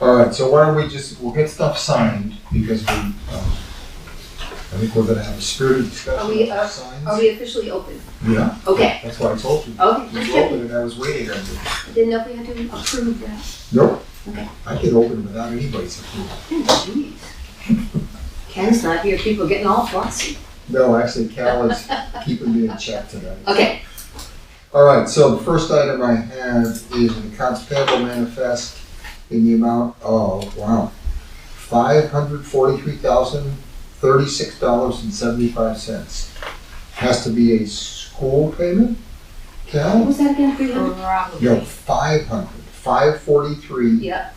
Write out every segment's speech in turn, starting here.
All right, so why don't we'll get stuff signed because I think we're gonna have a spirited discussion about signs. Are we officially open? Yeah. Okay. That's why I told you. Okay. We were open and I was waiting on you. I didn't know if we had to approve that. Nope. Okay. I can open without anybody's approval. Jeez. Ken's not here. People are getting all fussy. No, actually, Cal is keeping me in check tonight. Okay. All right, so the first item I have is an accounts payable manifest in the amount of, $543,036.75. Has to be a school payment, Cal? What was that again? 300? Probably. No, 543. Yeah.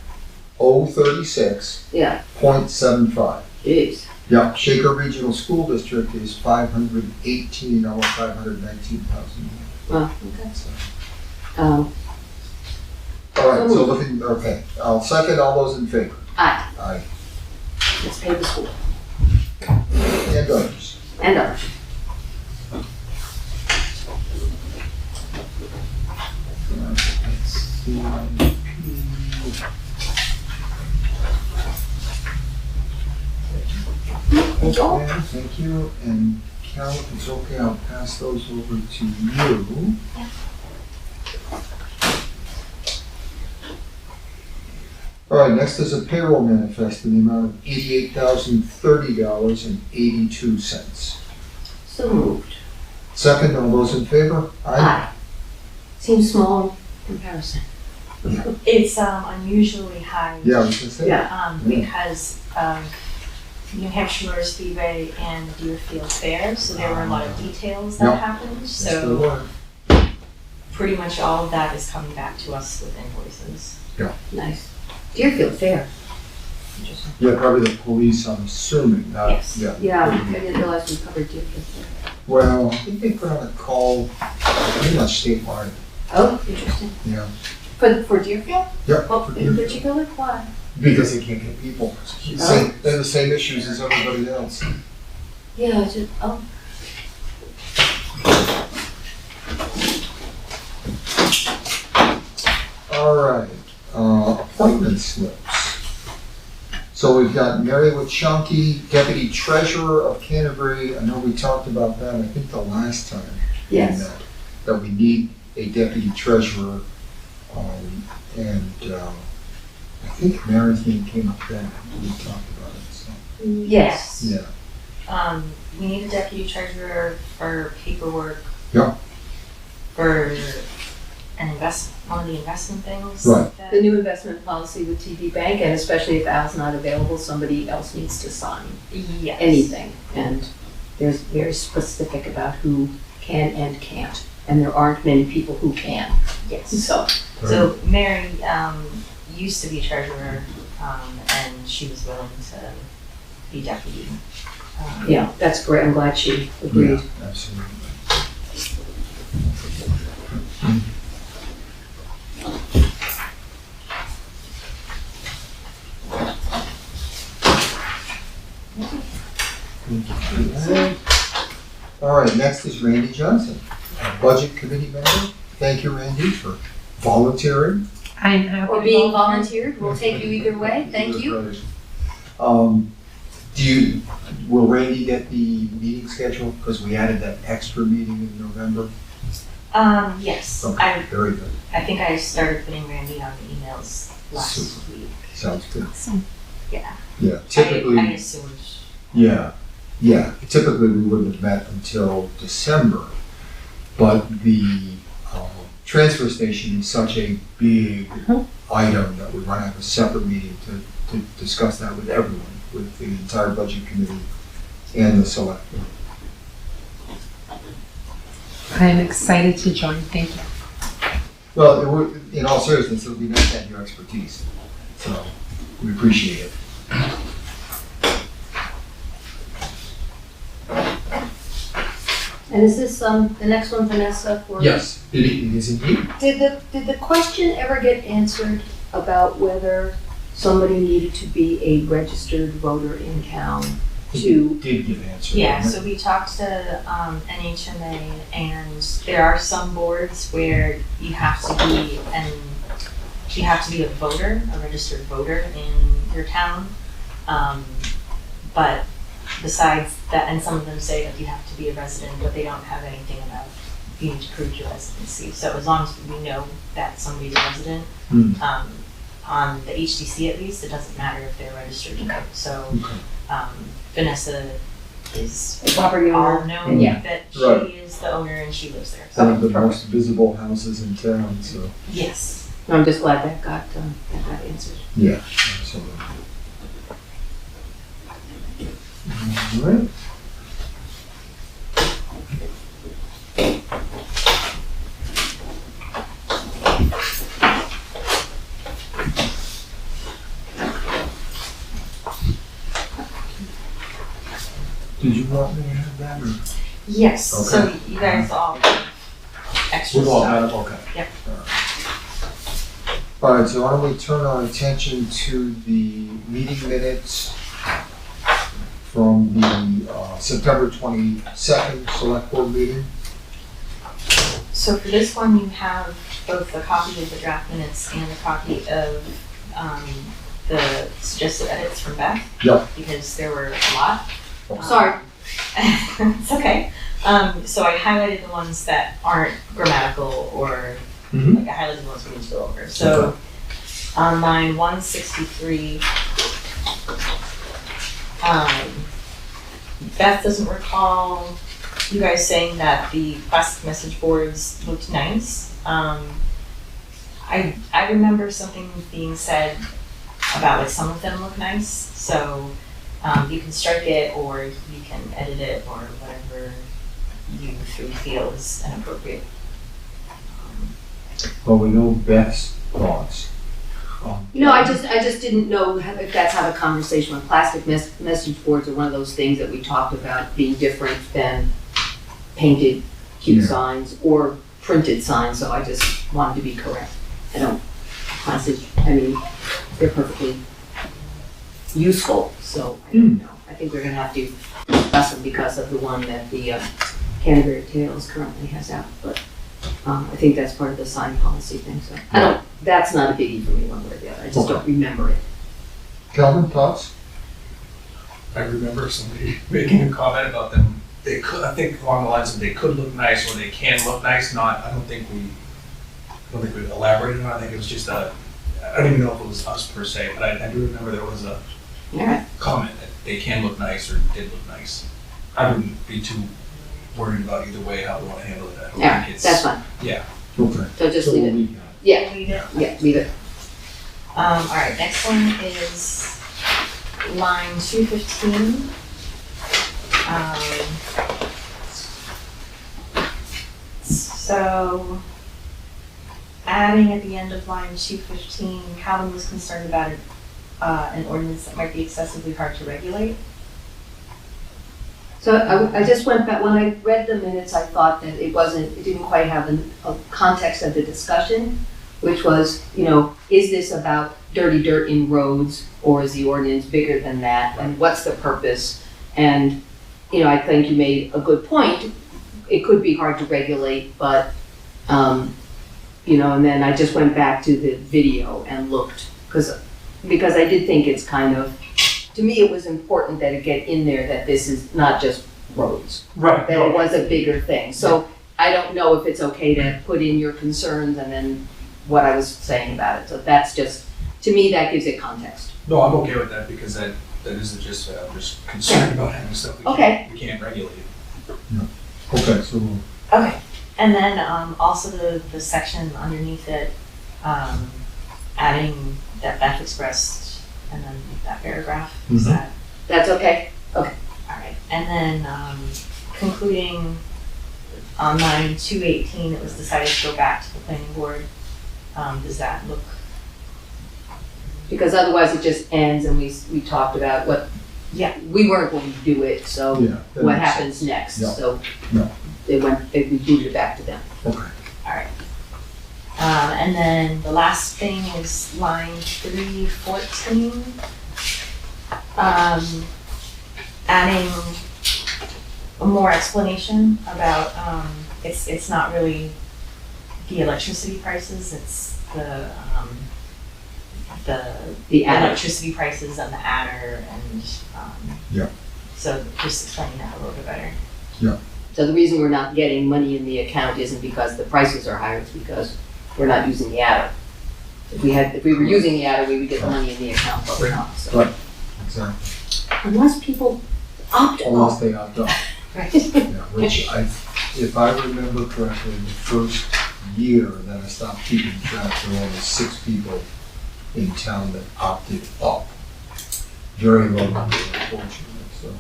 036. Yeah. 0.75. Jeez. Yeah, Shaker Regional School District is 518, almost 519,000. Well, okay. All right, so okay, I'll second. All those in favor? Aye. Aye. Let's pay the school. And others. And others. Let's see. Okay, thank you. And Cal, if it's okay, I'll pass those over to you. Yeah. All right, next is a payroll manifest in the amount of $88,030.82. So moved. Second, all those in favor? Aye. Seems small in comparison. It's unusually high. Yeah, I was gonna say. Yeah. Because of New Hampshire's Speedway and Deerfield Fair, so there were a lot of details that Yep. happened. That's So the one. pretty much all of that is coming back to us with invoices. Nice. Deerfield Fair. Interesting. Yeah, probably the police, I'm assuming, not, Yes. Yeah, I didn't realize we covered Deerfield Fair. Well, I think they put on a call, pretty much statewide, Oh, interesting. yeah. For Deerfield? Yeah. Well, in particular, why? Because they can't get people. They have the same issues as everybody else. Yeah, just, oh. All right, appointment slips. So we've got Mary Wachonki, Deputy Treasurer of Canterbury. I know we talked about that, I think the last time. Yes. That we need a Deputy Treasurer. I think Mary's name came up then, we talked about it, so. Yes. Yeah. We need a deputy treasurer for paperwork. Yeah. For one of the investment things. Right. The new investment policy with TD Bank, and especially if Al's not available, somebody else needs to sign Yes. anything. And there's very specific about who can and can't. And there aren't many people who can. Yes. So, Mary used to be treasurer, and she was willing to be deputy. yeah, that's great. I'm glad she agreed. Yeah, absolutely. All right, next is Randy Johnson, Budget Committee member. Thank you, Randy, for volunteering. I'm happy Or to being volunteer. volunteered. We'll take you either way. Thank you. Will Randy get the meeting schedule? Because we added that extra meeting in November. Yes. Okay, very good. I think I started putting Randy on the emails last week. Sounds good. Yeah. Yeah, typically. I assumed. Yeah, typically we wouldn't have met until December, but the transfer station is such a big item that we want to have a separate meeting to discuss that with everyone, with the entire budget committee and the selectmen. I'm excited to join. Thank you. Well, in all seriousness, it would be nice to have your expertise, so we appreciate it. And is this the next one, Vanessa? For Yes, it is indeed. Did the question ever get answered about whether somebody needed to be a registered voter in town to? Did get answered. Yeah, so we talked to NHMA, and there are some boards where you have to be an you have to be a voter, a registered voter in your town. But besides that, and some of them say that you have to be a resident, but they don't have anything about you need to prove your residency. So as long as we know that somebody's a resident, on the HDC at least, it doesn't matter if they're registered. Okay. So Vanessa is Property all owner. known Yeah. that she Right. is the owner and she lives there. One of So, the most visible houses in town, so, yes. I'm just glad that got answered. yeah, absolutely. All right. Did you want me to have that, or? Yes, so Okay. you guys all have extra We've all stuff. had it, okay. Yep. All right, so why don't we turn our attention to the meeting minutes from the September 22nd Select Board meeting? So for this one, you have both a copy of the draft minutes and a copy of the suggested edits from Beth. Yep. Because there were a lot. Sorry. It's okay. So I highlighted the ones that aren't grammatical or Mhm. like I highlighted the ones we need to go over. So on line 163, Beth doesn't recall you guys saying that the plastic message boards looked nice. I remember something being said about like some of them look nice. So you can strike it or you can edit it or whatever you three feel is inappropriate. Well, we know Beth's thoughts. No, I just didn't know if that's how the conversation went. Plastic message boards are one of those things that we talked about being different than painted cute Yeah. signs or printed signs, so I just wanted to be correct. They're perfectly useful, so I don't know. I think we're gonna have to discuss them because of the one that the Canterbury Tales currently has out, but I think that's part of the sign policy thing, so. That's not a biggie for me one way or the other, I just don't remember it. Calvin, thoughts? I remember somebody making a comment about them. They could, I think along the lines of they could look nice or they can look nice. I don't think we elaborated on it. I think it was just I don't even know if it was us per se, but I do remember there was a Alright, comment that they can look nice or did look nice. I wouldn't be too worried about either way how we want to handle it. I don't alright, think it's, that's fine, yeah. Okay. so just So leave we'll it. leave that. Yeah, Leave it. yeah, leave it. All right, next one is line 215. So adding at the end of line 215, Calvin was concerned about an ordinance that might be excessively hard to regulate. So I just went back, when I read the minutes, I thought that it didn't quite have a context of the discussion, which was, is this about dirty dirt in roads, or is the ordinance bigger than that, and what's the purpose? And, I think you made a good point. It could be hard to regulate, but, and then I just went back to the video and looked, because I did think it's kind of, to me, it was important that it get in there that this is not just roads, Right. that it was a bigger thing. So I don't know if it's okay to put in your concerns and then what I was saying about it. So that's just, to me, that gives it context. No, I'm okay with that because that is the gist of it. I'm just concerned about having stuff we can't regulate. Okay, so we'll Okay, and then also the section underneath it, adding that Beth expressed, and then that paragraph, is Mhm. that, That's okay? all right. And then concluding on line 218, it was decided to go back to the planning board. Does that look, Because otherwise it just ends and we talked about what, we weren't going to do it, so yeah. that what makes happens sense. next? Yeah. So Yeah. we booted it back to them. Okay. all right. And then the last thing is line 314. Adding more explanation about, it's not really the electricity prices, it's the The adder. electricity prices and the adder and, Yeah. so just explaining that a little bit better. So the reason we're not getting money in the account isn't because the prices are higher, it's because we're not using the adder. If we were using the adder, we would get the money in the account, but we're not, so. Right. Exactly. Unless people opt Unless off. they opt out. Right. Yeah, which if I remember correctly, the first year that I stopped keeping track, there were only 6 people in town that opted up. Very low number, unfortunately, so.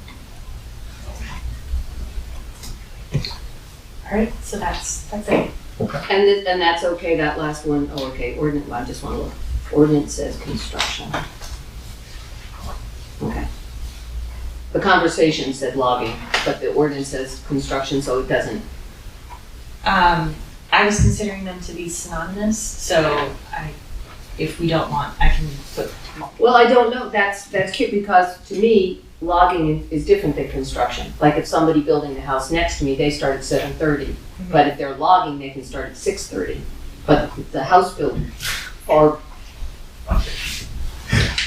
All right, so that's it. Okay. And that's okay, that last one, oh, okay, ordinance, I just wanna look. Ordinance says construction. Okay. The conversation said logging, but the ordinance says construction, so it doesn't. I was considering them to be synonymous, so if we don't want, I can put. Well, I don't know, that's cute, because to me, logging is different than construction. Like if somebody building the house next to me, they start at 7:30, but if they're logging, they can start at 6:30. But the house builder, or,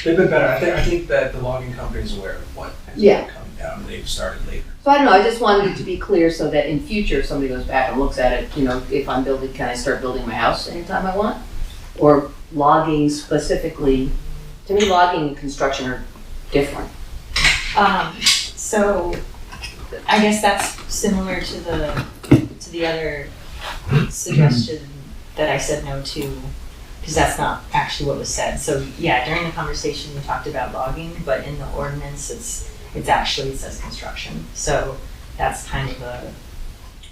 They've been better. I think that the logging company is aware of what has Yeah. been coming down. They've started later. so I don't know, I just wanted it to be clear so that in future, if somebody goes back and looks at it, you know, if I'm building, can I start building my house anytime I want? Or logging specifically, to me, logging and construction are different. So I guess that's similar to the other suggestion that I said no to, because that's not actually what was said. So yeah, during the conversation we talked about logging, but in the ordinance it says construction. So that's kind of a.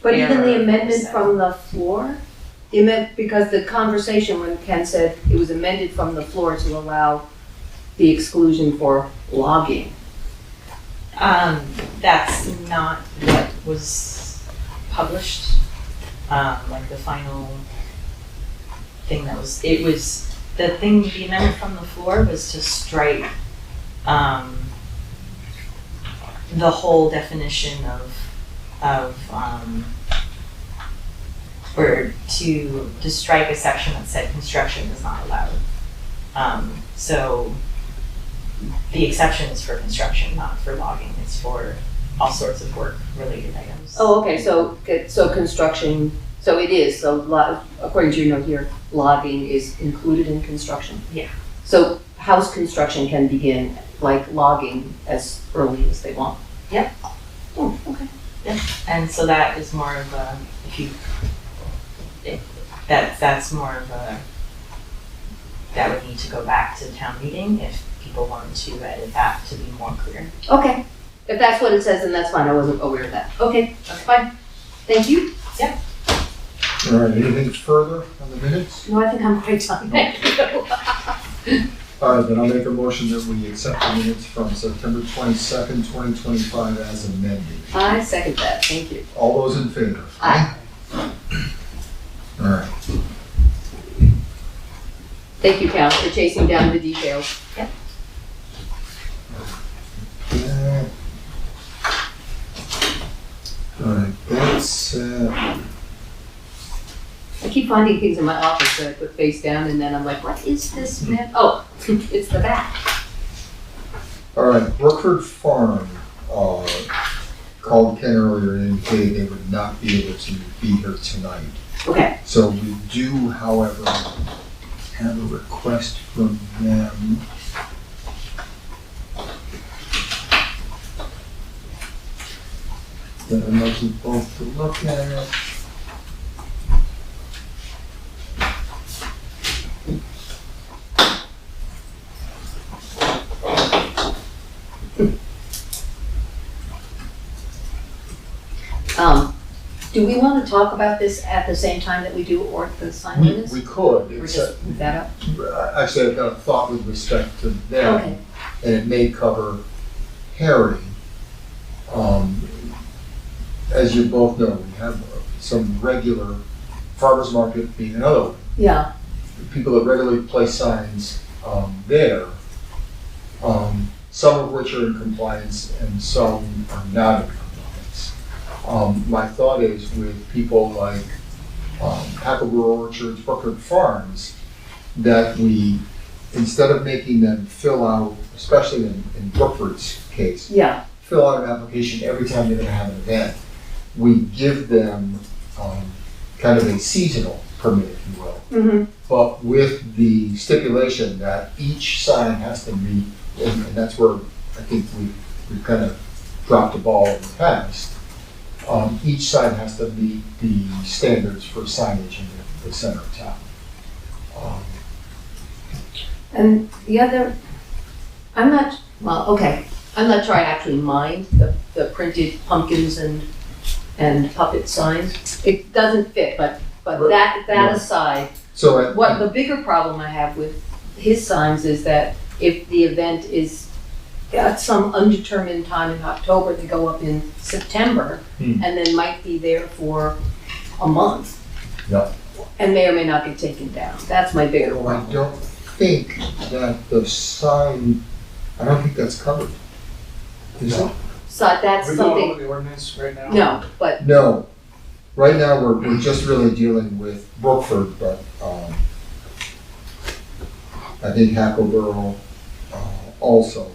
But even the error amendment said. from the floor, because the conversation when Ken said it was amended from the floor to allow the exclusion for logging. That's not what was published, like the final thing the amendment from the floor was to strike, the whole definition or to strike a section that said construction is not allowed. So the exception is for construction, not for logging. It's for all sorts of work-related items. Oh, okay, so construction, so it is, so according to your note here, logging is included in construction? Yeah. So house construction can begin like logging as early as they want? Yep. Oh, okay. And so that is more of a, that's more of a, that would need to go back to town meeting if people wanted to edit that to be more clear. Okay, if that's what it says, then that's fine, I wasn't aware of that. Okay, that's fine. Thank you. All right, anything further on the minutes? No, I think I'm quite done. Thank you. All right, then I'll make a motion that we accept the minutes from September 22nd, 2025 as amended. I second that, thank you. All those in favor? Aye. All right. Thank you, Cal, for chasing down the details. All right, that's, I keep finding things in my office that I put face down and then I'm like, what is this, man? Oh, it's the back. all right, Brookford Farm, called Ken earlier and indicated they would not be able to be here tonight. Okay, So we do, however, have a request from them. That I'd like you both to look at. do we want to talk about this at the same time that we do the sign ordinance? We could, Or except, just move that up? actually, I've got a thought with respect to them. Okay, And it may cover Harry. As you both know, we have some regular farmers market being another one. yeah, People that regularly place signs there, some of which are in compliance and some are not in compliance. My thought is with people like Hackleboro Orchards, Brookford Farms, that we instead of making them fill out, especially in Brookford's case, Yeah, fill out an application every time they're gonna have an event, we give them, kind of a seasonal permit, if you will. mm-hmm, But with the stipulation that each sign has to meet, and that's where I think we kind of dropped the ball in the past. Each sign has to meet the standards for signage in the center of town. and the other, I'm not sure I actually mind the printed pumpkins and puppet signs. It doesn't fit, but that Right. aside, So, what the bigger problem I have with his signs is that if the event is at some undetermined time in October, they go up in September, Hmm. and then might be there for a month. Yep. And may or may not get taken down. That's my bigger well, I problem. don't think that the sign, I don't think that's covered. Is it? So that's We're going something, over the ordinance right now? no, but, No. Right now, we're just really dealing with Brookford, but, I think Hackleboro, also.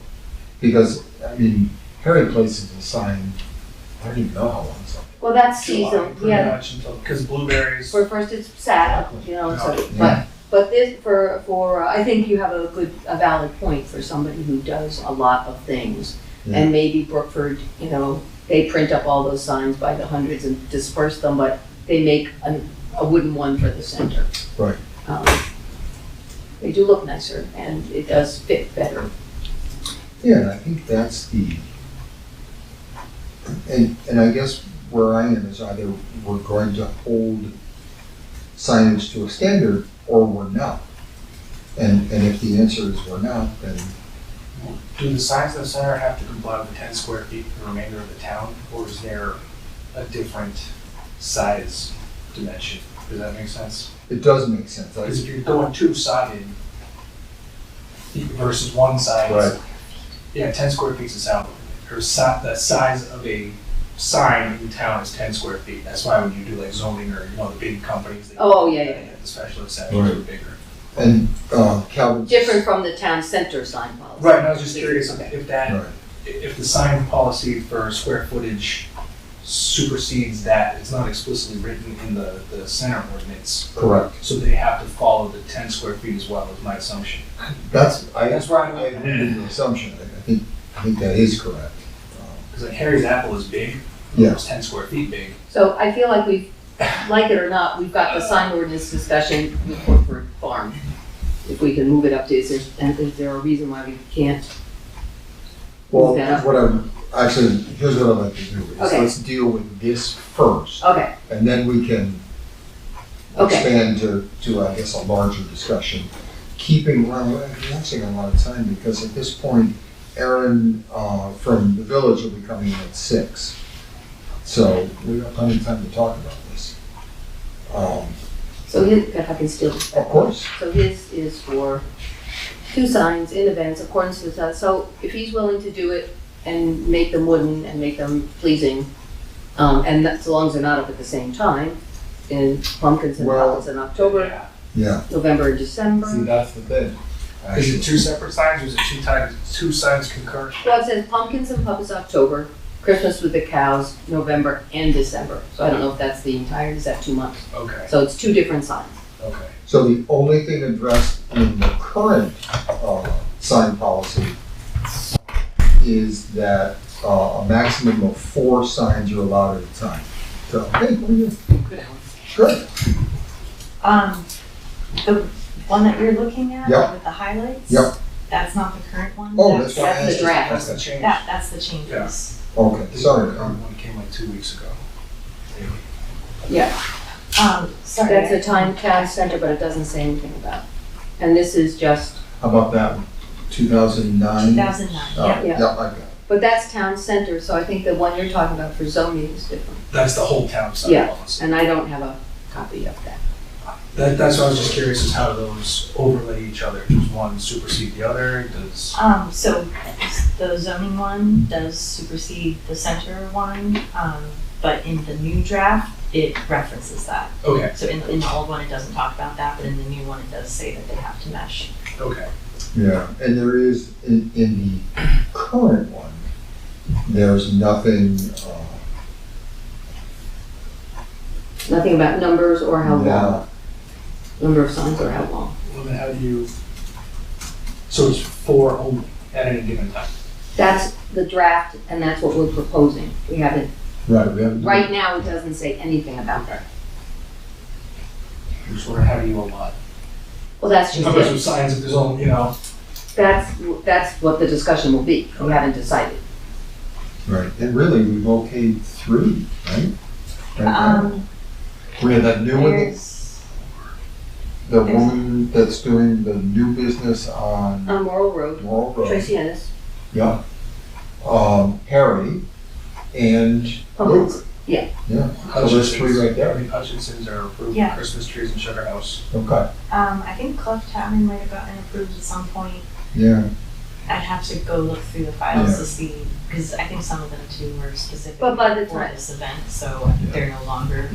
Because, I mean, Harry places a sign, I don't even know how long it's up. well, that's July, season, pretty yeah. much until, because blueberries, For first it's sad, you know, so, Yeah. but this, I think you have a valid point for somebody who does a lot of things. Yeah. And maybe Brookford, you know, they print up all those signs by the hundreds and disperse them, but they make a wooden one for the center. Right. They do look nicer and it does fit better. Yeah, and I think that's and I guess where I am is either we're going to hold signage to a standard or we're not. And if the answer is we're not, then do the signs in the center have to comply with the 10 square feet for the remainder of the town, or is there a different size dimension? Does that make sense? it does make sense. Because if you're going two-sided versus one-sided, Right. yeah, 10 square feet is a sound limit. The size of a sign in town is 10 square feet. That's why when you do like zoning or, you know, the big companies, they Oh, yeah, they have the special exceptions Right. are bigger. And Calvin's. Different from the town center sign policy. Right, and I was just curious Okay. if that, Right. if the sign policy for square footage supersedes that, it's not explicitly written in the center ordinance, Correct. so they have to follow the 10 square feet as well, is my assumption. That's where I agree with your assumption. I think that is correct. Because like Harry's Apple is big, Yeah. it's 10 square feet big. So I feel like like it or not, we've got the sign ordinance discussion with Brookford Farm. If we can move it up to, is there a reason why we can't? Well, Yeah. here's what I'd like to do. Is Okay. let's deal with this first, Okay, and then we can Okay. expand to, I guess, a larger discussion. We're actually got a lot of time, because at this point, Aaron, from the village will be coming in at 6. So we got plenty of time to talk about this. so if I can still. Of course. So his is for 2 signs in events according to the, so if he's willing to do it and make them wooden and make them pleasing, and that's, as long as they're not up at the same time, in pumpkins and Well, pumpkins in October, Yeah. Yeah. November and December. See, that's the thing. Is Actually. it 2 separate signs, or is it 2 signs concurrent? Well, it says pumpkins and puppets October, Christmas with the cows, November and December. So I don't know if that's the entire, is that 2 months? Okay, So it's 2 different signs. okay. So the only thing addressed in the current sign policy is that a maximum of 4 signs are allowed at a time. So, hey, what are you? Good. The one that you're looking at Yep. with the highlights? Yep. That's not the current one? Oh, that's what I That's the asked. draft. That's the change. That's the changes. Okay, sorry. The current one came like 2 weeks ago. Sorry. That's a town center, but it doesn't say anything about. And this is just, How about that one? 2009? 2009, Oh, yeah. Yeah. Yeah, I got it. but that's town center, so I think the one you're talking about for zoning is different. That's the whole town sign Yeah. policy. And I don't have a copy of that. That's why I was just curious, is how do those overlay each other? Does one supersede the other? Does, So the zoning one does supersede the center one, but in the new draft, it references that. Okay, So in the old one, it doesn't talk about that, but in the new one, it does say that they have to mesh. okay. Yeah, and there is, in the current one, there's nothing, Nothing about numbers or how yeah, long, number of signs or how long. Well, then how do you, so it's 4 only at any given time? That's the draft and that's what we're proposing. We haven't, right, we haven't. right now, it doesn't say anything about that. I'm just wondering, how do you allot Well, that's just numbers of it. signs if there's only, you know? That's what the discussion will be. We haven't decided. Right, and really, we've okayed 3, right? Right now. We have that new one, There's, the woman that's doing the new business on On Morrill Road, Laurel Road. Tracy Ennis, Yeah. Harry and Public. Luke. Yeah, so there's 3 right there. Hutchinson's are approved, Yeah. Christmas trees and Sugar House. Okay, I think Clough Tavern might have gotten approved at some point. yeah, I'd have to go look through the files Yeah. to see, because I think some of them too were specific But by the for time- this event, so I think they're no longer.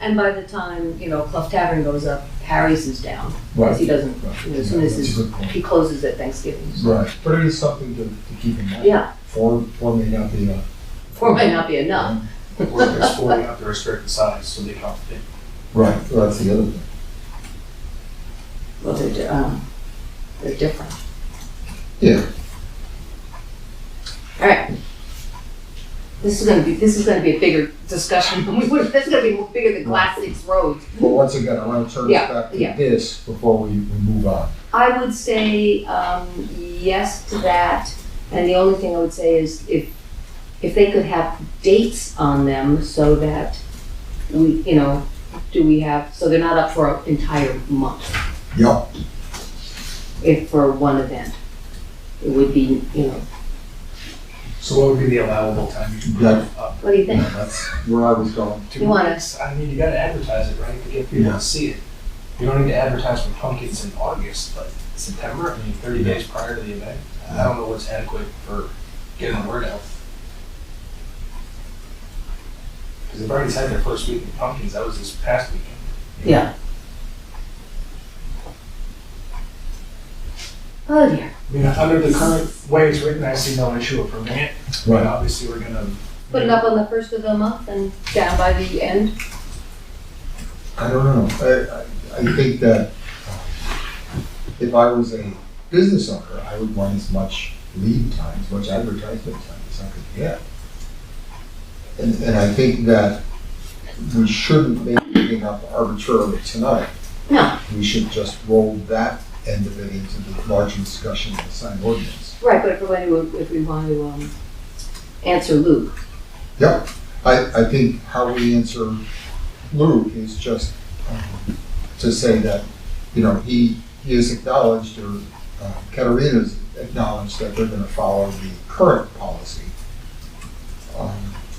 And by the time, Clough Tavern goes up, Harry's is down. Because he doesn't, as soon as That's a good point. he closes at Thanksgiving. so. Right, but it is something to keep in mind. Yeah, 4 may not be enough. 4 might not be enough. Or there's 4, you have to restrict the size, so they complicate. Right, well, that's the other thing. Well, they're different. Yeah, All right. This is gonna be a bigger discussion. This is gonna be bigger than Class 6 roads. but once again, I want to turn us Yeah, back to yeah. this before we move on. I would say, yes to that, and the only thing I would say is if they could have dates on them so that we, so they're not up for an entire month, Yeah, if for one event. It would be, So what would be the allowable time you can Yeah. put up? what do you think? that's where I was going. 2 You wanna- weeks? I mean, you gotta advertise it, right, to get people Yeah. to see it. You don't need to advertise for pumpkins in August, but September, I mean, 30 days prior to the event. I don't know what's adequate for getting the word out. Because they've already had their first week of pumpkins, that was this past weekend. Yeah. Oh dear. I mean, under the current way it's written, I see no issue approving it. But Right. obviously, we're gonna. Put it up on the first of the month and down by the end. I don't know. I think that if I was a business owner, I would want as much lead time, as much advertisement time as I could get. And I think that we shouldn't make anything up arbitrarily tonight. No, We should just roll that end of it into the larger discussion of the sign ordinance. right, but if we want to answer Luke, Yep, I think how we answer Luke is just to say that, he is acknowledged, or Katerina's acknowledged that they're gonna follow the current policy.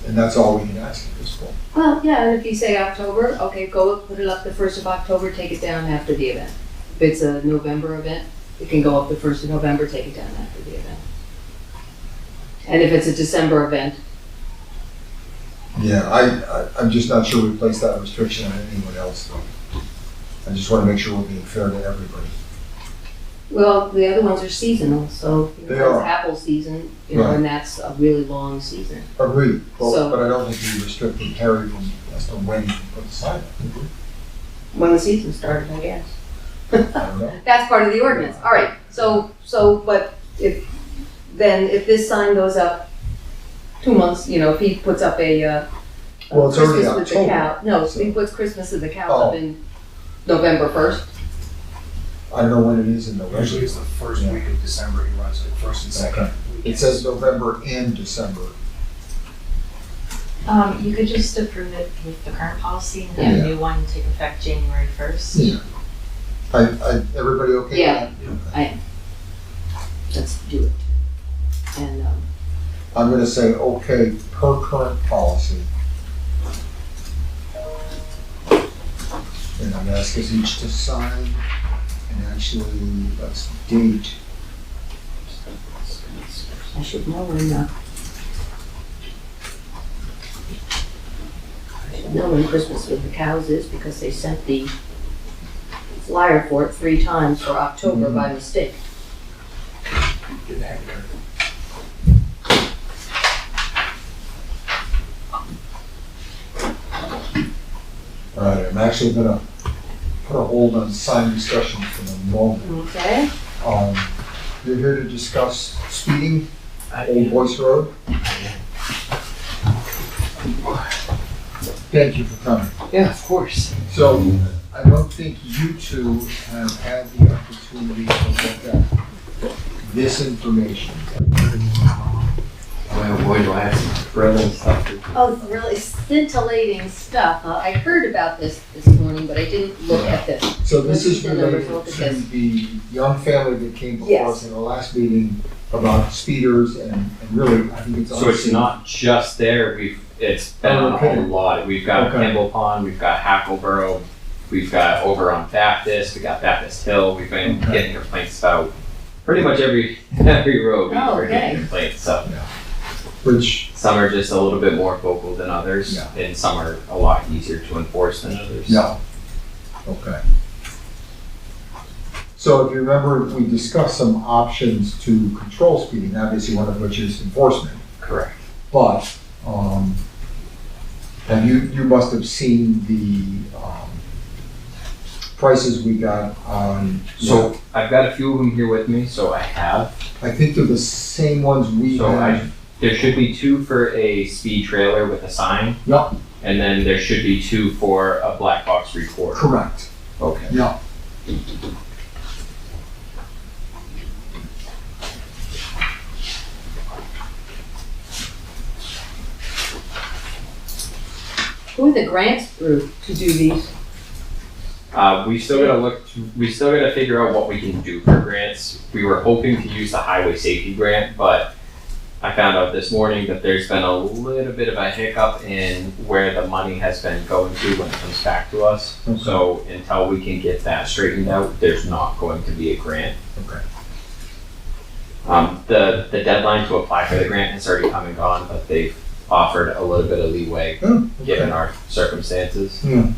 And that's all we can ask at this point. well, yeah, and if you say October, okay, go put it up the 1st of October, take it down after the event. If it's a November event, it can go up the 1st of November, take it down after the event. And if it's a December event, Yeah, I'm just not sure we place that restriction on anyone else though. I just wanna make sure we're being fair to everybody. well, the other ones are seasonal, so They it's are. apple season, Right. and that's a really long season. Agreed, So- but I don't think we restricted Harry from, as to when he can put the sign up. When the season started, I guess. I don't know. That's part of the ordinance. All right, but if this sign goes up 2 months, if he puts up a Well, it's already Christmas with the cow. October, No, so- if he puts Christmas with the cow Oh. up in November 1st. I don't know when it is in November. Usually it's the first Yeah. week of December, he runs it, first and second. Okay. It weekends. says November and December. You could just approve it with the current policy and have Yeah. a new one take effect January 1st. Yeah. Everybody okay with Yeah. that? Let's do it. And, I'm gonna say, okay, per current policy. And I'm gonna ask us each to sign, and actually, let's date. I should know when, I should know when Christmas with the cows is because they sent the flyer for it 3 times for October by mistake. Get the hang of it. All right, I'm actually gonna put a hold on sign discussion for the moment. Okay? You're here to discuss speeding, Old Boyce Rd. Thank you for coming. Yeah, of course. So, I don't think you two have had the opportunity to look at this information. Well, boy, do I have some thrilling stuff to Oh, really scintillating stuff. I heard about this morning, but I didn't look at this. So this is Let's see the numbers, related look at to this. the young family that came before Yes. us in the last meeting about speeders and really, I think it's. So it's not just there, it's been Oh, on okay. a lot. We've got Okay. Campbell Pond, we've got Hackleboro, we've got over on Baptist, we got Baptist Hill, we've been Okay. getting complaints about pretty much every road Oh, we're okay. getting complaints, so. Which, Some are just a little bit more vocal than others, Yeah. and some are a lot easier to enforce than others. no. Okay. So if you remember, we discussed some options to control speeding, obviously one of which is enforcement. Correct. But, and you must have seen the, prices we got on. So I've got a few of them here with me, so I have. I think they're the same ones we So had. there should be 2 for a speed trailer with a sign. Yep. And then there should be 2 for a black box recorder. Correct. Okay. Yeah. Who are the grants through to do these? We still gotta figure out what we can do for grants. We were hoping to use the highway safety grant, but I found out this morning that there's been a little bit of a hiccup in where the money has been going to when it comes back to us. Okay. So until we can get that straightened out, there's not going to be a grant. Okay. The deadline to apply for the grant has already come and gone, but they've offered a little bit of leeway Oh, given okay. our circumstances. Yeah.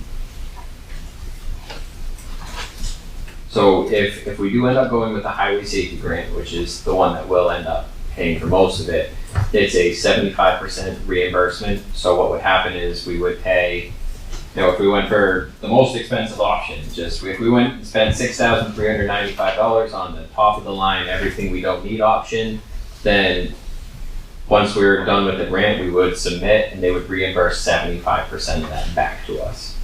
So if we do end up going with the highway safety grant, which is the one that will end up paying for most of it, it's a 75% reimbursement. So what would happen is we would pay, if we went for the most expensive option, just if we went and spent $6,395 on the top of the line, everything we don't need option, then once we were done with the grant, we would submit and they would reimburse 75% of that back to us.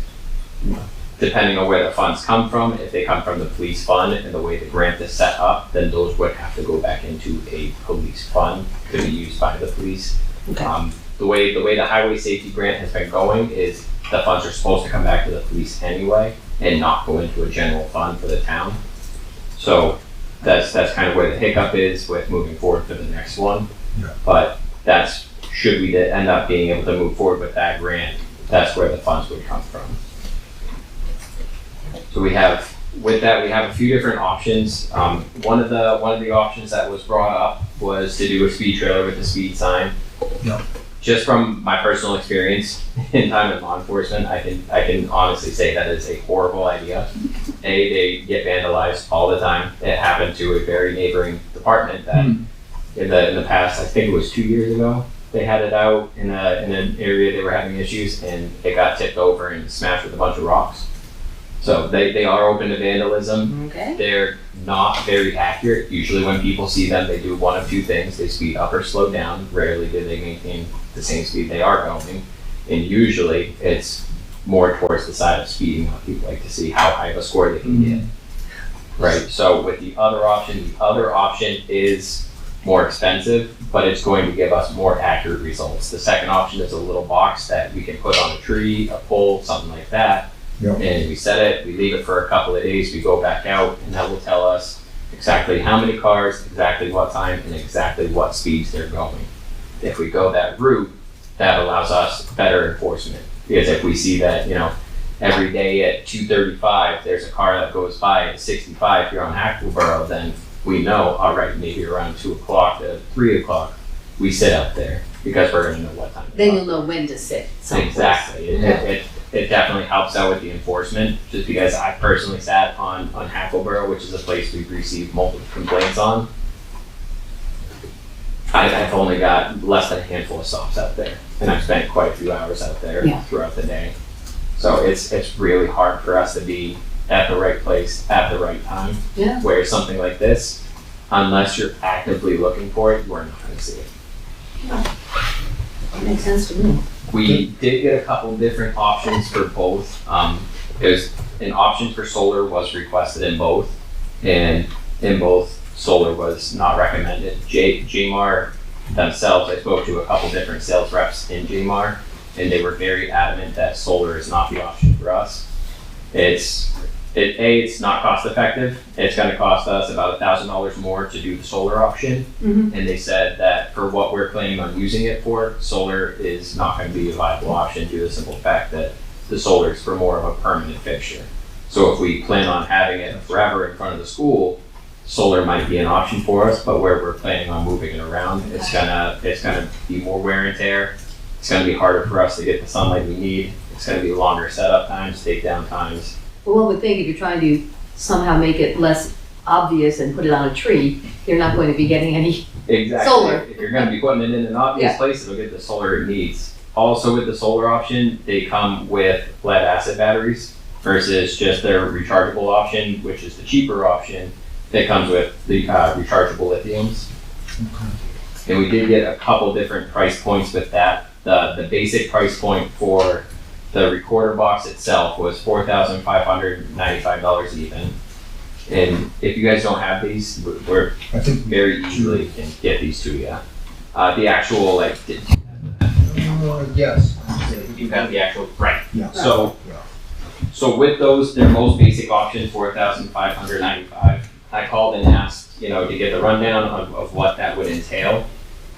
Depending on where the funds come from, if they come from the police fund and the way the grant is set up, then those would have to go back into a police fund to be used by the police. Okay. The way the highway safety grant has been going is the funds are supposed to come back to the police anyway and not go into a general fund for the town. So that's kind of where the hiccup is with moving forward for the next one. Yeah. But should we end up being able to move forward with that grant, that's where the funds would come from. So we have a few different options. One of the options that was brought up was to do a speed trailer with a speed sign. Yep. Just from my personal experience in time in law enforcement, I can honestly say that is a horrible idea. They get vandalized all the time. It happened to a very neighboring department that in the past, I think it was 2 years ago, they had it out in an area they were having issues and it got tipped over and smashed with a bunch of rocks. So they are open to vandalism. Okay. They're not very accurate. Usually when people see them, they do one of two things. They speed up or slow down. Rarely do they maintain the same speed they are going. And usually it's more towards the side of speeding. People like to see how high of a score they can get. Right, so with the other option is more expensive, but it's going to give us more accurate results. The second option is a little box that we can put on a tree, a pole, something like that. Yep. And we set it, we leave it for a couple of days, we go back out, and that will tell us exactly how many cars, exactly what time, and exactly what speeds they're going. If we go that route, that allows us better enforcement. Because if we see that, every day at 2:35, there's a car that goes by at 65 here on Hackleboro, then we know, all right, maybe around 2 o'clock to 3 o'clock, we sit out there. because we're gonna know what time. Then you'll know when to sit someplace. Exactly. It definitely helps out with the enforcement, just because I personally sat on Hackleboro, which is a place we've received multiple complaints on. I've only got less than a handful of stops out there, and I've spent quite a few hours out there Yeah. throughout the day. So it's really hard for us to be at the right place at the right time. Yeah. Where something like this, unless you're actively looking for it, you are not gonna see it. That makes sense to me. We did get a couple different options for both. There's an option for solar was requested in both, and in both, solar was not recommended. JMAR themselves, I spoke to a couple different sales reps in JMAR, and they were very adamant that solar is not the option for us. It's not cost effective. It's gonna cost us about $1,000 more to do the solar option. Mhm. And they said that for what we're planning on using it for, solar is not gonna be a viable option due to the simple fact that the solar is for more of a permanent fixture. So if we plan on having it forever in front of the school, solar might be an option for us, but where we're planning on moving it around, it's gonna be more wear and tear. It's gonna be harder for us to get the sunlight we need. It's gonna be longer setup times, takedown times. Well, one would think if you're trying to somehow make it less obvious and put it on a tree, you're not going to be getting any. Exactly. Solar. If you're gonna be putting it in an obvious Yeah. place, it'll get the solar it needs. Also with the solar option, they come with lead acid batteries versus just their rechargeable option, which is the cheaper option that comes with the rechargeable lithiums. And we did get a couple different price points with that. The basic price point for the recorder box itself was $4,595 even. And if you guys don't have these, we're I think, very easily can get these to you. The actual, like, yes. you have the actual, right. Yeah. So, Yeah. so with those, their most basic option, $4,595. I called and asked, to get the rundown of what that would entail.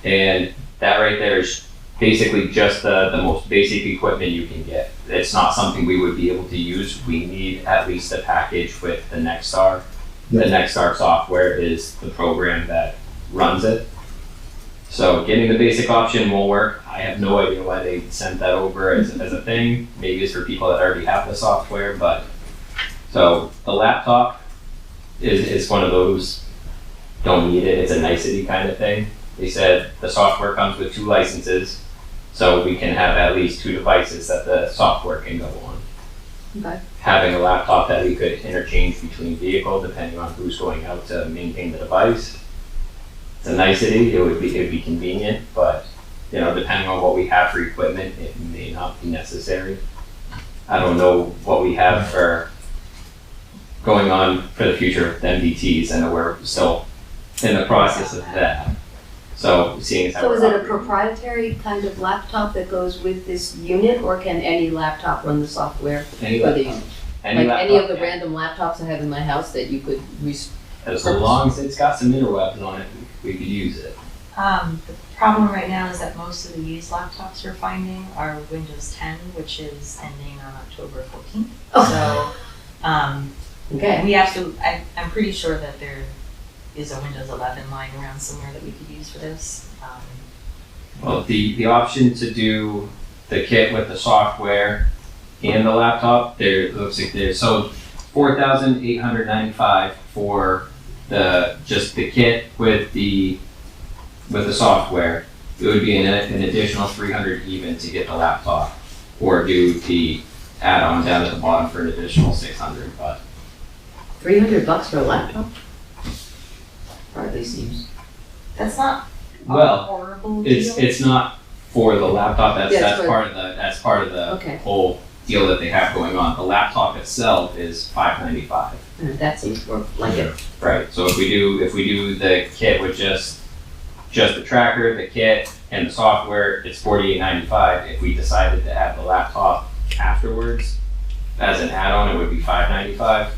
And that right there is basically just the most basic equipment you can get. It's not something we would be able to use. We need at least a package with the Nexstar. The Nexstar software is the program that runs it. So getting the basic option will work. I have no idea why they sent that over as a thing. Maybe it's for people that already have the software, but so the laptop is one of those don't need it. It's a nicety kind of thing. They said the software comes with 2 licenses, so we can have at least 2 devices that the software can go on. Okay. Having a laptop that we could interchange between vehicle depending on who's going out to maintain the device. It's a nicety, it would be convenient, but depending on what we have for equipment, it may not be necessary. I don't know what we have for going on for the future with MDTs. I know we're still in the process of that. So seeing as how So is we're it a operating- proprietary kind of laptop that goes with this unit, or can any laptop run the software Any for these? laptop, Like any laptop of the can. random laptops I have in my house that you could As long as it's got some interwebs on it, we could use it. The problem right now is that most of the used laptops we're finding are Windows 10, which is ending on October 14th. So, Okay. we have to, I'm pretty sure that there is a Windows 11 lying around somewhere that we could use for this. Well, the option to do the kit with the software and the laptop, looks like there's so $4,895 for just the kit with the software. It would be an additional $300 even to get the laptop, or do the add-on down at the bottom for an additional $600. But $300 for a laptop? Hardly seems. That's not a well, horrible deal. it's not for the laptop. Yeah, That's it's part of the Okay. whole deal that they have going on. The laptop itself is $595. That seems more like it. Right. So if we do the kit with just the tracker, the kit, and the software, it's $48.95. If we decided to add the laptop afterwards as an add-on, it would be $595.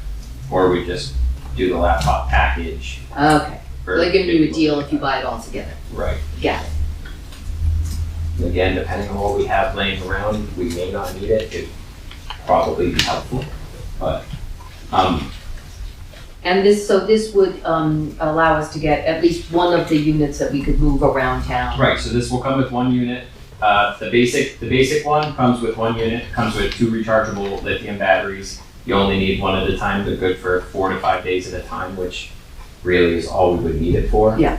Or we just do the laptop package. Okay. For They're giving you a deal if you $51. buy it all together. Right. Got it. Again, depending on what we have laying around, we may not need it. It'd probably be helpful, but And this would allow us to get at least one of the units that we could move around town. Right, so this will come with one unit. The basic one comes with one unit, comes with 2 rechargeable lithium batteries. You only need one at a time. They're good for 4 to 5 days at a time, which really is all we would need it for. Yeah.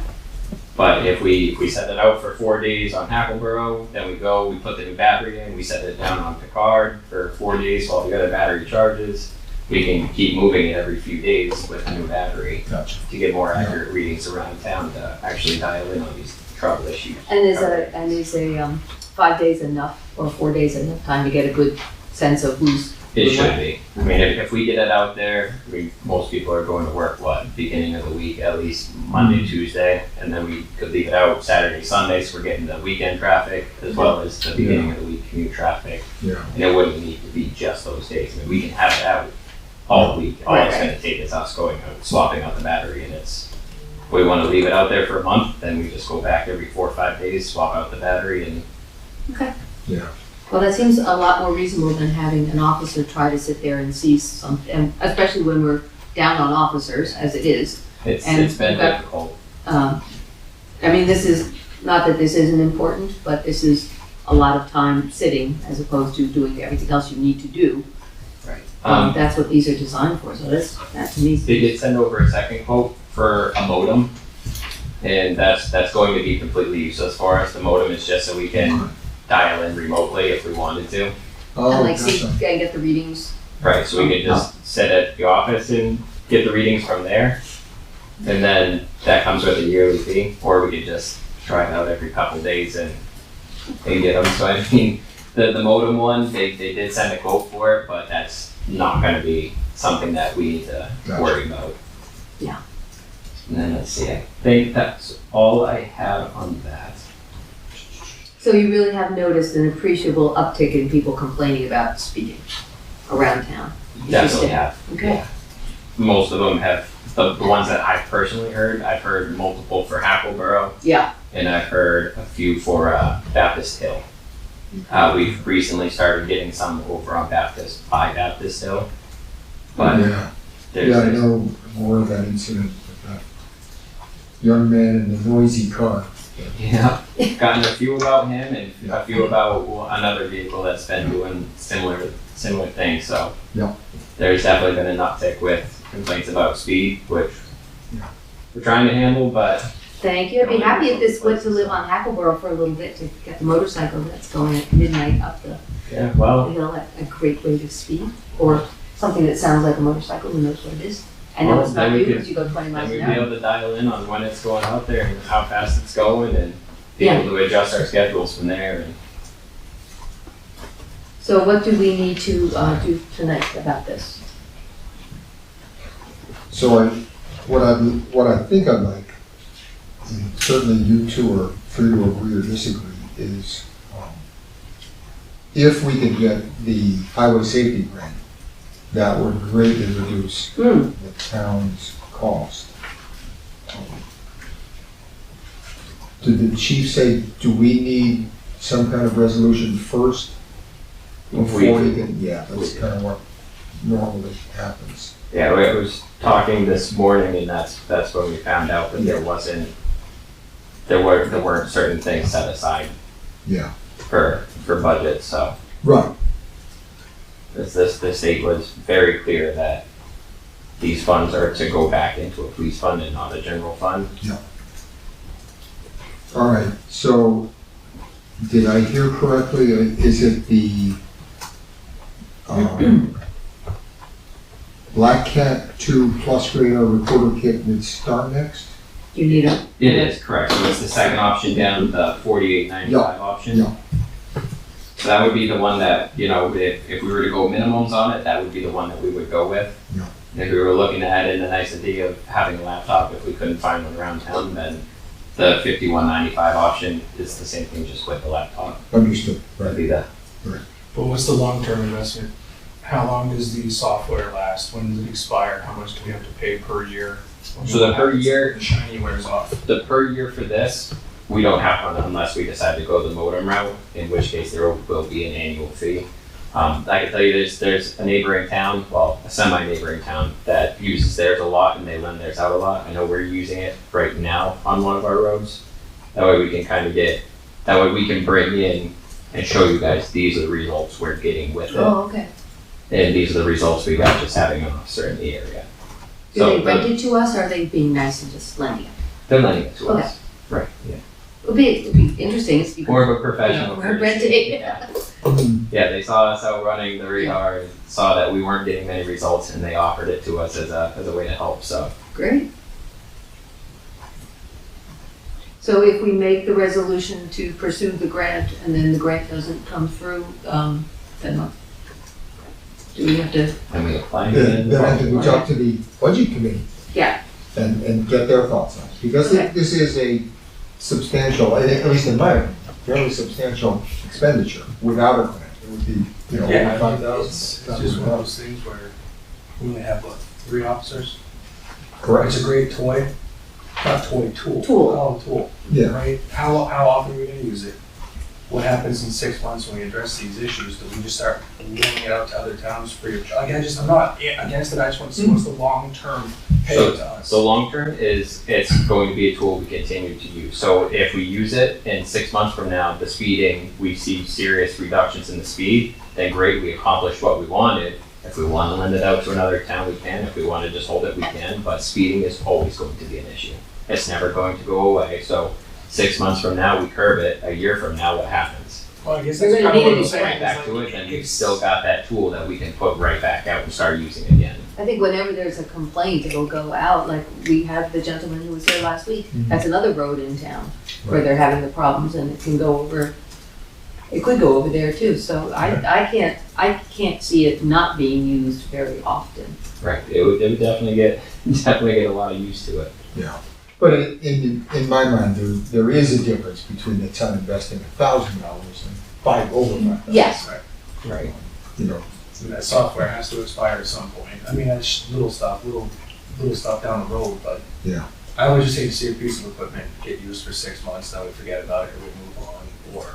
But if we set it out for 4 days on Hackleboro, then we put the new battery in, we set it down on Picard for 4 days while the other battery charges. We can keep moving it every few days with a new battery Gotcha. to get more accurate readings around town to actually dial in on these trouble issues. And is a 5 days enough, or 4 days enough time to get a good sense of who's? It should be. I mean, if we get it out there, most people are going to work, beginning of the week, at least Monday, Tuesday, and then we could leave it out Saturday, Sunday, so we're getting the weekend traffic as well as the beginning of the week commute traffic. Yeah. And it wouldn't need to be just those days. I mean, we can have it out all week. All it's gonna take is us going out, swapping out the battery, and if we wanna leave it out there for a month, then we just go back every 4 or 5 days, swap out the battery and. Okay. Yeah. Well, that seems a lot more reasonable than having an officer try to sit there and see something, and especially when we're down on officers, as it is. It's been but- difficult. I mean, this is, not that this isn't important, but this is a lot of time sitting as opposed to doing everything else you need to do. Right. That's what these are designed for, so that to me. They did send over a second quote for a modem, and that's going to be completely useless for us. The modem is just so we can dial in remotely if we wanted to. Oh, And like see, gotcha. and get the readings. Right, so we could just sit at the office and get the readings from there. And then that comes with a yearly fee, or we could just try it out every couple of days and get them. So I mean, the modem one, they did send a quote for it, but that's not gonna be something that we need to worry about. Yeah. And then let's see, I think that's all I have on that. So you really have noticed an appreciable uptick in people complaining about speeding around town? Definitely have. Okay. Yeah. Most of them have, the ones that I've personally heard, I've heard multiple for Hackleboro, Yeah. and I've heard a few for Baptist Hill. We've recently started getting some over on Baptist Hill. But Yeah. there's, Yeah, I know more of that incident with that young man in the noisy car. yeah, gotten a few about him and a few about another vehicle that's been doing similar things. So Yeah. there's definitely been an uptick with complaints about speed, which Yeah. we're trying to handle, but Thank you. I'd be happy if this went to live on Hackleboro for a little bit to get the motorcycle that's going at midnight up the yeah, well, hill at a great rate of speed. Or something that sounds like a motorcycle, who knows what it is. I know Well, it's not then we you could- because you go 20 then miles we'd an be hour. able to dial in on when it's going out there and how fast it's going and be Yeah. able to adjust our schedules from there. And So what do we need to do tonight about this? So what I think I'd like, and certainly you two are free to agree or disagree, is if we could get the highway safety grant, that would greatly reduce the town's cost. Did the chief say, do we need some kind of resolution first? Before we can, yeah, that's kind of what normally happens. yeah, I was talking this morning and that's when we found out that there weren't certain things set aside Yeah, for budget, so right, the state was very clear that these funds are to go back into a police fund and not a general fund. all right, so did I hear correctly, is it the Black Cat 2 Plus Radar Recorder Kit would start next? You need a, It is, correct, so it's the second option down, the 4895 option. Yeah. So that would be the one that, you know, if we were to go minimums on it, that would be the one that we would go with. Yeah. If we were looking to add in the nicety of having a laptop, if we couldn't find one around town, then the 5195 option is the same thing, just with the laptop. Understood, That'd right. be the, But what's the long-term investment? How long does the software last? When does it expire? How much do we have to pay per year? So the per year- The shiny wears off. the per year for this, we don't have one unless we decide to go the modem route, in which case there will be an annual fee. I can tell you there's a neighboring town, well, a semi-neighboring town that uses theirs a lot and they lend theirs out a lot. I know we're using it right now on one of our roads. That way we can kind of that way we can bring in and show you guys, these are the results we're getting with it. Oh, okay. And these are the results we got just having an officer in the area. Do So they rent it to us, or are they being nice and just lending it? they're lending it to Okay. us. Right, yeah. It'd be interesting if you could, More of a professional. we're courtesy. renting. Yeah. Yeah, they saw us out running the radar, and saw that we weren't getting many results, and they offered it to us as a way to help, so. Great. So if we make the resolution to pursue the grant and then the grant doesn't come through, then what? Do we have to? And we applied Then I think we talk to the budget committee. Yeah. And get their thoughts on it, because Okay. this is a substantial, at least in my opinion, fairly substantial expenditure without a grant. It would be, you know, Yeah, over I mean, 5,000. it's just one of those things where we only have, what, 3 officers? Correct. It's a great toy, not toy, tool. Tool. Oh, tool, Yeah, right? How often are we gonna use it? What happens in 6 months when we address these issues? Do we just start loaning it out to other towns free of charge? Again, I'm not against it, I just want to see what's the long-term payout to us. So long term is, it's going to be a tool we continue to use. So if we use it and 6 months from now, the speeding, we see serious reductions in the speed, then great, we accomplished what we wanted. If we want to lend it out to another town, we can. If we want to just hold it, we can. But speeding is always going to be an issue. It's never going to go away. So 6 months from now, we curb it. A year from now, what happens? Well, I guess We're that's gonna kind of what need I'm it saying. Right is back like, to it, then we've it's- still got that tool that we can put right back out and start using again. I think whenever there's a complaint, it'll go out, like we had the gentleman who was here last week. Mhm. That's another road in town where Right. they're having the problems, and it can go over, it could go over there too. So I can't see it not being used very often. Right. It would definitely get a lot of use to it. yeah. But in my mind, there is a difference between the town investing $1,000 and over $5,000. Yes. Right. You know, And that software has to expire at some point. I mean, that's little stuff down the road, but yeah. I would just hate to see a piece of equipment get used for 6 months, then we forget about it or we move on, or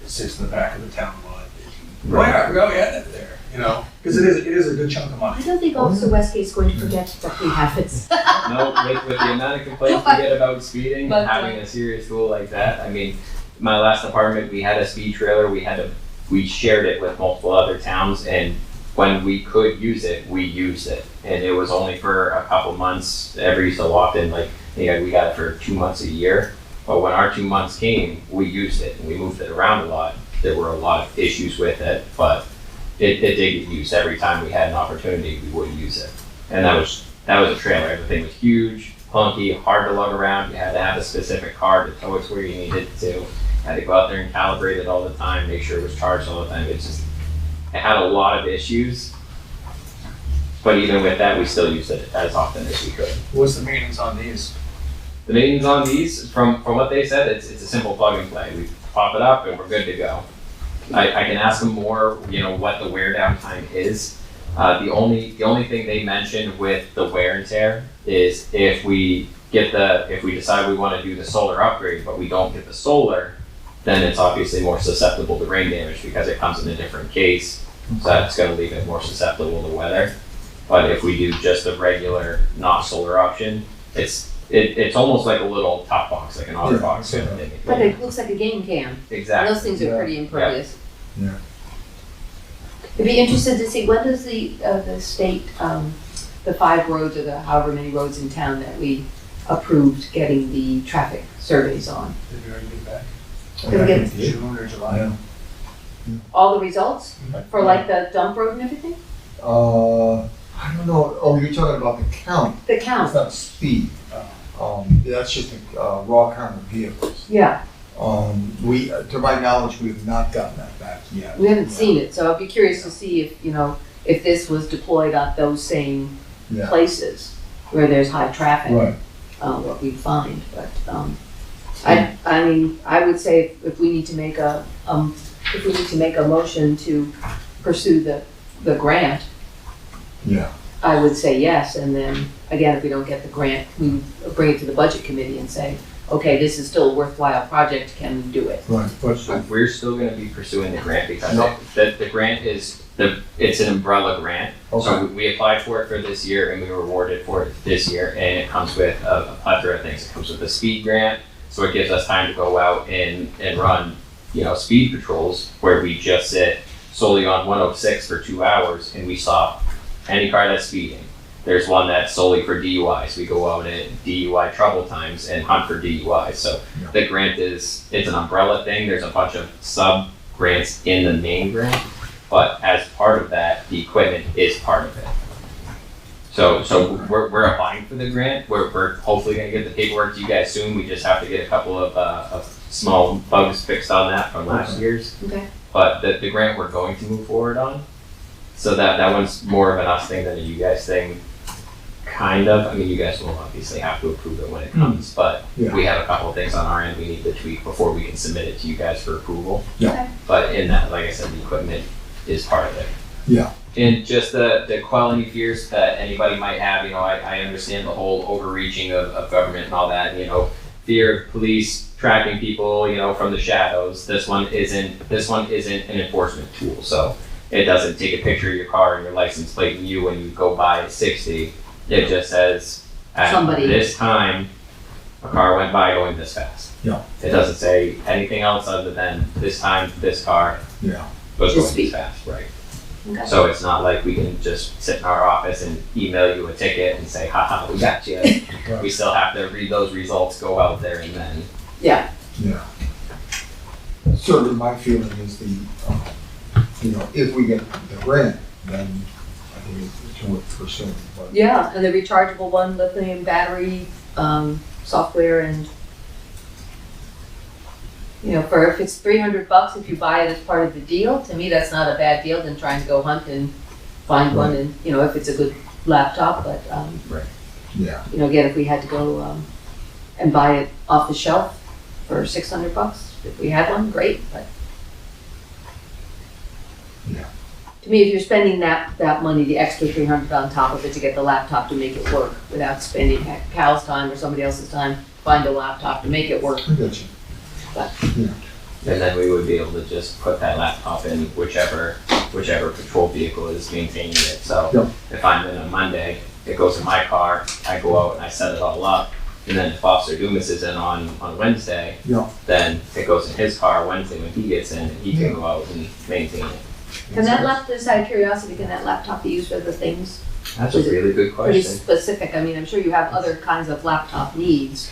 it sits in the back of the town lot. Right. We already had it there, you know, because it is a good chunk of I money. don't think Officer Westgate's going to forget that we have it. No, with the amount of complaints we get about speeding But, and having a serious tool like that, I mean, my last department, we had a speed trailer, we shared it with multiple other towns, and when we could use it, we used it. And it was only for a couple months, every so often, like, we got it for 2 months a year. But when our 2 months came, we used it, and we moved it around a lot. There were a lot of issues with it, but it did get used. Every time we had an opportunity, we would use it. And that was a trailer. Everything was huge, clunky, hard to lug around. You had to have a specific car to tow it where you needed to. Had to go out there and calibrate it all the time, make sure it was charged all the time. It had a lot of issues. But even with that, we still used it as often as we could. What's the maintenance on these? The maintenance on these, from what they said, it's a simple plug and play. We pop it up and we're good to go. I can ask them more, what the wear down time is. The only thing they mentioned with the wear and tear is if we decide we want to do the solar upgrade, but we don't get the solar, then it's obviously more susceptible to rain damage because it comes in a different case. So that's going to leave it more susceptible to weather. But if we do just a regular not solar option, it's almost like a little top box, like an otter box kind of thing. But it looks like a game cam. And Exactly. those things are pretty impervious. Yeah. I'd be interested to see, when does the state, the 5 roads or the however many roads in town that we approved getting the traffic surveys on? Did we already get back? Did we get June or July? Yeah. all the results for like the dump road and everything? I don't know. Oh, you're talking about the count. The It's count, not speed. That's just a raw count of vehicles. yeah. To my knowledge, we have not gotten that back yet. We haven't seen it, so I'd be curious to see if this was deployed at those same Yeah. places where there's high traffic. Right. What we find, but, I mean, I would say if we need to make a motion to pursue the grant, Yeah. I would say yes, and then, again, if we don't get the grant, we bring it to the budget committee and say, okay, this is still a worthwhile project, can we do it? Right, but, We're still gonna be pursuing the grant because Yep. the grant is, it's an umbrella grant. So okay, we applied for it for this year and we were awarded for it this year, and it comes with a plethora of things. It comes with a speed grant, so it gives us time to go out and run, speed patrols where we just sit solely on 106 for 2 hours and we stop any car that's speeding. There's one that's solely for DUIs. We go out at DUI trouble times and hunt for DUIs. So Yeah. the grant it's an umbrella thing. There's a bunch of sub grants in the main grant, but as part of that, the equipment is part of it. So we're applying for the grant. We're hopefully gonna get the paperwork to you guys soon. We just have to get a couple of small bugs fixed on that from last Okay. year's. Okay. But the grant we're going to move forward on, so that one's more of an us thing than a you guys thing, kind of. I mean, you guys will obviously have to approve it when it comes, but Yeah. we have a couple of things on our end we need to tweak before we can submit it to you guys for approval. Yeah. Okay. But in that, like I said, the equipment is part of it. yeah, And just the quell any fears that anybody might have, I understand the whole overreaching of government and all that, fear of police tracking people, from the shadows. This one isn't an enforcement tool, so it doesn't take a picture of your car and your license plate and you when you go by at 60. It just says, at Somebody. this time, a car went by going this fast. Yeah. It doesn't say anything else other than this time, this car yeah, was Just going speed. this fast, right? Okay. So it's not like we can just sit in our office and email you a ticket and say, haha, we got you. We still have to read those results, go out there and then. Yeah, yeah. Certainly my feeling is if we get the grant, then I think it's worth pursuing, but. yeah, and the rechargeable one, lithium battery, software and, for if it's $300, if you buy it as part of the deal, to me, that's not a bad deal than trying to go hunt and find one and, if it's a good laptop, but, Yeah, again, if we had to go, and buy it off the shelf for $600, if we had one, great, but. Yeah. To me, if you're spending that money, the extra $300 on top of it to get the laptop to make it work without spending Cal's time or somebody else's time, find a laptop to make it work. I get you. And then we would be able to just put that laptop in whichever patrol vehicle is maintaining it. So Yep. if I'm in on Monday, it goes in my car, I go out and I set it all up. And then if Officer Dumas is in on Wednesday, Yeah. then it goes in his car Wednesday when he gets in and he can go out and maintain it. Can that laptop, just out of curiosity, can that laptop be used for the things? That's a really good Pretty question. specific. I mean, I'm sure you have other kinds of laptop needs.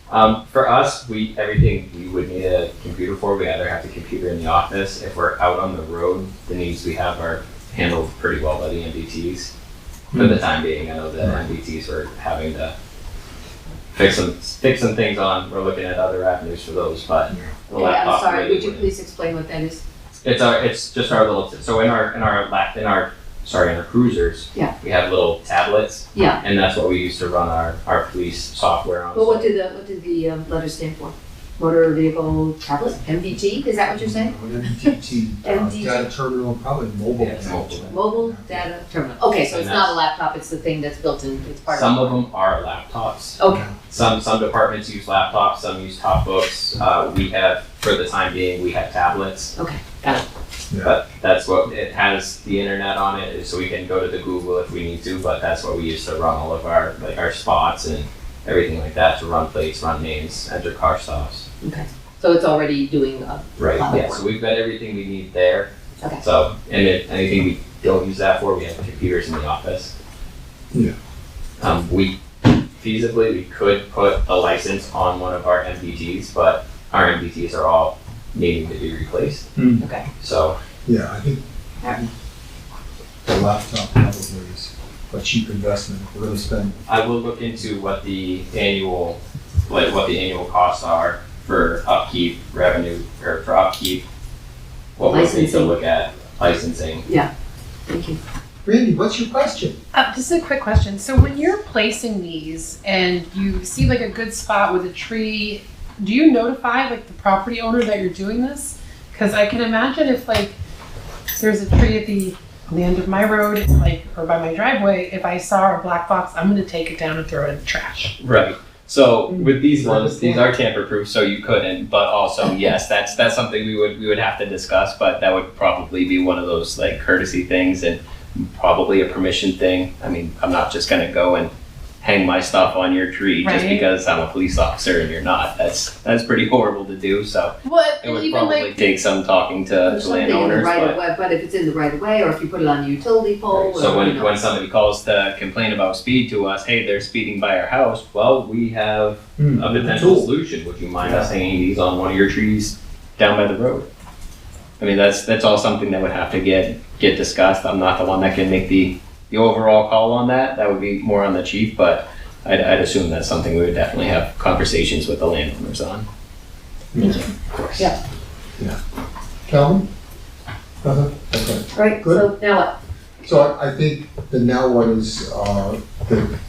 For us, everything we would need a computer for, we either have the computer in the office. If we're out on the road, the needs we have are handled pretty well by the MDTs. For the time being, I know the MDTs were having to fix some things on. We're looking at other avenues for those, but the Okay, I'm laptop sorry, really would you wouldn't. please explain what that is? It's just our little, so in our cruisers, Yeah. we have little tablets, Yeah, and that's what we use to run our police software on. but what did the letters stand for? Motor Vehicle Tablet, MDT, is that what you're saying? MDT, MDT. data terminal, probably mobile. Yeah, it's mobile. Mobile Data Terminal. Okay, so it's not a laptop, it's the thing that's built in, it's part of. Some of them are laptops. Okay, Some departments use laptops, some use top books. We have, for the time being, we have tablets. okay, got it. But that's what, it has the internet on it, so we can go to the Google if we need to, but that's what we use to run all of our spots and everything like that, to run plates, run names, enter car stops. Okay, so it's already doing, Right, Lot of yeah, work. so we've got everything we need there. Okay. So, and if anything we don't use that for, we have computers in the office. Yeah. We could put a license on one of our MDTs, but our MDTs are all needing to be replaced. okay. So, Yeah, I think the laptop probably is a cheap investment, if we're really spending. I will look into what the annual costs are for upkeep revenue, or for upkeep. What we need to Licensing. look at, licensing. Thank you. Randy, what's your question? Just a quick question. So when you're placing these and you see like a good spot with a tree, do you notify like the property owner that you're doing this? Because I can imagine if like there's a tree at the end of my road, like, or by my driveway, if I saw a black box, I'm going to take it down and throw it in the trash. Right. So with these ones, these are tamper-proof, so you couldn't. But also, yes, that's something we would have to discuss. But that would probably be one of those like courtesy things and probably a permission thing. I mean, I'm not just gonna go and hang my stuff on your tree just Right. because I'm a police officer and you're not. That's pretty horrible to do. So Well, it and would even probably like, take some talking to Something in the landowners. right But of way, but if it's in the right of way, or if you put it on a utility pole, or, so you know. when somebody calls to complain about speed to us, hey, they're speeding by our house. Well, we have a potential Tool. solution. Would you mind us hanging these on one of your trees down by the road? I mean, that's all something that would have to get discussed. I'm not the one that can make the overall call on that. That would be more on the chief, but I'd assume that's something we would definitely have conversations with the landowners on. Thank you. Of course. Yeah. Calvin? Okay. All right, so now what? So I think the now what is, that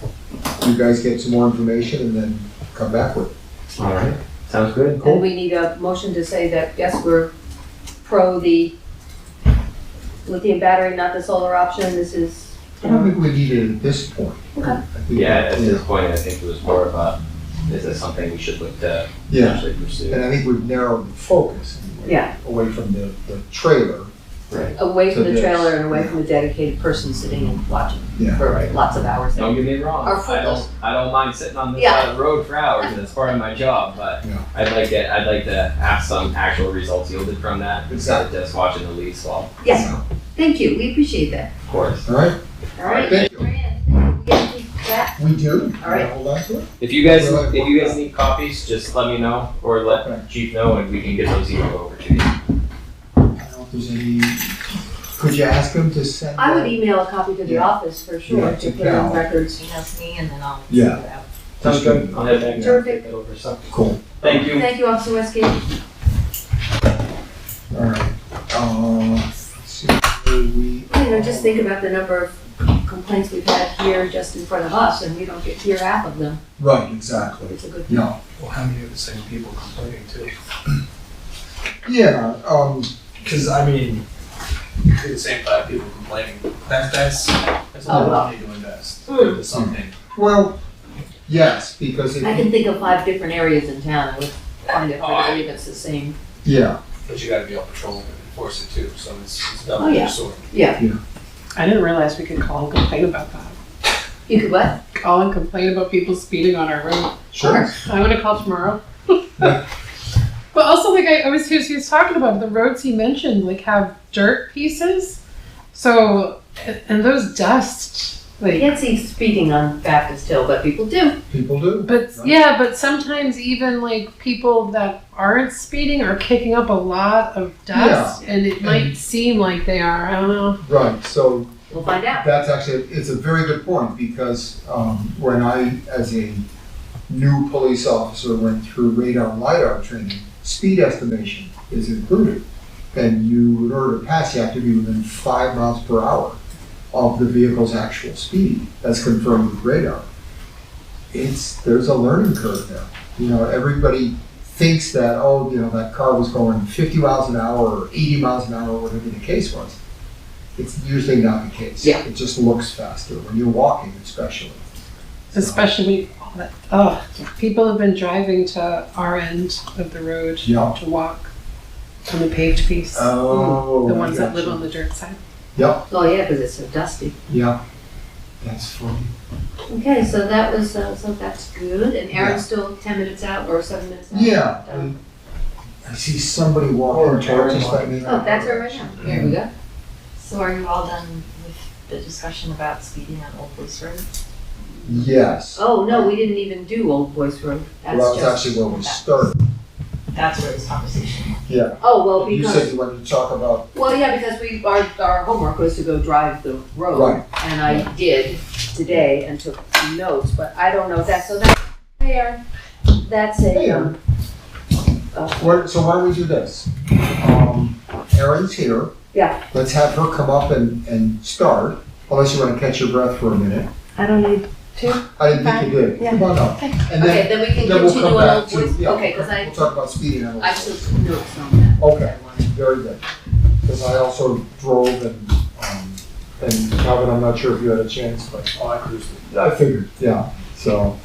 you guys get some more information and then come back with it. All right. Sounds good. And we need a motion to say that, yes, we're pro the lithium battery, not the solar option. This is, I don't think we need it at this point. Okay. I think Yeah, that- at this point, I think it was more of a, is this something we should look to Yeah, actually pursue? and I think we've narrowed the focus anyway, Yeah. away from the trailer. Right. away from So the this- trailer and away from a dedicated person sitting and watching Yeah. for lots of hours. Don't get me wrong, Our I focus. don't mind sitting on this Yeah. side of the road for hours, and it's part of my job, but Yeah. I'd like to have some actual results yielded from that, instead of just watching the leaves fall, Yes, thank you, we appreciate that. of course. All right, All right. Thank you. Yeah, that- we do. All right. Hold on to it. If you guys Well, need copies, just let me know, or Okay. let Chief know, and we can get those emailed over to you. I don't know if there's any, could you ask him to send? I would that? email a copy to the Yeah. office for sure, Yeah, to to put on Cal. records. Email to me and then I'll Yeah. send it out. Sounds good, I'll head back and Terrific. get that over, so. Cool. Thank you. Thank you, Officer Westgate. All right. Let's see, Just think about the number of complaints we've had here just in front of us, and we don't get to hear half of them. Right, exactly. It's a good. Yeah, Well, how many of the same people complaining too? yeah, Because I mean, the same 5 people complaining. That's a lot of money to invest into something. well, yes, because I it, can think of 5 different areas in town, I would find it hard to believe it's the same. yeah, But you gotta be able to patrol and enforce it too, so it's Oh, double yeah. edged sword. Yeah, I didn't realize we could call and complain about that. you could what? Call and complain about people speeding on our road. sure. I'm gonna call tomorrow. But also, like he was talking about the roads he mentioned, like have dirt pieces. So, and those dust, You like, can't see speeding on Baptist Hill, but people do. People do. but Right. yeah, but sometimes even like people that aren't speeding are kicking up a lot of dust, and it might seem like they are. I don't know. Right, so We'll find out. that's actually, it's a very good point, because when I, as a new police officer, went through radar and LiDAR training, speed estimation is included. And you, in order to pass, you have to be within 5 miles per hour of the vehicle's actual speed, as confirmed with radar. There's a learning curve there. You know, everybody thinks that, oh, you know, that car was going 50 miles an hour or 80 miles an hour, whatever the case was. It's usually not the case. Yeah. It just looks faster when you're walking, especially. Especially all that. Oh, people have been driving to our end of the road Yeah. to walk on the paved piece. Oh, The I ones that got live you. on the dirt side. Oh, yeah, because it's so dusty. Yeah, that's funny. Okay, so that was, so that's good. And Yeah. Aaron's still 10 minutes out or 7 minutes out? Yeah, So- I see somebody walking towards us that may. Oh, that's her right now. Here we go. So are you all done with the discussion about speeding on Old Boyce Rd? Yes. Oh, no, we didn't even do Old Boyce Road. That's Well, that's just. actually where we started. That's where this conversation. Yeah. Oh, well, You said because, you wanted to talk about, well, yeah, because our homework was to go drive the road. Right. And I did today and took notes, but I don't know that, so that's there. That's a, Hey, so why don't we do this? Erin's here. Yeah. Let's have her come up and start, unless you want to catch your breath for a minute. I don't need to. I didn't think you did. Yeah. Come on up. Okay. And Okay, then, then we can then we'll continue come on back Old to, Boyce. yeah, Okay, because we'll talk about speeding on Old I Boyce. took notes on that. Okay, very good. Because I also drove and Calvin, I'm not sure if you had a chance, but Oh, I cruised it. I figured, yeah, so.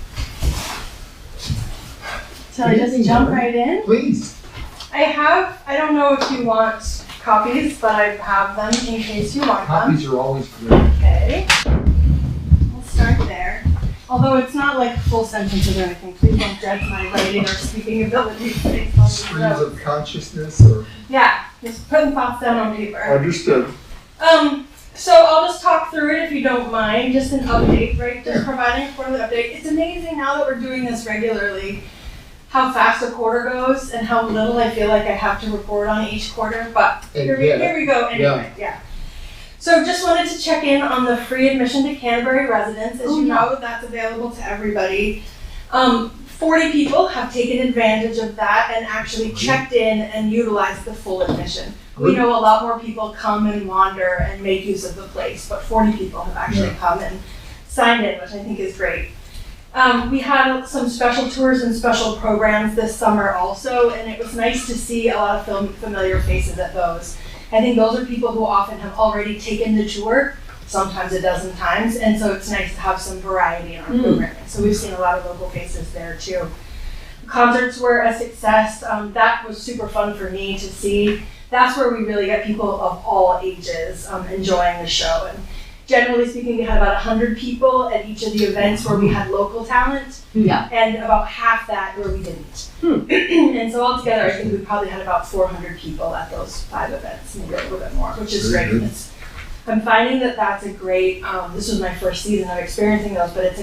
So I just jump right in. Please. I don't know if you want copies, but I have them in case you want them. Copies are always great. Okay. We'll start there. Although it's not like full sentences or anything, please don't judge my writing or speaking abilities based on these Streams notes. of consciousness or. Yeah, just putting thoughts down on paper. Understood. So I'll just talk through it if you don't mind, just an update, right? Just providing a quarterly update. It's amazing now that we're doing this regularly, how fast a quarter goes and how little I feel like I have to report on each quarter, but here we go anyway, yeah. So just wanted to check in on the free admission to Canterbury residents. As you know, that's available to everybody. 40 people have taken advantage of that and actually checked in and utilized the full admission. We know a lot more people come and wander and make use of the place, but 40 people have actually come and signed in, which I think is great. We had some special tours and special programs this summer also, and it was nice to see a lot of familiar faces at those. I think those are people who often have already taken the tour, sometimes a dozen times, and so it's nice to have some variety in our programming. So we've seen a lot of local faces there too. Concerts were a success. That was super fun for me to see. That's where we really get people of all ages enjoying the show. And generally speaking, we had about 100 people at each of the events where we had local talent, and about half that where we didn't. And so altogether, I think we probably had about 400 people at those 5 events, maybe a little bit more, which is great. I'm finding that that's a great, this was my first season of experiencing those, but it's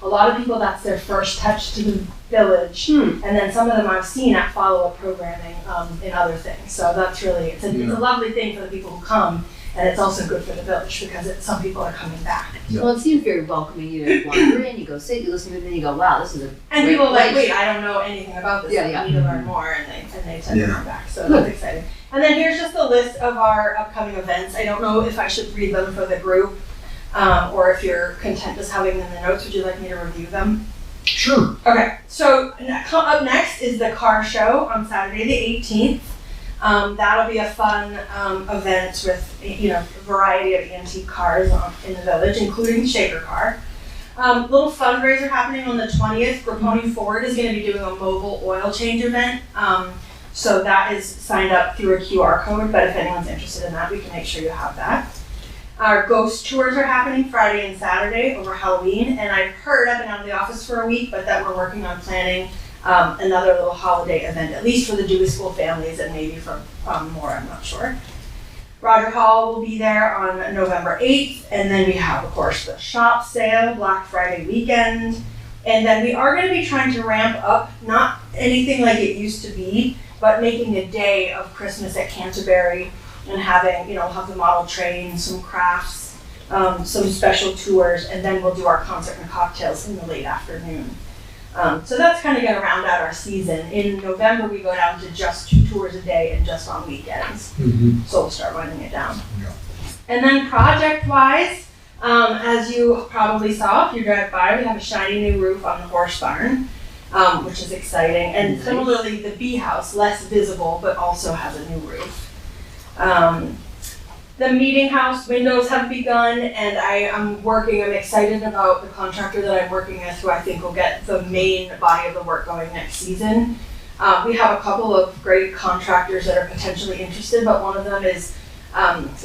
a lot of people, that's their first touch to the village. And then some of them I've seen at follow-up programming in other things. So that's really, it's a lovely thing for the people who come. And it's also good for the village because some people are coming back. Well, it seems very welcoming. You wander in, you go sit, you listen to it, and then you go, wow, this is a And great people are like, place. wait, I don't know anything about this. I need to learn more, and they tend to come back. So Good. that's exciting. And then here's just a list of our upcoming events. I don't know if I should read them for the group, or if you're content just having them in the notes. Would you like me to review them? Sure. Okay, so up next is the car show on Saturday the 18th. That'll be a fun event with a variety of antique cars in the village, including the Shaker car. Little fundraiser happening on the 20th. Grapponi Ford is going to be doing a mobile oil change event. So that is signed up through a QR code, but if anyone's interested in that, we can make sure you have that. Our ghost tours are happening Friday and Saturday over Halloween, and I've heard, I've been out of the office for a week, but that we're working on planning another little holiday event, at least for the Dewey School families and maybe for more, I'm not sure. Roger Hall will be there on November 8th, and then we have, of course, the shop sale, Black Friday weekend, and then we are going to be trying to ramp up, not anything like it used to be, but making a day of Christmas at Canterbury and having, we'll have the model train, some crafts, some special tours, and then we'll do our concert and cocktails in the late afternoon. So that's kind of going to round out our season. In November, we go down to just 2 tours a day and just on weekends. So we'll start winding it down. And then project-wise, as you probably saw if you drive by, we have a shiny new roof on the horse barn, which is exciting. And similarly, the bee house, less visible, but also has a new roof. The meeting house windows have begun, and I'm excited about the contractor that I'm working with, who I think will get the main body of the work going next season. We have a couple of great contractors that are potentially interested, but one of them is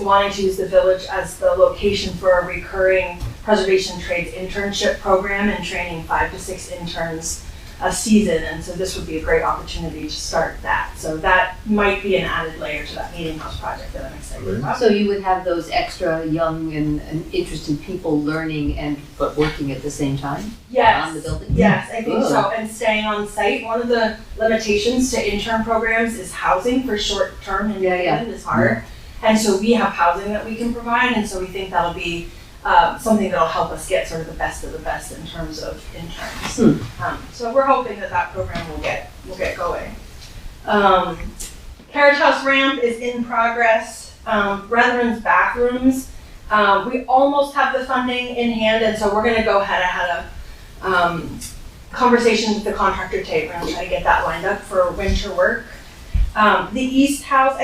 wanting to use the village as the location for a recurring preservation trades internship program and training 5 to 6 interns a season, and so this would be a great opportunity to start that. So that might be an added layer to that meeting house project that I'm excited about. So you would have those extra young and interested people learning but working at the same time on the building? Yes, I think so, and staying on site. One of the limitations to intern programs is housing for short term in New England is hard. And so we have housing that we can provide, and so we think that'll be something that'll help us get sort of the best of the best in terms of interns. So we're hoping that program will get going. Carriage House ramp is in progress. Brethren's bathrooms, we almost have the funding in hand, and so we're going to go ahead. I had a conversation with the contractor today. We're going to try to get that lined up for winter work. The East House,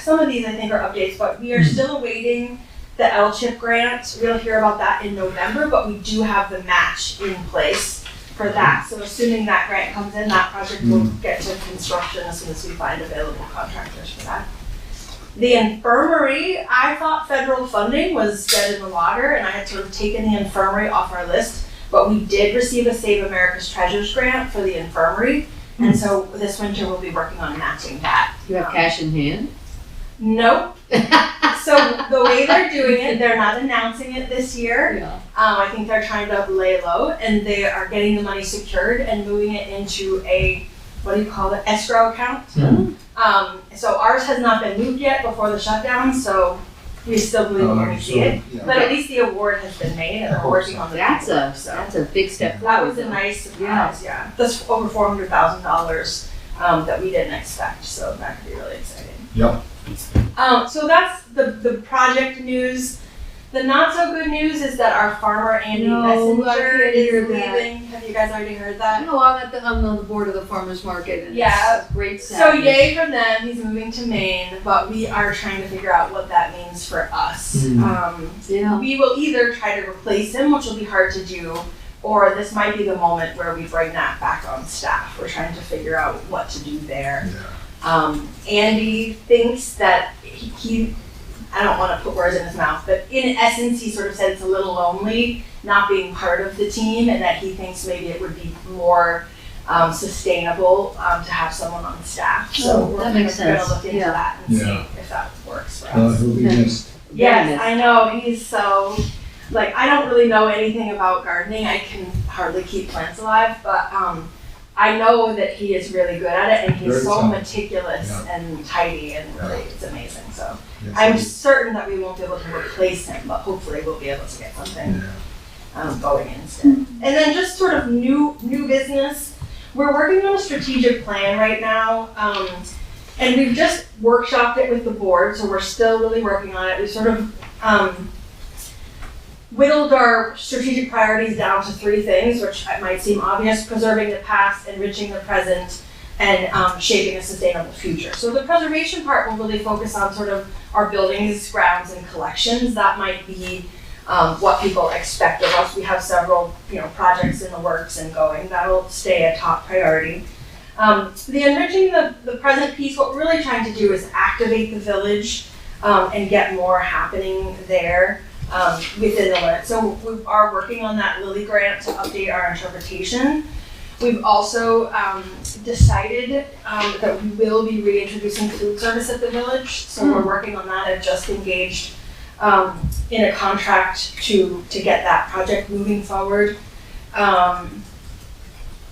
some of these I think are updates, but we are still awaiting the L-CHIP grant. We'll hear about that in November, but we do have the match in place. for that. So assuming that grant comes in, that project will get to construction as soon as we find available contractors for that. The infirmary, I thought federal funding was dead in the water, and I had sort of taken the infirmary off our list, but we did receive a Save America's Treasures grant for the infirmary, and so this winter we'll be working on matching that. You have cash in hand? Nope. So the way they're doing it, they're not announcing it this year. Yeah. I think they're trying to lay low, and they are getting the money secured and moving it into a, what do you call it, escrow account. So ours has not been moved yet before the shutdown, so we still believe it when we see it. Yeah. But at least the award has been made, and we're working on the That's paperwork, so. that's a big step That forward. was a nice surprise, yeah. That's over $400,000 that we didn't expect, so that could be really exciting. Yep. So that's the project news. The not so good news is that our farmer Andy No, Messenger I didn't is hear that. leaving. Have you guys already heard that? No, I'm on the board of the farmer's market, and Yeah. it's great So sadness. yay for them, he's moving to Maine, but we are trying to figure out what that means for us. Yeah. We will either try to replace him, which will be hard to do, or this might be the moment where we bring that back on staff. We're trying to figure out what to do there. Andy thinks that he I don't want to put words in his mouth, but in essence, he sort of said it's a little lonely not being part of the team, and that he thinks maybe it would be more sustainable to have someone on staff. So we're that going makes to sense. look into Yeah. that and see Yeah. if that works for us. He'll be missed. Yes, I know, he's so, like, I don't really know anything about gardening. I can hardly keep plants alive, but I know that he is really good at it, and he's Very so talented. meticulous Yeah. and tidy, and really, it's amazing, so. Yes, I'm he is. certain that we won't be able to replace him, but hopefully we'll be able to get something Yeah. going instead. And then just sort of new business, we're working on a strategic plan right now, and we've just workshopped it with the board, so we're still really working on it. We sort of whittled our strategic priorities down to 3 things, which might seem obvious: preserving the past, enriching the present, and shaping a sustainable future. So the preservation part will really focus on sort of our buildings, grounds, and collections. That might be what people expect of us. We have several, projects in the works and going. That'll stay a top priority. The enriching the present piece, what we're really trying to do is activate the village and get more happening there within the limits. So we are working on that Lilly grant to update our interpretation. We've also decided that we will be reintroducing food service at the village. So we're working on that. I've just engaged in a contract to get that project moving forward.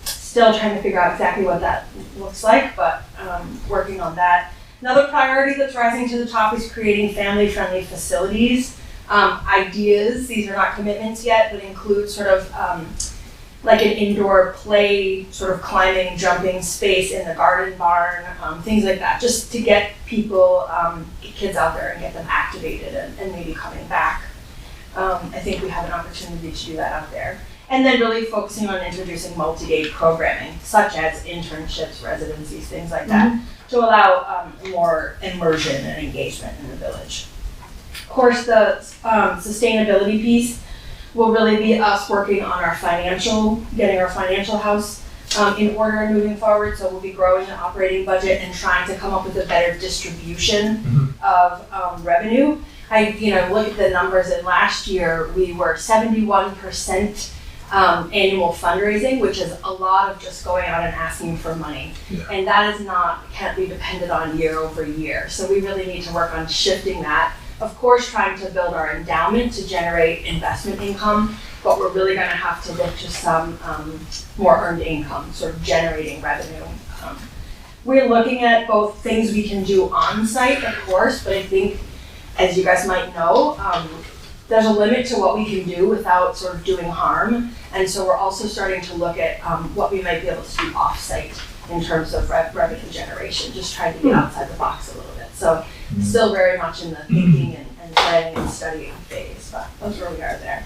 Still trying to figure out exactly what that looks like, but working on that. Another priority that's rising to the top is creating family-friendly facilities. Ideas, these are not commitments yet, but include sort of like an indoor play, sort of climbing, jumping space in the garden barn, things like that, just to get people, kids out there and get them activated and maybe coming back. I think we have an opportunity to do that out there. And then really focusing on introducing multi-day programming, such as internships, residencies, things like that, to allow more immersion and engagement in the village. Of course, the sustainability piece will really be us working on our getting our financial house in order and moving forward. So we'll be growing the operating budget and trying to come up with a better distribution of revenue. I look at the numbers, and last year we were 71% annual fundraising, which is a lot of just going out and asking for money. Yeah. And that can't be dependent on year over year. So we really need to work on shifting that. Of course, trying to build our endowment to generate investment income, but we're really going to have to look to some more earned income, sort of generating revenue. We're looking at both things we can do on site, of course, but I think, as you guys might know, there's a limit to what we can do without sort of doing harm. And so we're also starting to look at what we might be able to do off-site in terms of revenue generation, just trying to get outside the box a little bit. So still very much in the thinking and planning and studying phase, but that's where we are there.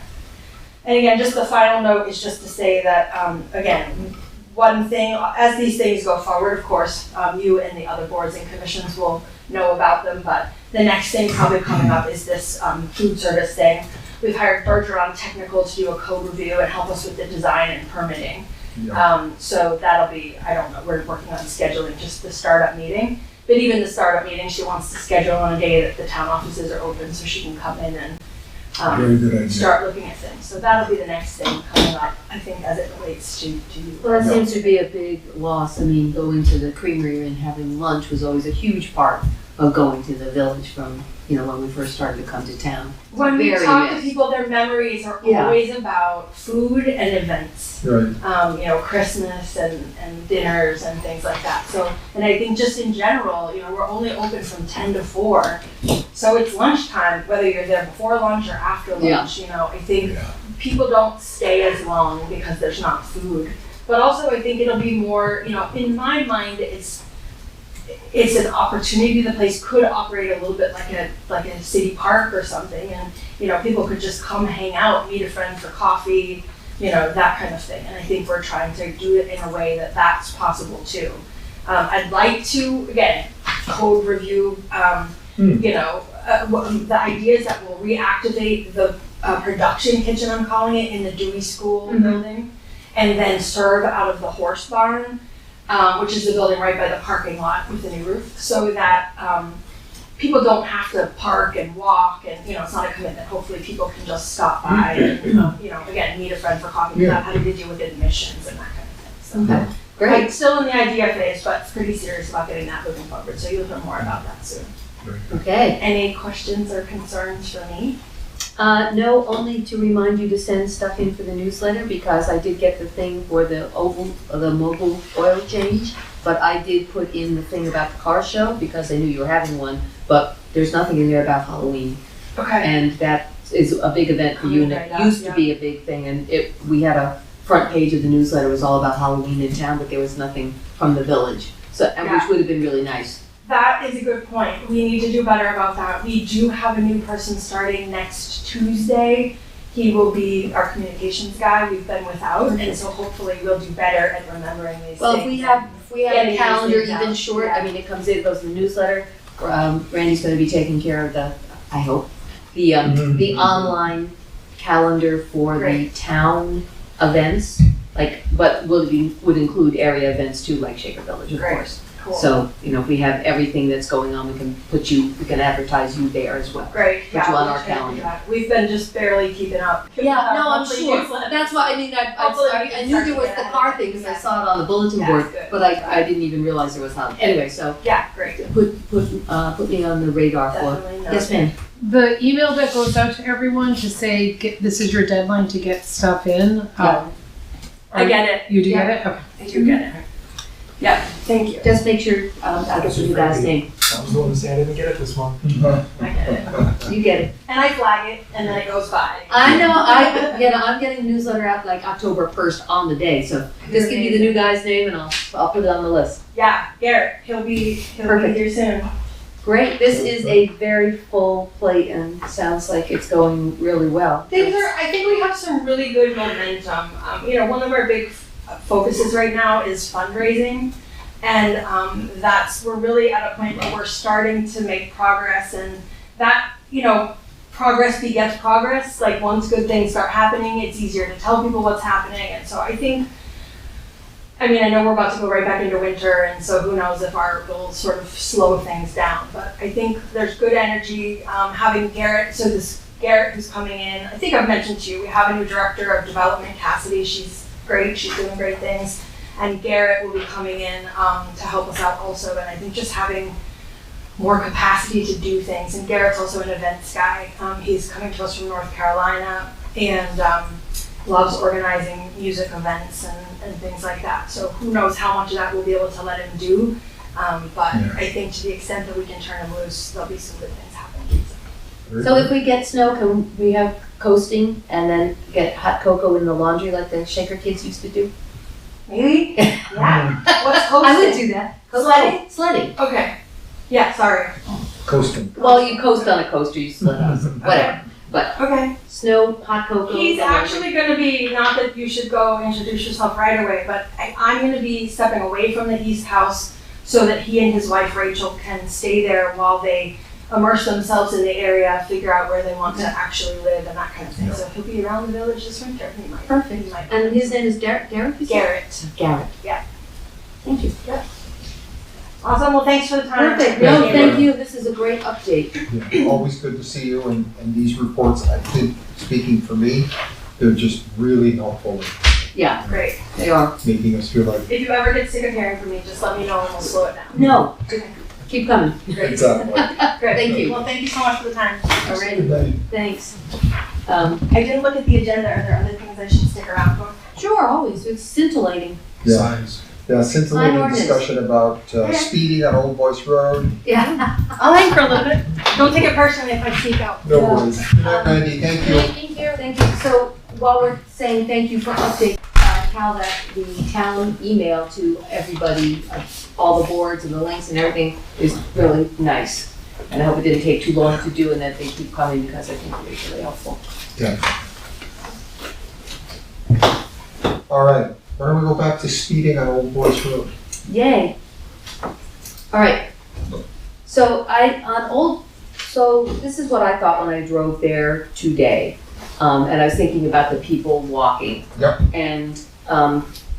And again, just the final note is just to say that, again, one thing, as these things go forward, of course, you and the other boards and commissions will know about them, but the next thing probably coming up is this food service thing. We've hired Bergeron Technical to do a code review and help us with the design and permitting. Yeah. So that'll be, I don't know, we're working on scheduling just the startup meeting. But even the startup meeting, she wants to schedule on a day that the town offices are open so she can come in and Very good idea. start looking at things. So that'll be the next thing coming up, I think, as it relates to you. Well, that seems to be a big loss. I mean, going to the creamery and having lunch was always a huge part of going to the village from, when we first started to come to town. When we Very talk to missed. people, their memories are Yeah. always about food and events. Right. Christmas and dinners and things like that. So, and I think just in general, we're only open from 10 to 4. So it's lunchtime, whether you're there before lunch or after lunch. I think Yeah. people don't stay as long because there's not food. But also I think it'll be more, in my mind, it's an opportunity. The place could operate a little bit like a city park or something, and people could just come hang out, meet a friend for coffee, that kind of thing. And I think we're trying to do it in a way that that's possible too. I'd like to again code review. The idea is that we'll reactivate the production kitchen, I'm calling it, in the Dewey School building, and then serve out of the horse barn. Which is the building right by the parking lot with the new roof, so that people don't have to park and walk, and it's not a commitment. Hopefully, people can just stop by and again meet a friend for coffee without having to deal with admissions and that kind of thing. So, Okay, great. I'm still in the idea phase, but pretty serious about getting that moving forward. So you'll hear more about that soon. Okay. Any questions or concerns for me? No, only to remind you to send stuff in for the newsletter, because I did get the thing for the mobile oil change, but I did put in the thing about the car show because I knew you were having one, but there's nothing in there about Halloween. Okay. And that is a big event for you, and Right it up, used to yeah. be a big thing, and we had a front page of the newsletter was all about Halloween in town, but there was nothing from the village, which would have been really nice. That is a good point. We need to do better about that. We do have a new person starting next Tuesday. He will be our communications guy. We've been without, and so hopefully we'll do better at remembering these Well, things. if we have Getting a these calendar things even out. short, Yeah. I mean, it comes in, it goes in the newsletter. Randy's gonna be taking care of I hope, the online calendar for the Great. town events, but would include area events too, like Shaker Village, of Great. course. Cool. So, if we have everything that's going on, we can advertise you there as well. Great. Put you on we'll our try to do calendar. that. We've been just barely keeping up. Yeah, with our no, I'm monthly sure. newsletter. That's why, Hopefully we I can knew start there to was get the ahead car of it. thing because I Yeah. saw it on the bulletin Yeah, board, good. but I didn't even realize there was Halloween. Anyway, so Yeah, great. put me on the radar for. Definitely. Yes, ma'am. The email that goes out to everyone to say, this is your deadline to get stuff in. I get it. You do Yeah. get it? Okay. I do get it. Yeah, thank you. Just make sure, I'll get you guys' name. I was the one to say I didn't get it this month. I get it. You get it. And I flag it, and then it goes by. I know, I'm getting a newsletter out like October 1st on the day, so just give me the new guy's name and I'll put it on the list. Yeah, Garrett, he'll be Perfect. here soon. Great, this is a very full plate and sounds like it's going really well. I think we have some really good momentum. One of our big focuses right now is fundraising. And we're really at a point where we're starting to make progress, and that, progress begets progress. Like once good things start happening, it's easier to tell people what's happening. And so I know we're about to go right back into winter, and so who knows if we'll sort of slow things down. But I think there's good energy. Having Garrett, so this Garrett who's coming in, I think I've mentioned to you, we have a new director of development, Cassidy. She's great, she's doing great things. And Garrett will be coming in to help us out also. And I think just having more capacity to do things. And Garrett's also an events guy. He's coming to us from North Carolina and loves organizing music events and things like that. So who knows how much of that we'll be able to let him do. But I think to the extent that we can turn him loose, there'll be some good things happening. So if we get snow, can we have coasting and then get hot cocoa in the laundry like the Shaker kids used to do? Maybe? Yeah. What's hosting? I would do that. Sledding? Sledding. Okay. Yeah, sorry. Coasting. Well, you coast on a coaster, you sled on whatever. Okay. Snow, hot cocoa. He's and actually going to be, not that you should go introduce yourself right away, but I'm going to be stepping away from the East House so that he and his wife Rachel can stay there while they immerse themselves in the area, figure out where they want to actually live and that kind of thing. Yeah. So he'll be around the village this winter. He might. Perfect. He might. And his name is Derek, you said? Garrett. Garrett. Yeah. Thank you. Awesome. Well, thanks for the time. Perfect. No, thank you. This is a great update. Yeah, always good to see you, and these reports, I think, speaking for me, they're just really helpful Yeah, Great. they are. in making us feel like. If you ever get sick of hearing from me, just let me know and we'll slow it down. No, keep coming. Exactly. Great. Thank you. Well, thank you so much for the time. Alrighty, thanks. I didn't look at the agenda. Are there other things I should stick around for? Sure, always. It's scintillating. Yeah, Signs. yeah, scintillating ordinance. discussion about speeding on Old Boyce Rd. Yeah. I'll hang for a little bit. Don't take it personally if I speak out. No Yeah. worries. Good night, Randy, thank you. Thank you, thank you. So while we're saying thank you for update, Cal, that the town email to everybody, all the boards and the links and everything is really nice. And I hope it didn't take too long to do and that they keep coming because I think it's really helpful. Yeah. All right, why don't we go back to speeding on Old Boyce Rd? Yay. All right. So this is what I thought when I drove there today. And I was thinking about the people walking. Yep. And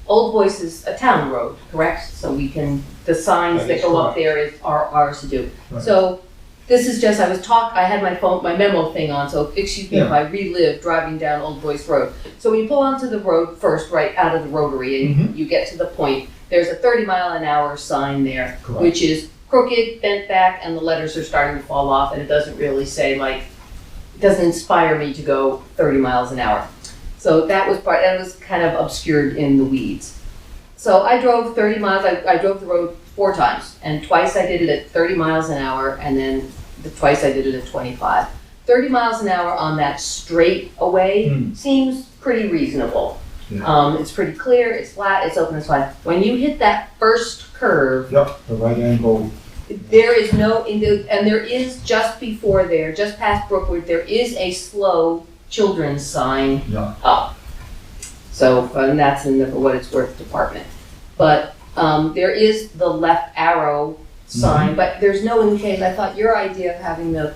Old Boyce is a town road, correct? So the signs That that is go up correct. there are ours to do. Right. So this is just, I had my memo thing on, so excuse me if I relive driving down Old Boyce Road. So when you pull onto the road first, right out of the rotary, and you get to the point, there's a 30-mile-an-hour sign there, Correct. which is crooked, bent back, and the letters are starting to fall off, and it doesn't really say, it doesn't inspire me to go 30 miles an hour. So that was kind of obscured in the weeds. So I drove 30 miles, I drove the road 4 times, and twice I did it at 30 miles an hour, and then twice I did it at 25. 30 miles an hour on that straight away seems pretty reasonable. Yeah. It's pretty clear, it's flat, it's open, it's wide. When you hit that first curve, Yep, the right angle. there is and there is just before there, just past Brookwood, there is a slow children's sign Yeah. up. So, and that's in the For What It's Worth department. But there is the left arrow sign, but there's no indication. I thought your idea of having the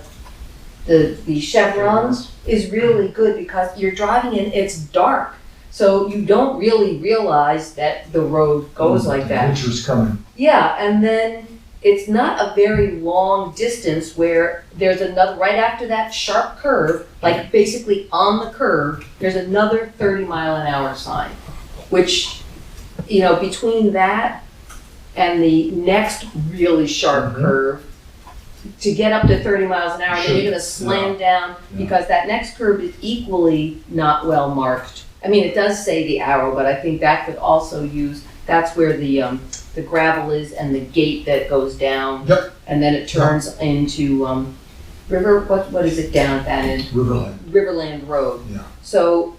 chevrons is really good because you're driving in, it's dark. So you don't really realize that the road goes like that. Winter's coming. Yeah, and then it's not a very long distance where there's another, right after that sharp curve, like basically on the curve, there's another 30-mile-an-hour sign, which, between that and the next really sharp curve, to get up to 30 miles an hour, then you're gonna slam down because that next curve is equally not well marked. I mean, it does say the arrow, but I think that could also that's where the gravel is and the gate that goes down. Yep. And then it turns into, what is it down at that end? Riverland. Riverland Road. Yeah. So,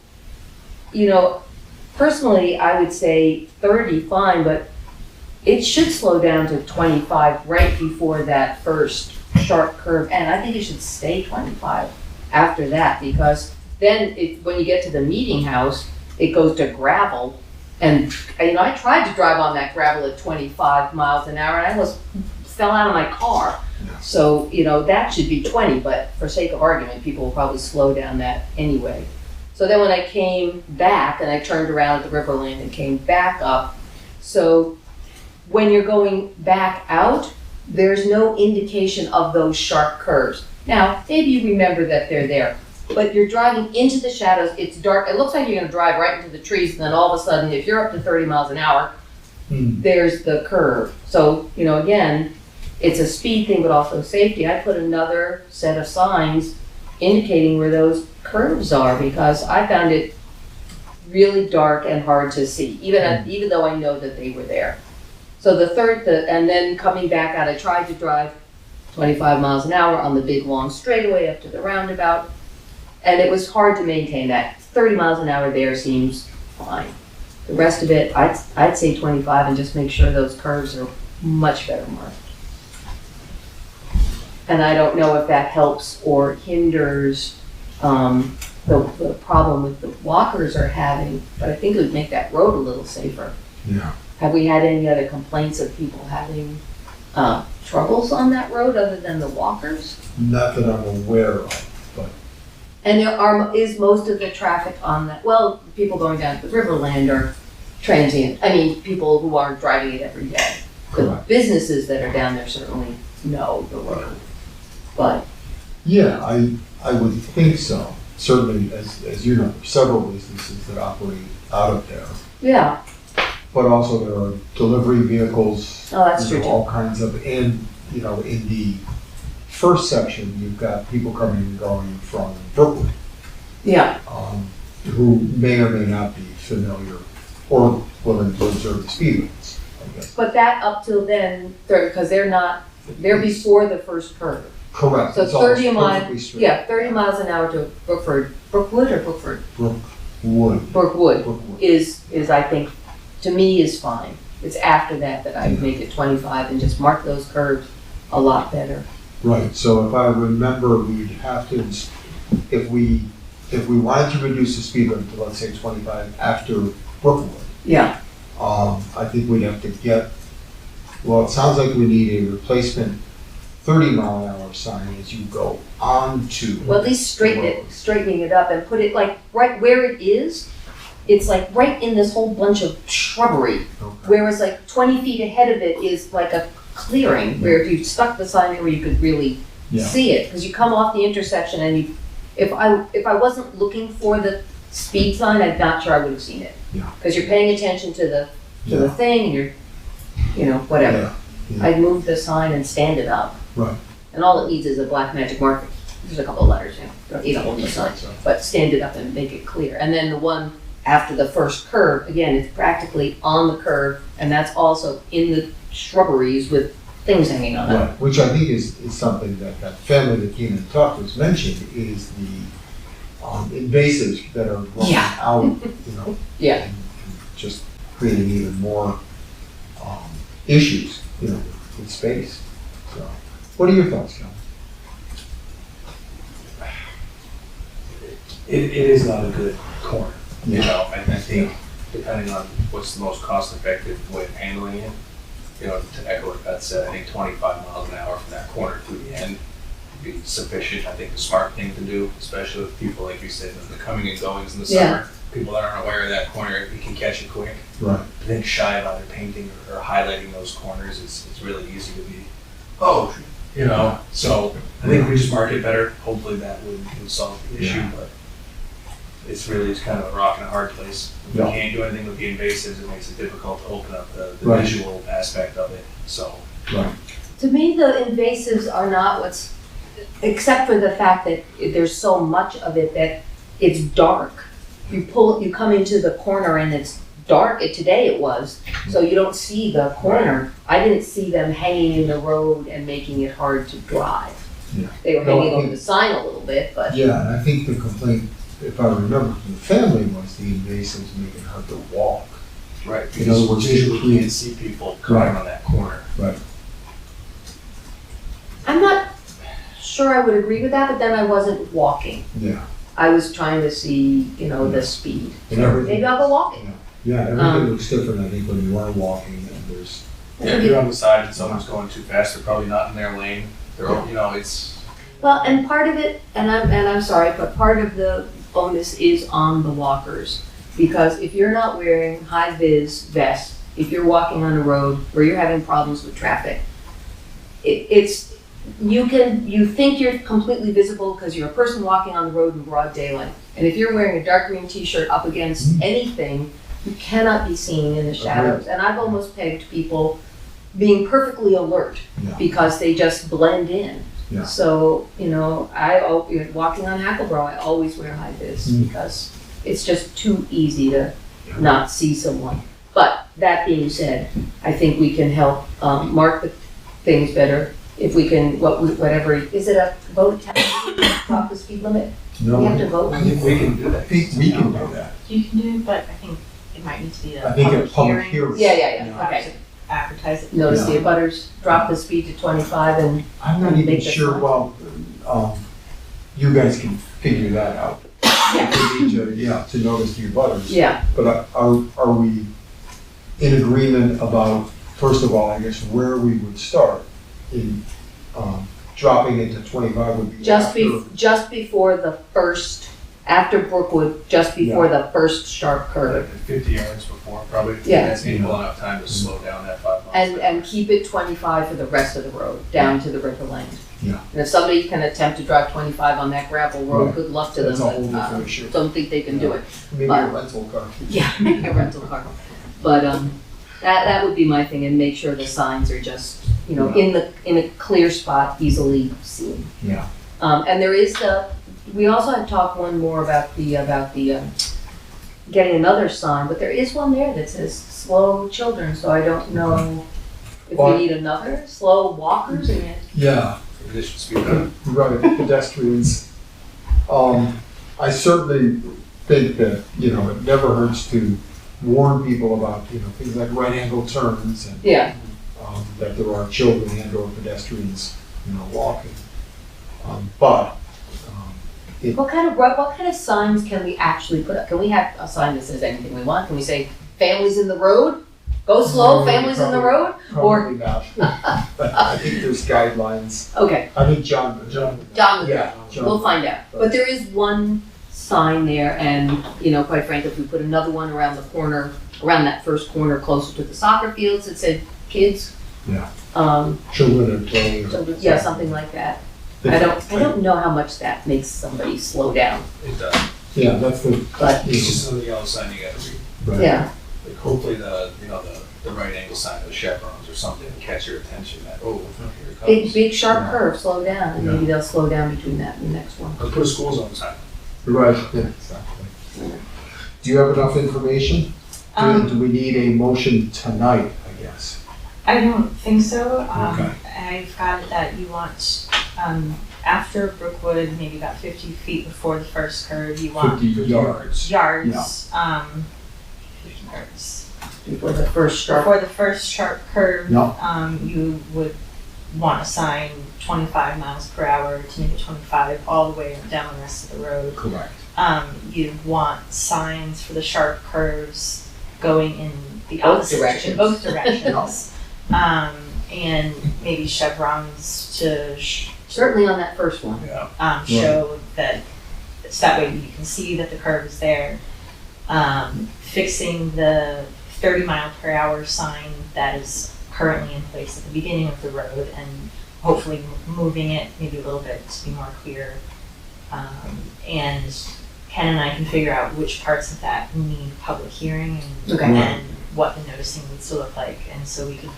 personally, I would say 30, fine, but it should slow down to 25 right before that first sharp curve. And I think it should stay 25 after that because then when you get to the meeting house, it goes to gravel. And, I tried to drive on that gravel at 25 miles an hour and I almost fell out of my car. Yeah. So, that should be 20, but for sake of argument, people will probably slow down that anyway. So then when I came back and I turned around at the Riverland and came back up, so when you're going back out, there's no indication of those sharp curves. Now, maybe you remember that they're there, but you're driving into the shadows, it's dark, it looks like you're gonna drive right into the trees, and then all of a sudden, if you're up to 30 miles an hour, there's the curve. So, again, it's a speed thing, but also safety. I put another set of signs indicating where those curves are, because I found it really dark and hard to see, even though I know that they were there. So and then coming back out, I tried to drive 25 miles an hour on the big long straightaway up to the roundabout, and it was hard to maintain that. 30 miles an hour there seems fine. The rest of it, I'd say 25 and just make sure those curves are much better marked. And I don't know if that helps or hinders the problem with the walkers are having, but I think it would make that road a little safer. Yeah. Have we had any other complaints of people having troubles on that road other than the walkers? Not that I'm aware of. And is most of the traffic on that, well, people going down to the Riverland are transient, I mean, people who aren't driving it every day. The Correct. businesses that are down there certainly know the road, but, Yeah, I would think so. Certainly, as you know, there's several businesses that operate out of there. yeah, But also there are delivery vehicles. oh, that's you true know, too. all kinds of, and, you know, in the first section, you've got people coming and going from Brookwood, Yeah, who may or may not be familiar or willing to observe the speed limits, I guess. but that up till then, because they're before the first curve. Correct. So It's almost 30 a mile, perfectly straight. yeah, 30 miles an hour to Brookwood or Brookford? Brookwood. Brookwood is I think, to me is fine. It's after that that I'd make it 25 and just mark those curves a lot better. Right, so if I remember, we'd have to, if we wanted to reduce the speed limit to, let's say, 25 after Brookwood, Yeah, I think we'd have to get, well, it sounds like we need a replacement 30-mile-an-hour sign as you go onto. well, at least straightening it up and put it like right where it is. It's like right in this whole bunch of shrubbery, Okay. whereas like 20 feet ahead of it is like a clearing where if you stuck the sign there where you could really Yeah. see it, because you come off the intersection and if I wasn't looking for the speed sign, I'm not sure I would have seen it. Yeah. Because you're paying attention to the Yeah. thing and you're, whatever. Yeah, yeah. I'd move the sign and stand it up. Right. And all it needs is a black magic marker. There's a couple of letters, don't need a whole new sign, but stand it up and make it clear. And then the one after the first curve, again, it's practically on the curve, and that's also in the shrubberies with things hanging on it. Right, which I think is something that family that came and talked to us mentioned is the invasives that are growing Yeah. out, Yeah. and just creating even more issues, with space. So, what are your thoughts, John? It is not a good corner. You Yeah. know, and I think depending on what's the most cost-effective way of handling it, to echo what Beth said, I think 25 miles an hour from that corner to the end would be sufficient. I think the smart thing to do, especially with people, like you said, the coming and goings in the Yeah. summer, people that aren't aware of that corner, you can catch it quick. Right. I think shy of either painting or highlighting those corners, it's really easy to be, so I think if we just mark it better, hopefully that would solve the issue, Yeah. but it's kind of a rock and a hard place. If Yeah. we can't do anything with the invasives, it makes it difficult to open up the Right. visual aspect of it, so. Right. To me, the invasives are not except for the fact that there's so much of it that it's dark. You come into the corner and it's dark, today it was, so you don't see the corner. I didn't see them hanging in the road and making it hard to drive. Yeah. They were No, hanging I over think- the sign a little bit, but, Yeah, and I think the complaint, if I remember from the family, was the invasives make it hard to walk. Right, In other words, visually you you- can't see people coming Right. on that corner. Right. I'm not sure I would agree with that, but then I wasn't walking. Yeah. I was trying to see, the speed. And everything. Maybe I'll go walking. Yeah, everything looks different, I think, when you are walking and there's. Yeah, if you're on the side and someone's going too fast, they're probably not in their lane, it's. Well, and part of it, and I'm sorry, but part of the onus is on the walkers. Because if you're not wearing high-vis vests, if you're walking on a road where you're having problems with traffic, you think you're completely visible because you're a person walking on the road in broad daylight. And if you're wearing a dark green t-shirt up against anything, you cannot be seen in the shadows. And I've almost pegged people being perfectly alert Yeah. because they just blend in. Yeah. So, walking on Hackleboro, I always wear high vis because it's just too easy to not see someone. But that being said, I think we can help mark the things better if we can, whatever, is it a vote drop the speed limit? No, We have to vote. I think we can do that. I think we can do that. You can do, but I think it might need to be I a think public a public hearing. hearing. Yeah, okay. Advertise it. Notice the Yeah. abutters, drop the speed to 25 and, I'm not even Make the sure, sign. well, you guys can figure that out. yeah, We need to notice the butters. yeah. But are we in agreement about first of all, I guess where we would start in, dropping it to 25 would be Just after. just before the first, after Brookwood, just before the first sharp curve. 50 yards before, probably. Yeah. That's ample enough time to slow down that 5 miles. And keep it 25 for the rest of the road, down to the Riverland. Yeah. And if somebody can attempt to drive 25 on that gravel road, Right. good luck to them. That's a whole but, different issue. Don't think they can do it. Maybe a rental car. Yeah, maybe a rental car. But, that would be my thing, and make sure the signs are just, you know, in a clear spot, easily seen. Yeah. And there is we also had talked one more about the, getting another sign, but there is one there that says slow children, so I don't know if we Well- need another, slow walkers in it. Yeah. Pedestrian speed limit. Right, pedestrians. I certainly think that, you know, it never hurts to warn people about, you know, things like right angle turns and Yeah. that there are children and or pedestrians, you know, walking. But What kind of signs can we actually put up? Can we have a sign that says anything we want? Can we say, families in the road? Go slow, No, families in the probably- road? Or, probably not. But I think there's guidelines. okay, I think John. John, Yeah. John. we'll find out. But there is one sign there, and, you know, quite frankly, if we put another one around the corner, around that first corner closer to the soccer fields that said kids. Yeah. Um, Children are playing. yeah, something like that. I don't know how much that makes somebody slow down, It does. Yeah, that's the, but, It's just another yellow sign you gotta read. right. yeah. Like hopefully the right angle sign of the chevrons or something to catch your attention that, oh, here it comes. Big sharp Yeah. curve, slow down, and maybe they'll slow down between that and the next one. Or put a school zone sign. Right, yeah, exactly. Do you have enough information? Do we need a motion tonight, I guess? I don't think so. Okay. I've got it that you want, after Brookwood, maybe about 50 feet before the first curve, you want 50 yards. yards, 50 yards. Before the first sharp. Before the first sharp curve, Yeah. you would want a sign 25 miles per hour to make it 25 all the way down the rest of the road. Correct. You want signs for the sharp curves going in the Both opposite directions. both directions. And maybe chevrons to Certainly on that first one. Yeah. show that, so that way you can see that the curve is there. Fixing the 30 mile per hour sign that is currently in place at the beginning of the road and hopefully moving it maybe a little bit to be more clear. And Ken and I can figure out which parts of that need public hearing and, Okay. and what the noticing needs to look like. And so we could,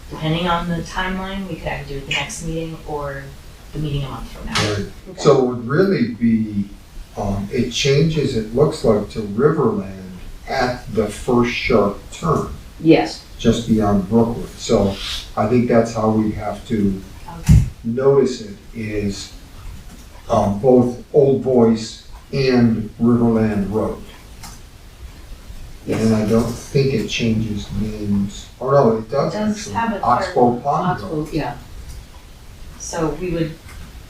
depending on the timeline, we could either do it the next meeting or the meeting a month from now. Right. So it would really be, it changes, it looks like, to Riverland at the first sharp turn, Yes. just beyond Brookwood. So I think that's how we have to Okay. notice it, is both Old Boyce and Riverland Road. Yes. And I don't think it changes names, or no, it does It does actually. have a Oxbow third- Pond Road. Oxbow, yeah. So we would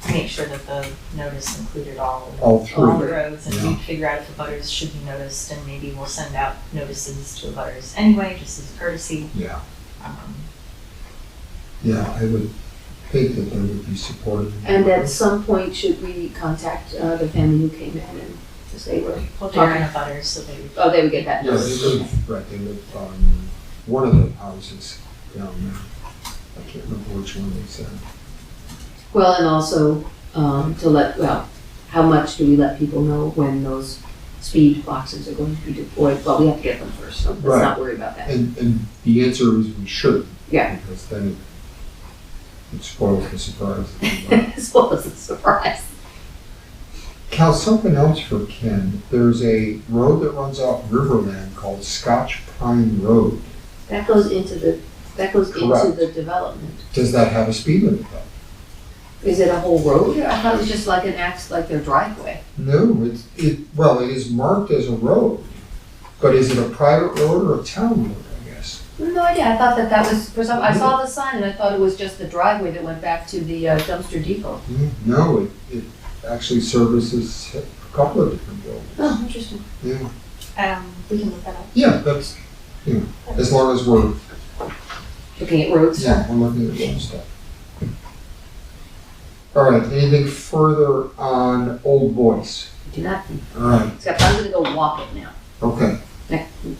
make sure that the notice included all All the three. roads, and Yeah. we'd figure out if the butters should be noticed, and maybe we'll send out notices to the butters anyway, just as a courtesy. Yeah, Um, yeah, I would think that they would be supportive. And at some point, should we contact the family who came in and just say we're Well, they're in talking? the butters, so they would. Oh, they would get that Yeah, they notice. live, right, they live on one of the houses down there. I can't remember which one they said. Well, and also, how much do we let people know when those speed boxes are going to be deployed? Well, we have to get them first, so let's Right. not worry about that. And the answer is we shouldn't. Yeah. Because then it spoils the surprise. As well as a surprise. Cal, something else for Ken. There's a road that runs off Riverland called Scotch Pine Road. That goes into the Correct. development. Does that have a speed limit though? Is it a whole road? I thought it was just like like their driveway. No, it is marked as a road, but is it a private road or a town road, I guess? No idea. I thought that was, for some, I saw the sign and I thought it was just the driveway that went back to the dumpster depot. No, it actually services a couple of different buildings. Oh, interesting. Yeah, We can look that up. yeah, that's As long as we're, Looking at roads. yeah, we're looking at the other stuff. All right, anything further on Old Boyce? Do not, All right, except I'm gonna go walk it now. okay,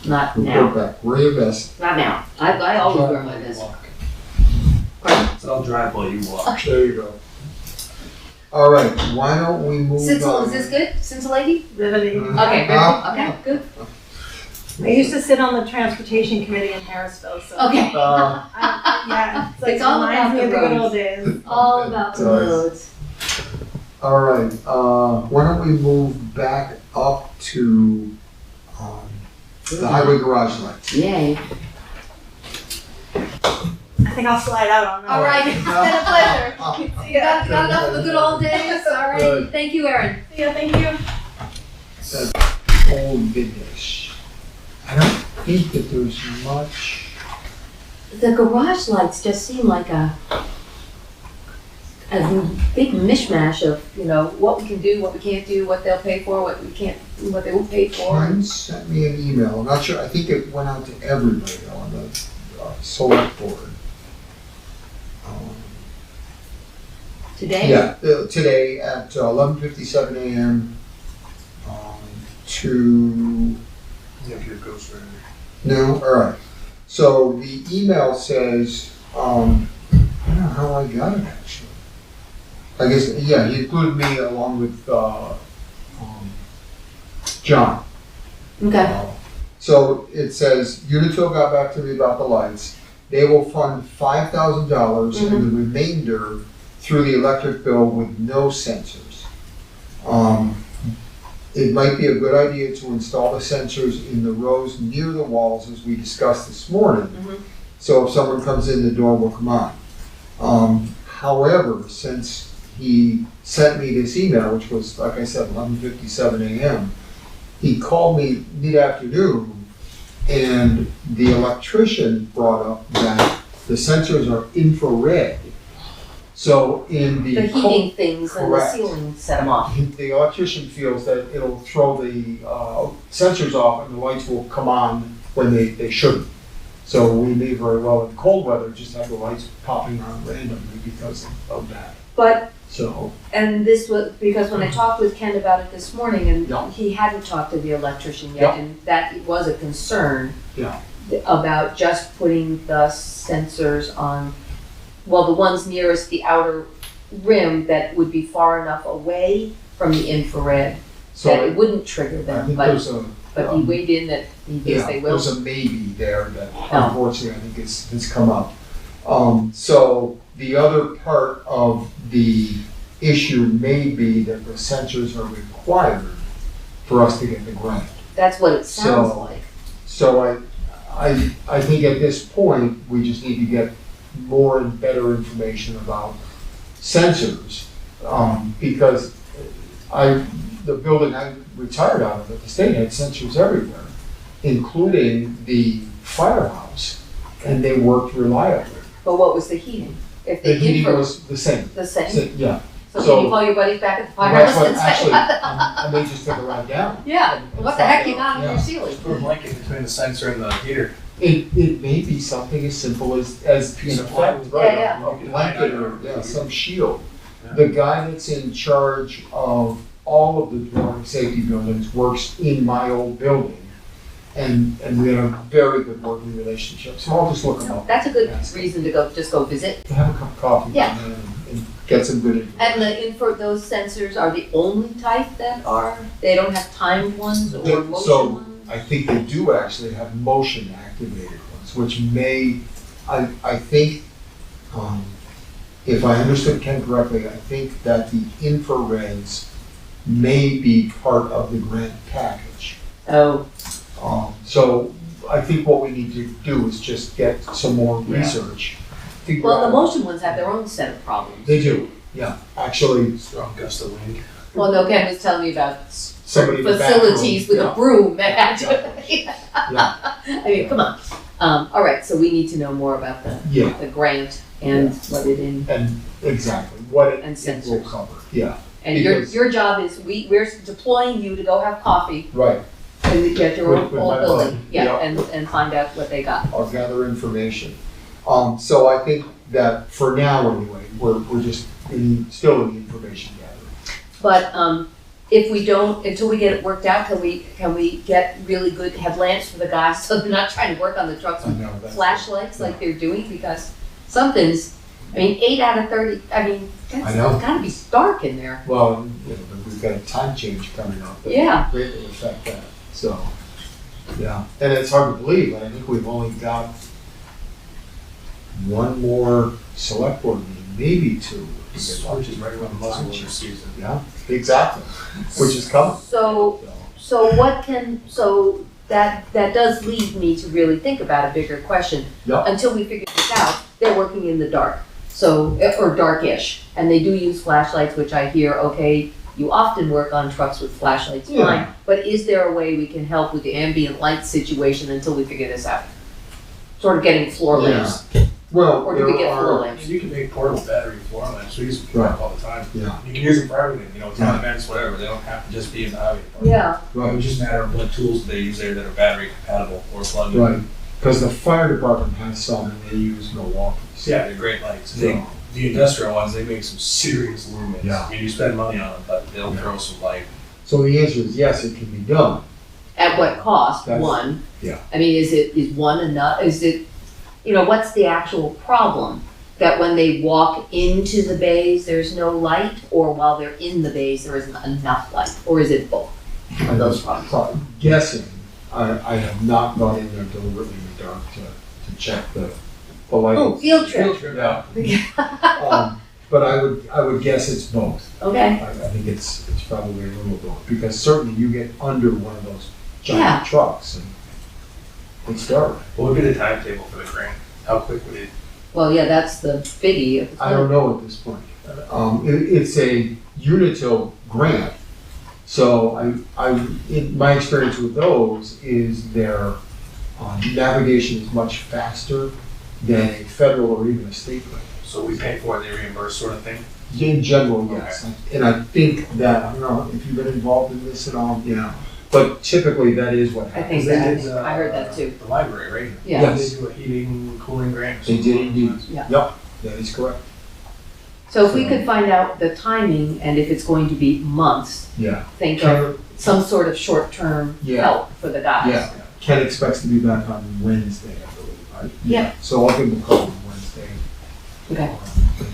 Not report now. back. Wear your vest. Not now. I always wear my vest. Pardon? So I'll drive while you walk. There you go. All right, why don't we move on? Is this good? Scintillating? Riveting. Okay, very good. Okay, good. I used to sit on the transportation committee in Harrisville, so. Okay. Yeah, it's like It's all reminds about me the of the good roads. old days. All about the Nice. roads. All right, why don't we move back up to, the highway garage lights? Yay. I think I'll slide out on that. All right, it's been a pleasure. You got enough of the good old days? All right, Good. thank you, Erin. Yeah, thank you. Old vintage. I don't think that there's much. The garage lights just seem like a big mishmash of, what we can do, what we can't do, what they'll pay for, what we can't, what they won't pay for. Ken sent me an email, I'm not sure, I think it went out to everybody on the select board. Today? Yeah, today at 11:57 a.m. To, Yeah, if your ghost rider. no, all right. So the email says, I don't know how I got it actually. I guess, yeah, he included me along with John. Okay. So it says, Unitil got back to me about the lights. They will fund $5,000 and the remainder through the electric bill with no sensors. It might be a good idea to install the sensors in the rows near the walls as we discussed this morning. So if someone comes in, the door will come on. However, since he sent me this email, which was, like I said, 11:57 a.m., he called me mid-afternoon, and the electrician brought up that the sensors are infrared. So in The heating things and the Correct. ceiling set them off. the electrician feels that it'll throw the sensors off and the lights will come on when they shouldn't. So we may very well in cold weather just have the lights popping on randomly because of that. But, So, and this was, because when I talked with Ken about it this morning, and Yeah. he hadn't talked to the electrician yet, Yeah. and that was a concern Yeah. about just putting the sensors on, well, the ones nearest the outer rim that would be far enough away from the infrared so that it wouldn't trigger I them, think but there's a, he weighed in that he thinks they will. there's a maybe there that No. unfortunately I think has come up. So the other part of the issue may be that the sensors are required for us to get the grant. That's what it sounds So- like. So I think at this point, we just need to get more and better information about sensors. Because the building I retired out of at the state had sensors everywhere, including the firehouse, and they worked reliably. But what was the heating? If The the heating infrared, was the same. the same? Yeah. So so- can you call your buddies back at the That's firehouse what, and say? actually, I may just take a ride down. Yeah, and what the find heck you out. got on Yeah. your ceiling? Put a blanket between the sensor and the heater. It may be something as simple as in Piece of effect, plywood. right, Yeah, a blanket or, some shield. Yeah. The guy that's in charge of all of the dwelling safety buildings works in my old building. And we have a very good working relationship, so I'll just look him up. That's a good Yes. reason to just go visit. To have a cup of coffee Yeah. and get some good And information. those sensors are the only type that they don't have timed ones or So, motion ones? I think they do actually have motion activated ones, which may, I think, if I understood Ken correctly, I think that the infrareds may be part of the grant package. Oh, So I think what we need to do is just get some more Yeah. research. Figure well, the out- motion ones have their own set of problems. They do, yeah, actually, Strong gust of wind. Well, no, Ken was telling me about somebody in the back room, facilities with yeah. a broom that had to. Yeah. I mean, come on. All right, so we need to know more about Yeah, the grant and what it in, and exactly, what it And it will sensors. cover, yeah, and Because- your job is, we're deploying you to go have coffee right. Get your own With my building, phone, yeah, yeah. and find out what they got. I'll gather information. So I think that for now anyway, we're just still in the information gathering. But, if we don't, until we get it worked out, can we get really good headlamps for the guys so they're not trying to work on the trucks I with know that's. flashlights like they're doing? Because something's, 8 out of 30, I know. it's gotta be dark in there. Well, we've got a time change coming up that Yeah. greatly affect that, so, yeah. And it's hard to believe, but I think we've only got one more select board meeting, maybe two. Which is right around the muzzleloader season. Yeah, exactly, which is coming. So that does lead me to really think about a bigger question. Yep. Until we figure this out, they're working in the dark, or darkish, and they do use flashlights, which I hear, okay, you often work on trucks with flashlights, Yeah. fine, but is there a way we can help with the ambient light situation until we figure this out? Sort of getting floor lamps, Well, or do we there get floor are, lamps? You can make portable battery floor lamps, we use them Right. all the time. yeah, You can use them for everything, town Yeah. events, whatever, they don't have to just be in the highway department. Yeah, It would right, just matter of what tools they use there that are battery compatible or plug-in. right, because the fire department has some, and they use Milwaukee's. Yeah, they're great lights. So, The industrial ones, they make some serious lumens. Yeah. You spend money on them, but they'll throw some light. so the answer is yes, it can be done. at what cost, That's- one? yeah. Is one enough, what's the actual problem? That when they walk into the bays, there's no light, or while they're in the bays, there isn't enough light, or is it both of those problems? Guessing, I have not gone in there deliberately in the dark to check the Oh, lighting. field trip, Yeah. But I would guess it's both. okay, I think it's probably a little both, because certainly you get under one of those Yeah. giant trucks and it's dark. What would be the timetable for the grant? How quick would it? well, yeah, that's the biggie. I don't know at this point. It's a Unitil grant, so my experience with those is their navigation is much faster than a federal or even a state grant. So we pay for it, they reimburse sort of thing? In general, yes. And I think that, I don't know if you've been involved in this at all, but typically that is what I happens. think I heard that too. The library, right? Yeah. Yes. They do a heating, cooling grant. or They something did along indeed. those lines. Yeah. Yep, that is correct. So if we could find out the timing, and if it's going to be months, Yeah. think of some sort of short-term Yeah. help for the guys. Yeah. Ken expects to be back on Wednesday, I believe, right? Yeah. So I'll give him a call on Wednesday. Okay. And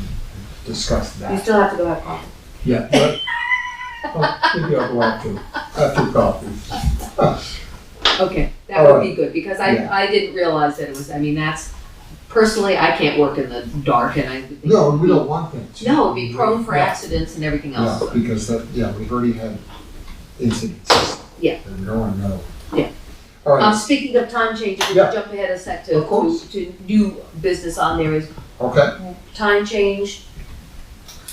discuss You that. still have to go have coffee. Yeah, but, well, maybe I'll go after coffee. Okay, that All would right. be good, because Yeah. I didn't realize that it was, personally, I can't work in the dark, and I would be. No, we don't want that to. No, it'd be prone for Yeah. accidents and everything Yeah, else. because we've already had incidents. Yeah. And we don't want another one. Yeah. All right, Speaking of time changes, we Yeah. can jump ahead a sec Of course. to new business on there is okay. time change,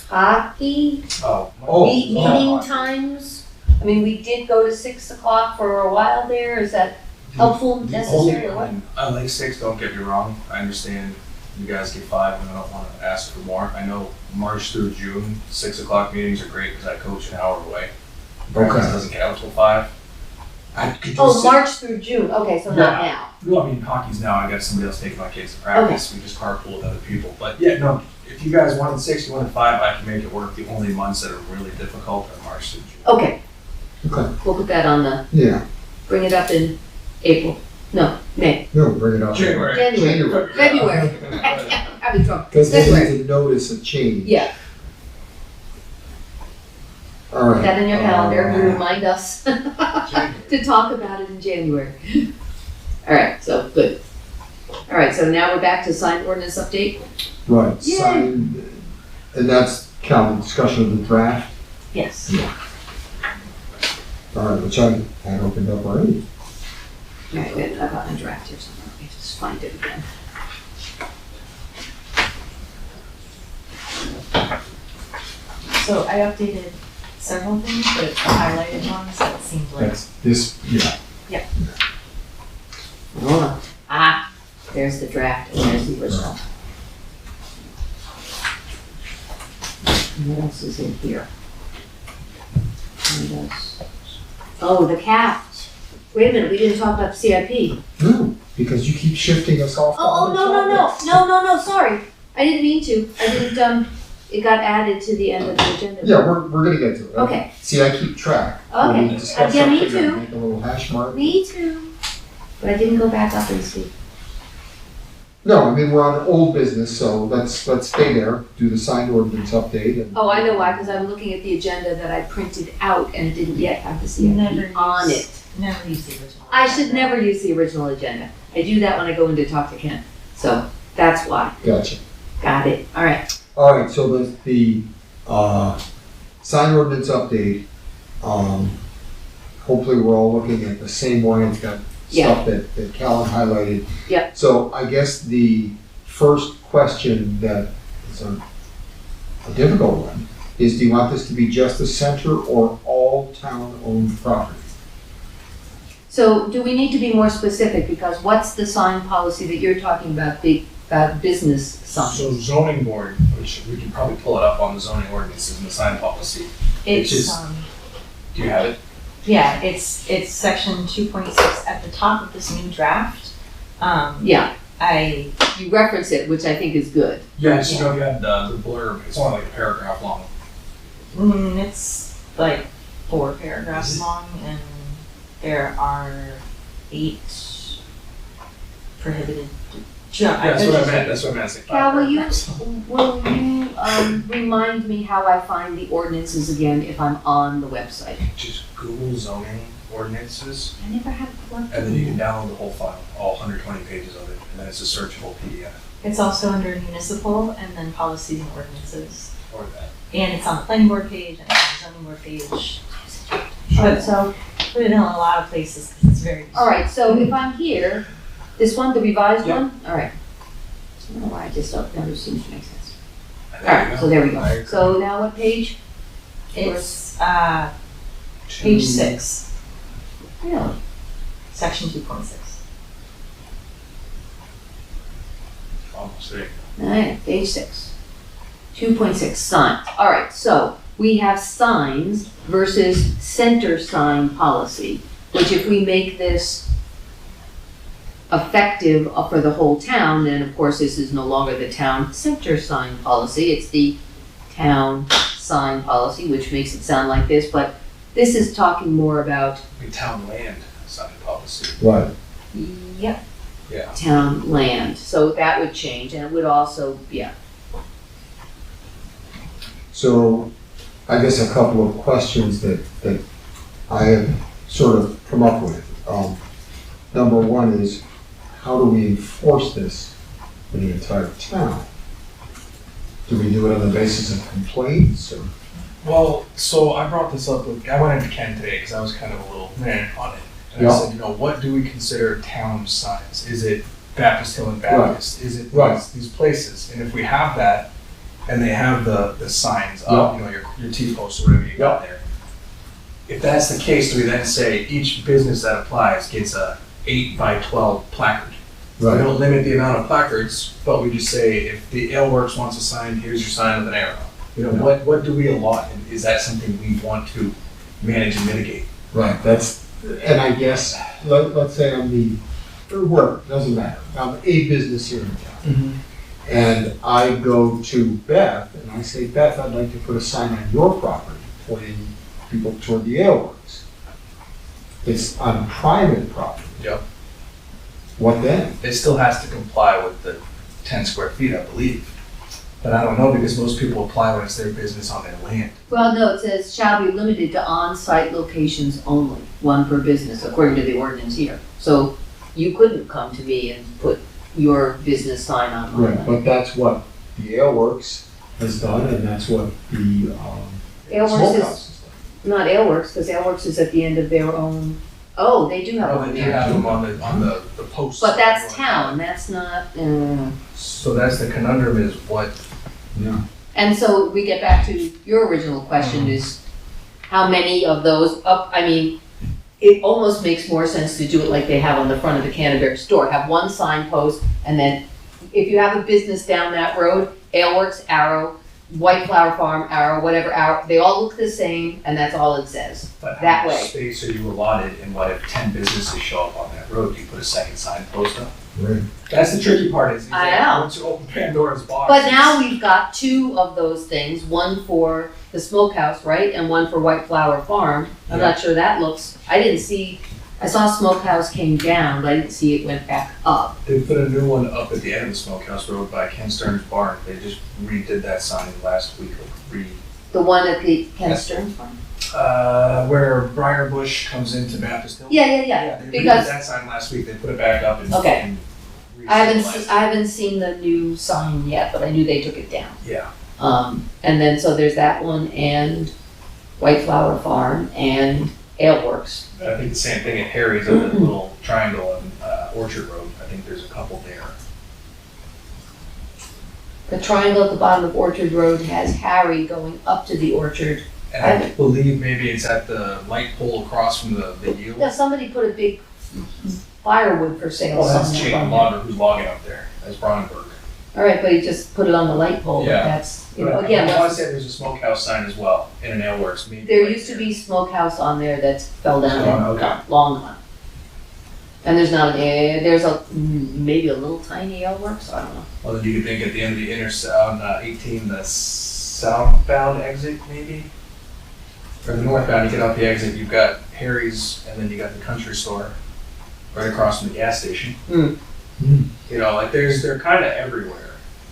hockey, Oh. meeting times. We did go to 6 o'clock for a while there, is that helpful, necessary, or what? I like 6, don't get me wrong. I understand you guys get 5 and I don't want to ask for more. I know March through June, 6 o'clock meetings are great because I coach an hour away. Practice Okay. doesn't get out till 5. I could Oh, just- March through June, okay, so not now. Well, hockey's now, I got somebody else taking my kids to practice. We just carpool with other people. But yeah, no, if you guys wanted 6, you wanted 5, I can make it work. The only months that are really difficult are March through June. Okay, Okay, we'll put that on yeah, bring it up in April, no, May, no, bring it up. January. January, February. I'm having trouble. Because they February. need to notice a change. Yeah, All right. put that in your calendar, and Uh, remind us to talk about it in January. All right, so, good. All right, so now we're back to signed ordinance update? Right, Yay. signed, and that's kind of discussion of the draft. Yes. All right, which I had opened up already. All right, wait, I've got my draft here somewhere, let me just find it again. So I updated several things, but it's the highlighted ones that seemed like. That's this, yeah. Hold on. There's the draft, and there's the original. And what else is in here? Oh, the cap. Wait a minute, we didn't talk about the CIP. No, because you keep shifting us off. Oh, no, sorry. I didn't mean to. I didn't, it got added to the end of the agenda. Yeah, we're gonna get to it. Okay. See, I keep track. Okay. When we discuss Yeah, me something, I too. make a little hash mark. Me too. But I didn't go back up and see. No, I mean, we're on old business, so let's stay there, do the signed ordinance update and. Oh, I know why, because I'm looking at the agenda that I printed out and it didn't yet have the Never CIP on use- it. Never use the original. I should never use the original agenda. I do that when I go in to talk to Ken. So that's why. Gotcha. Got it. All right. All right, so the sign ordinance update, hopefully we're all looking at the same one. It's got stuff that Callan highlighted. Yeah. So I guess the first question that is a difficult one is, do you want this to be just the center or all town-owned property? So do we need to be more specific? Because what's the sign policy that you're talking about, about business signs? So zoning board, which we can probably pull it up on the zoning ordinances and the sign policy. It's, just- Do you have it? yeah, it's section 2.6 at the top of this new draft. Yeah, I you reference it, which I think is good. Yeah, just you had the blurb, it's only like a paragraph long. It's like 4 paragraphs Is it? long, and there are 8 prohibited. Yeah, that's what I meant, that's what I meant. It's like Cal, will you paragraphs. remind me how I find the ordinances again if I'm on the website? Just Google zoning ordinances, I never had it plugged and then you can in. download the whole file, all 120 pages of it, and then it's a searchable PDF It's also under municipal and then policies and ordinances. or that. And it's on the planning board page and it's on the zoning board page. But so, Put it in a lot of places because it's very. all right, so if I'm here, this one, the revised Yeah. one? All right. I don't know why, it just never seems to make sense. And All there you right, go. so there we I go. agree. So now what page? It's page 6, Really? section 2.6. Almost there. All right, page 6. 2.6, signs. All right, so we have signs versus center sign policy, which if we make this effective for the whole town, then of course this is no longer the town center sign policy, it's the town sign policy, which makes it sound like this, but this is talking more about Like town land sign policy. Right. Yep. Yeah. town land. So that would change, and it would also, yeah. So I guess a couple of questions that I have sort of come up with. Number one is, how do we enforce this in the entire town? Do we do it on the basis of complaints or? Well, so I brought this up with, I went into Ken today because I was kind of a little on it. And I Yeah. said, what do we consider town signs? Is it Baptist Hill and Baptist? Is it Right. these places? And if we have that, and they have the signs up, your T-posts or whatever you got there. If that's the case, do we then say each business that applies gets a 8x12 placard? We don't limit the amount of placards, but we just say, if the Ale Works wants a sign, here's your sign with an arrow. What do we allot, and is that something we want to manage and mitigate? Right, and I guess, let's say I'm or whoever, doesn't matter. I'm a business here in town. And I go to Beth and I say, Beth, I'd like to put a sign on your property pointing people toward the Ale Works. It's on private property. Yep. What then? It still has to comply with the 10 square feet, I believe. But I don't know, because most people apply when it's their business on their land. Well, no, it says shall be limited to on-site locations only, one per business, according to the ordinance here. So you couldn't come to me and put your business sign on my Right, land. but that's what the Ale Works has done and that's what the Ale Works smokehouse is, has done. not Ale Works, because Ale Works is at the end of their own, oh, they do have Oh, one they do there. have them on the posts. But that's town, that's not, So that's the conundrum, is what, Yeah. and so we get back to your original question is how many of those it almost makes more sense to do it like they have on the front of the Canterbury store. Have one signpost, and then if you have a business down that road, Ale Works, arrow, White Flower Farm, Arrow, whatever, Arrow, they all look the same, and that's all it says. But That how much way. space are you allotted, and what if 10 businesses show up on that road? Do you put a second sign post up? Right. That's the tricky part, is I that know. once you open Pandora's box. But now we've got two of those things, one for the smokehouse, right, and one for White Flower Farm. I'm not sure that looks, I saw smokehouse came down, but I didn't see it went back up. They put a new one up at the end of the Smokehouse Road by Ken Stern's barn. They just redid that sign last week, The one at the Ken Stearns Farm? where Briar Bush comes into Baptist Hill. Yeah, They redid because- that sign last week. They put it back up and. Okay. and I re-signalized haven't seen the new sign yet, but I knew they took it down. it. Yeah. And then, so there's that one and White Flower Farm and Ale Works. I think the same thing at Harry's at the little triangle on Orchard Road. I think there's a couple there. The triangle at the bottom of Orchard Road has Harry going up to the orchard. And I believe maybe it's at the light pole across from the yield. Yeah, somebody put a big firewood for sale Well, that's somewhere. Jake Logger who's logging up there. That's Brandenburg. All right, but he just put it on the light pole, but Yeah. that's, But again, I want to say there's a smokehouse sign as well in an aleworks. Maybe there right used to there. be smokehouse on there that's fell down and Oh, okay. gone, long gone. And there's not there's maybe a little tiny Ale Works, I don't know. Well, then you could think at the end of the on 18, the southbound exit maybe? Or the northbound, you get out the exit, you've got Harry's, and then you got the country store right across from the gas station. Mm. Mm. You know, like they're kind of everywhere.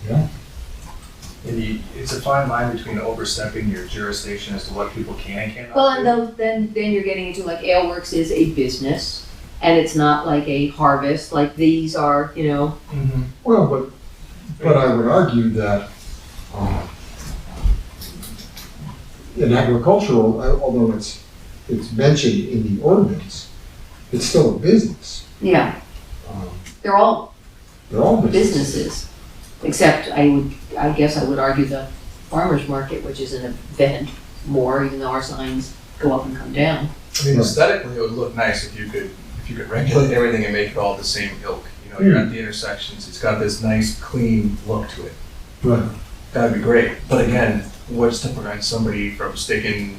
Yeah. And it's a fine line between overstepping your jurisdiction as to what people can and cannot Well, and do. then you're getting into like Ale Works is a business, and it's not like a harvest, like these are, Mhm. Well, but I would argue that in agricultural, although it's mentioned in the ordinance, it's still a business. yeah, Um, they're all They're all businesses. businesses. Except I guess I would argue the farmer's market, which is an event more, even though our signs go up and come down. I mean, Right. aesthetically, it would look nice if you could regulate everything and make it all the same ilk. You know, you're at the intersections, it's got this nice, clean look to it. Right. That'd be great. But again, what's to prevent somebody from sticking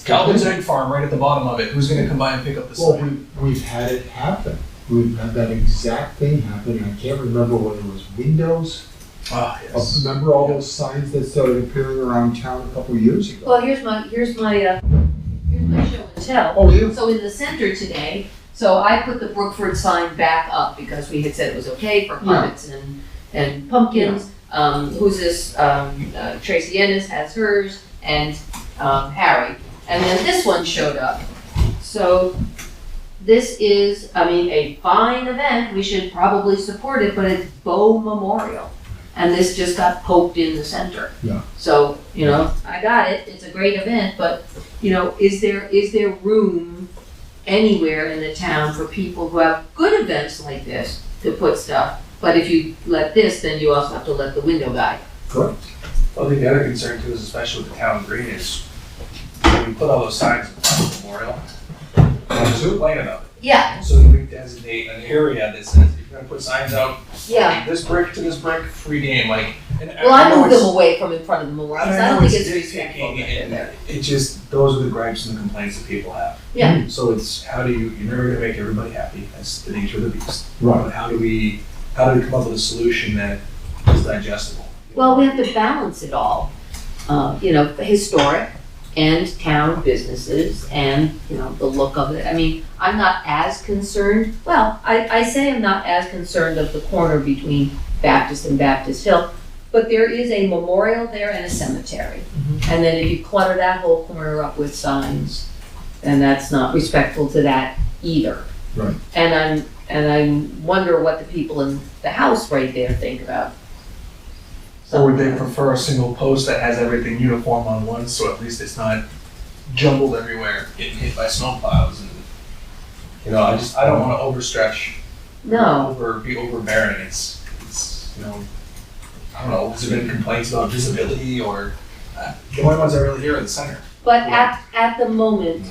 Calvin's Egg Farm right at the bottom of it? Who's gonna come by and pick up the Well, sign? we've had it happen. We've had that exact thing happen. I can't remember whether it was windows. Ah, yes. Remember all those signs that started appearing around town a couple of years ago? Well, here's my show and tell. Oh, yeah. So in the center today, so I put the Brookford sign back up because we had said it was okay for puppets and pumpkins. Who's this? Tracy Ennis has hers, and Harry. And then this one showed up. So this is, a fine event. We should probably support it, but it's Bow Memorial. And this just got poked in the center. Yeah. So, I got it. It's a great event, but, is there room anywhere in the town for people who have good events like this to put stuff? But if you let this, then you also have to let the window guy. Correct. Well, I think the other concern too is, especially with the town green, is when we put all those signs in front of the memorial, we're complaining about it. Yeah, So we designate an area that says, if you're gonna put signs out, yeah. this brick to this brick, free game, like. And Well, I know moved it's- them away from in front of the memorial, because I know don't think it's nitpicking, respectful that they're and there. it just, those are the gripes and the complaints that people have. Yeah. So it's, you're never gonna make everybody happy, that's the nature of the beast. Right. But how do we come up with a solution that is digestible? Well, we have to balance it all, historic and town businesses and, the look of it. I'm not as concerned, I say I'm not as concerned of the corner between Baptist and Baptist Hill, but there is a memorial there and a cemetery. And then if you clutter that whole corner up with signs, then that's not respectful to that either. Right. And I wonder what the people in the house right there think about. Or would they prefer a single post that has everything uniform on one, so at least it's not jumbled everywhere, getting hit by snowplows and, I don't wanna overstretch. No. Be overbearing, it's, I don't know, has there been complaints about visibility or, the only ones I really hear are the center. But at the moment,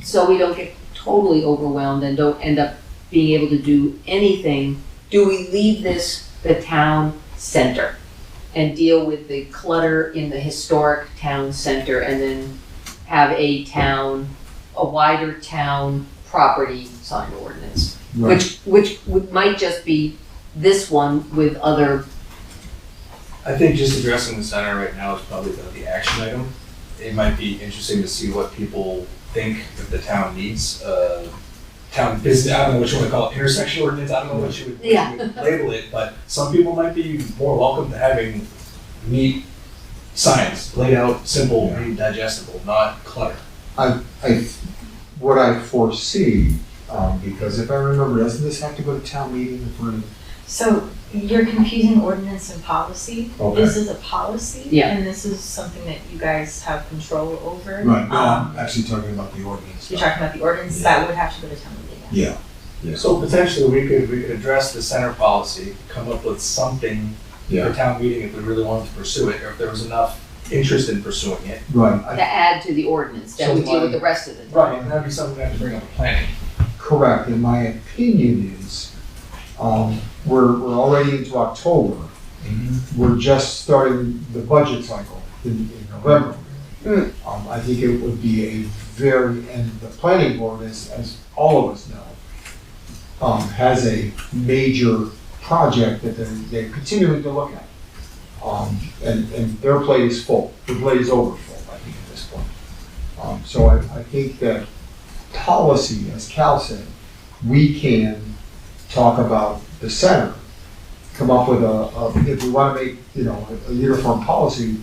so we don't get totally overwhelmed and don't end up being able to do anything, do we leave this the town center? and deal with the clutter in the historic town center and then have a wider town property sign ordinance. Right. Which might just be this one with other, I think just addressing the center right now is probably the action item. It might be interesting to see what people think that the town needs. Town business, I don't know what you want to call it, intersection ordinance, I don't know what you would label it, but some people might be more welcome to having neat signs, laid out, simple, and digestible, not clutter. What I foresee, because if I remember, doesn't this have to go to town meeting in front of? So you're confusing ordinance and policy. Okay. This is a policy, Yeah. and this is something that you guys have control over. Right, no, I'm actually talking about the ordinance. You're talking about the ordinance, Yeah. that would have to go to town meeting. Yeah, yeah. So potentially we could address the center policy, come up with something Yeah. for town meeting if we really wanted to pursue it, or if there was enough interest in pursuing it. Right, to add to the ordinance that would deal with the rest of it. Right, and that'd be something we have to bring up to planning. correct, and my opinion is, we're already into October. We're just starting the budget cycle in November. I think it would be a and the planning board, as all of us know, has a major project that they're continuing to look at. And their plate is full, their plate is over full, I think, at this point. So I think that policy, as Cal said, we can talk about the center, come up with if we want to make, a uniform policy.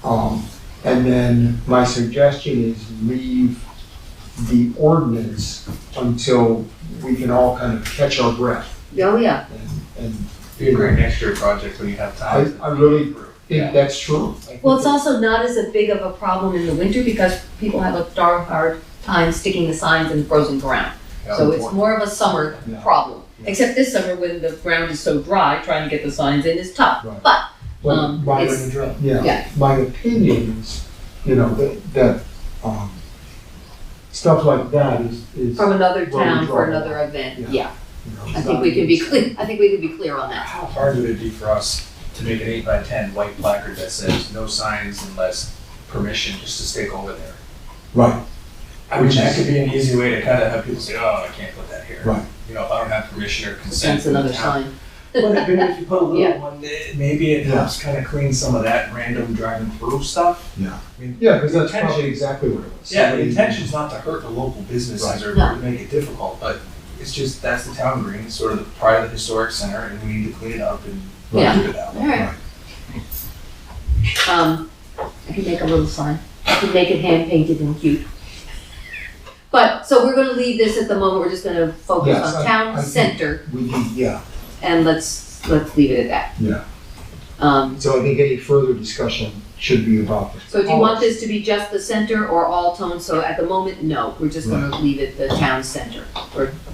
And then my suggestion is leave the ordinance until we can all kind of catch our breath. Oh, yeah. And Be a great next year project when you have time. I really think that's true. Well, it's also not as a big of a problem in the winter because people have a darn hard time sticking the signs in frozen ground. So it's more of a summer Yeah. problem. Yeah. Except this summer when the ground is so dry, trying to get the signs in is tough. Right. But, Well, my, it's- yeah, my opinion is, that stuff like that is. from another Where we town draw for the another line. event, Yeah. yeah. it's I think not- we can be clear, I think we can be clear on that. How hard would it be for us to make an 8x10 white placard that says no signs unless permission, just to stick over there? Right, I mean, that could be an easy way to kind of have people say, oh, I can't put that here. right. If I don't have permission or consent. That's from the another town. sign. But if you put a little Yeah. one, maybe it helps kind of clean some of that random driving through stuff. Yeah. I mean, Yeah, because that's intention- probably exactly what it was. Yeah, the Somebody- intention's not to hurt the local businesses or No. to make it difficult, but it's just, that's the town green, it's sort of the pride of the historic center, and we need to clean it up and Yeah. keep it that way. All right. I can make a little sign. I can make it hand painted and cute. But, so we're gonna leave this at the moment, we're just gonna focus Yes, on I town think- center We need, yeah, and let's leave it at that. yeah. Um, So I think any further discussion should be about this. so do you want this to be just the center or all tone? So at the moment, no, we're just gonna leave it the town center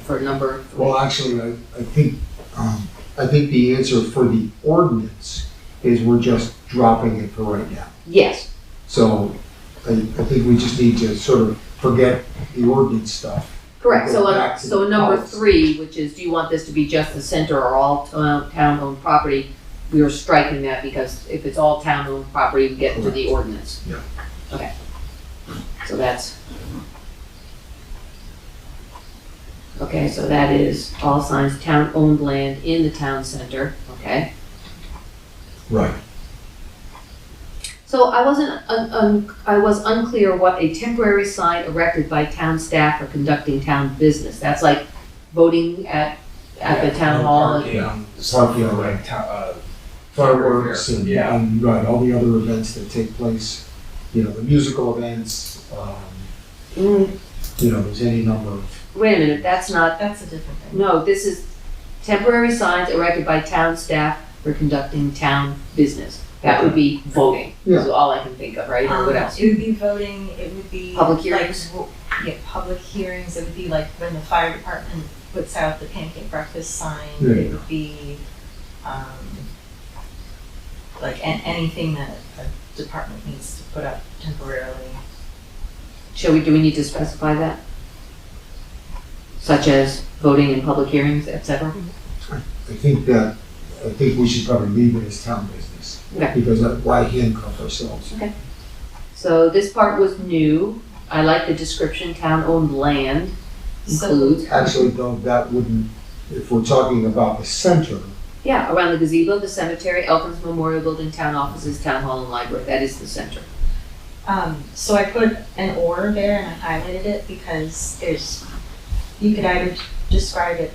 for number 3. Well, actually, I think the answer for the ordinance is we're just dropping it for right now. Yes, So I think we just need to sort of forget the ordinance stuff. correct. Go So, back to so the number policy. 3, which is, do you want this to be just the center or all town-owned property? We are striking that because if it's all town-owned property, we get into the ordinance. Yeah. Okay. So that's. Okay, so that is all signs town-owned land in the town center, okay? Right. So I wasn't, I was unclear what a temporary sign erected by town staff for conducting town business. That's like voting at the town hall. Parking, stuff Parking, like Fireworks and, Yeah. and, right, all the other events that take place, the musical events, Mm, there's any number of, Wait a minute, that's not, That's a different thing. no, this is temporary signs erected by town staff for conducting town business. That would be voting, is all I can think of, right? Or what else? It would be voting, it would be. Public like, hearings? Yeah, public hearings, it would be like when the fire department puts out the pancake breakfast sign, There you it would be, like anything that a department needs to put up temporarily. Do we need to specify that? Such as voting in public hearings, et cetera? I think that I think we should probably leave it as town business. Okay. Because why handcuff ourselves? So this part was new. I like the description, town-owned land includes. Actually, though, that wouldn't, if we're talking about the center, Yeah, around the gazebo, the cemetery, Elkins Memorial Building, town offices, town hall and library, that is the center. So I put an or there and I highlighted it because you could either describe it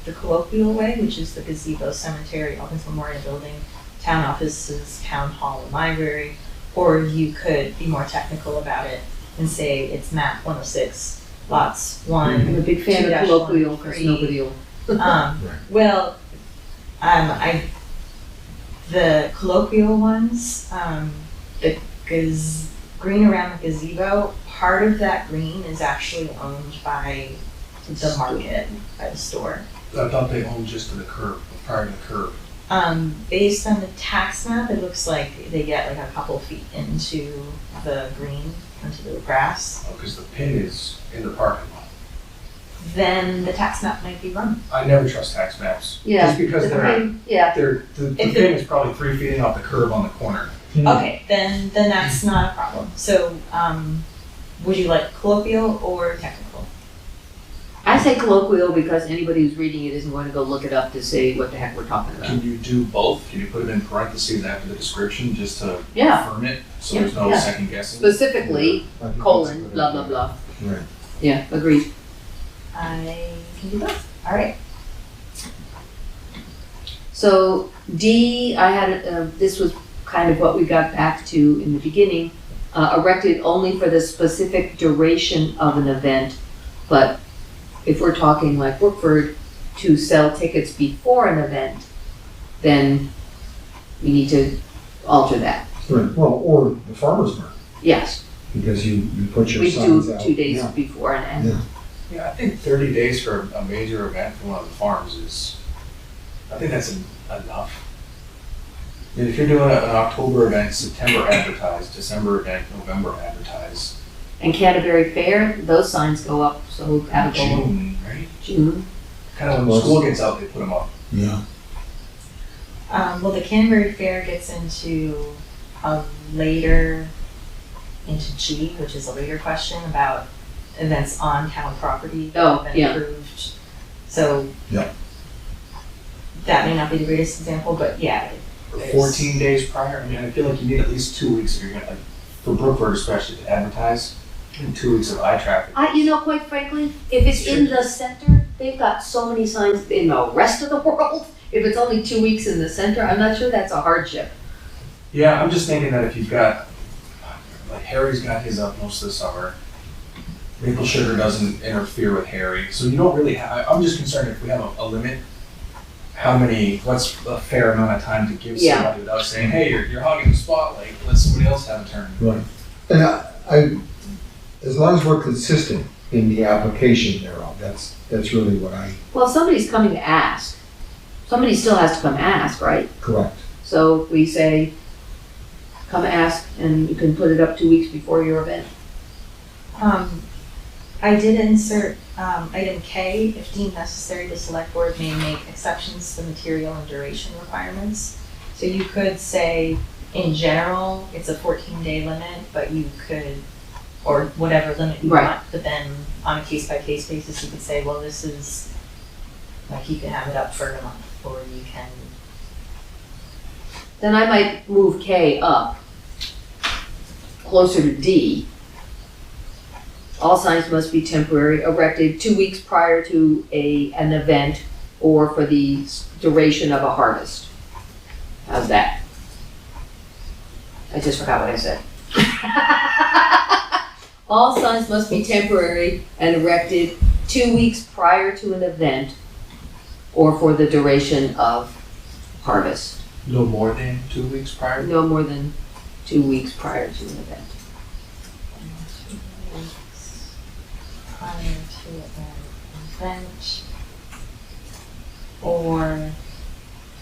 the colloquial way, which is the gazebo, cemetery, Elkins Memorial Building, town offices, town hall and library, or you could be more technical about it and say it's map 106, lots 1. I'm a big fan of 2-1, colloquial because 3. nobody will. Well, the colloquial ones, green around the gazebo, part of that green is actually owned by the market, by the store. I thought they owned just to the curb, prior to the curb. Based on the tax map, it looks like they get like a couple feet into the green, into the grass. Because the pin is in the parking lot. Then the tax map might be wrong. I never trust tax maps. Yeah. Just because Yeah, the pin is probably 3 feet in off the curb on the corner. Okay, then that's not a problem. So, would you like colloquial or technical? I say colloquial because anybody who's reading it isn't going to go look it up to say what the heck we're talking about. Can you do both? Can you put it in parentheses after the description just to Yeah. affirm it? So there's no Yeah. second guessing? Specifically, I think colon, that's a good blah, blah, idea. blah. Right. Yeah, agreed. I can do both. All right. So D, I had, this was kind of what we got back to in the beginning, erected only for the specific duration of an event. But if we're talking like Brookford to sell tickets before an event, then we need to alter that. Right, well, or the farmer's market, Yes, because you put your we signs do out. 2 days Yeah. before an Yeah. event. Yeah, I think 30 days for a major event for one of the farms is, I think that's enough. And if you're doing an October event, September advertised, December event, November advertised, And Canterbury Fair, those signs go up, so that'll go June, right? June. Kind of when school gets out, they put them up. Yeah, Well, the Canterbury Fair gets into later, into G, which is a later question about events on town property that Oh, have been yeah. approved. So Yeah. that may not be the greatest example, but yeah. For there's- 14 days prior, I mean, I feel like you need at least 2 weeks if you're gonna, like, for Brookford especially, to advertise, and 2 weeks of eye traffic. Quite frankly, if it's in the center, they've got so many signs in the rest of the world. If it's only 2 weeks in the center, I'm not sure that's a hardship. Yeah, I'm just thinking that if you've got, like Harry's got his up most of the summer. Maple sugar doesn't interfere with Harry, so you don't really have, I'm just concerned if we have a limit, what's a fair amount of time to give Yeah. somebody without saying, hey, you're hogging the spotlight, let somebody else have a turn. right. And I, as long as we're consistent in the application thereof, that's really what I, Well, if somebody's coming to ask. Somebody still has to come ask, right? correct. So we say, come ask, and you can put it up 2 weeks before your event. I did insert item K, if deemed necessary, the select board may make exceptions to the material and duration requirements. So you could say, in general, it's a 14-day limit, but you could, or whatever limit you Right. want, but then on a case-by-case basis, you could say, well, this is, like, you can have it up for a month, or you can, Then I might move K up closer to D. All signs must be temporary, erected 2 weeks prior to an event or for the duration of a harvest. How's that? I just forgot what I said. All signs must be temporary and erected 2 weeks prior to an event or for the duration of harvest. No more than 2 weeks prior? No more than 2 weeks prior to an event. prior to an event, or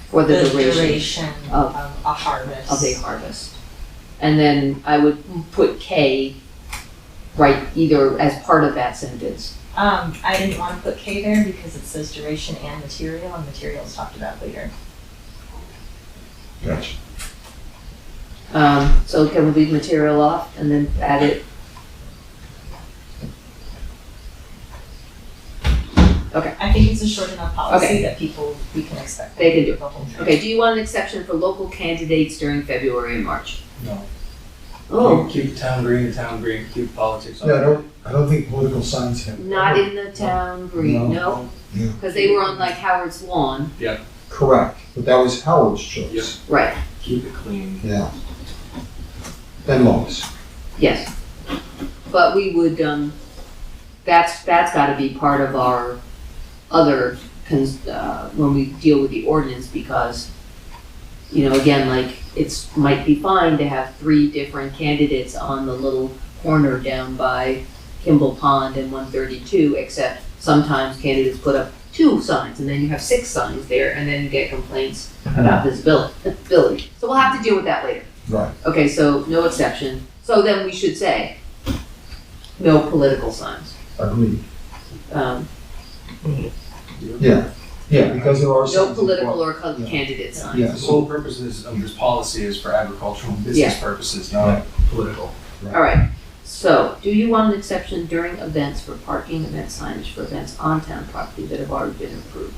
For the the duration duration of- of a harvest. of a harvest. And then I would put K right either as part of that sentence. I didn't want to put K there because it says duration and material is talked about later. Gotcha. So can we leave material off and then add it? I think it's a short enough policy Okay. that we can expect. They can do it. The whole thing. Okay, do you want an exception for local candidates during February and March? No. Oh, Keep the town green, keep politics on. Yeah, I don't think political signs have. not in the town green, no? Yeah. Because they were on like Howard's lawn. Correct, but that was Howard's choice. Right, Keep it clean. Yeah. And Lois. yes. But we would, that's gotta be part of our other, when we deal with the ordinance, because, you know, again, like, might be fine to have 3 different candidates on the little corner down by Kimball Pond and 132, except sometimes candidates put up 2 signs, and then you have 6 signs there, and then you get complaints about visibility. So we'll have to deal with that later. Right. Okay, so no exception. So then we should say, no political signs. Agreed. Um, Yeah, because there are No some. political or Yeah. candidate signs. Yeah, The so, sole purpose of this policy is for agricultural and business Yeah. purposes, not political. All right, so do you want an exception during events for parking, event signage for events on town property that have already been approved?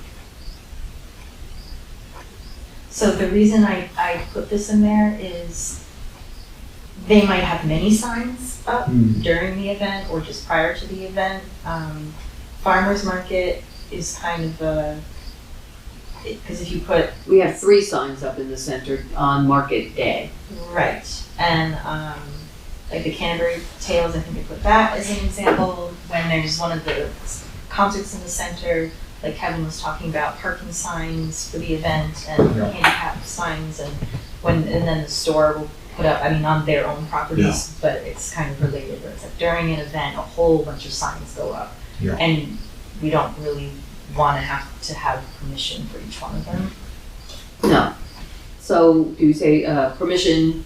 So the reason I put this in there is they might have many signs up during the event or just prior to the event. Farmer's market is kind of because if you put, We have 3 signs up in the center on market day. right, and like the Canterbury Tales, I think I put that as an example, when there's one of the concerts in the center, like Kevin was talking about parking signs for the event and Yeah. handicap signs, and then the store will put up, I mean, on their own properties, but it's kind of related, where it's like during an event, a whole bunch of signs go up. Yeah. And we don't really want to have permission for each one of them. No. So do you say permission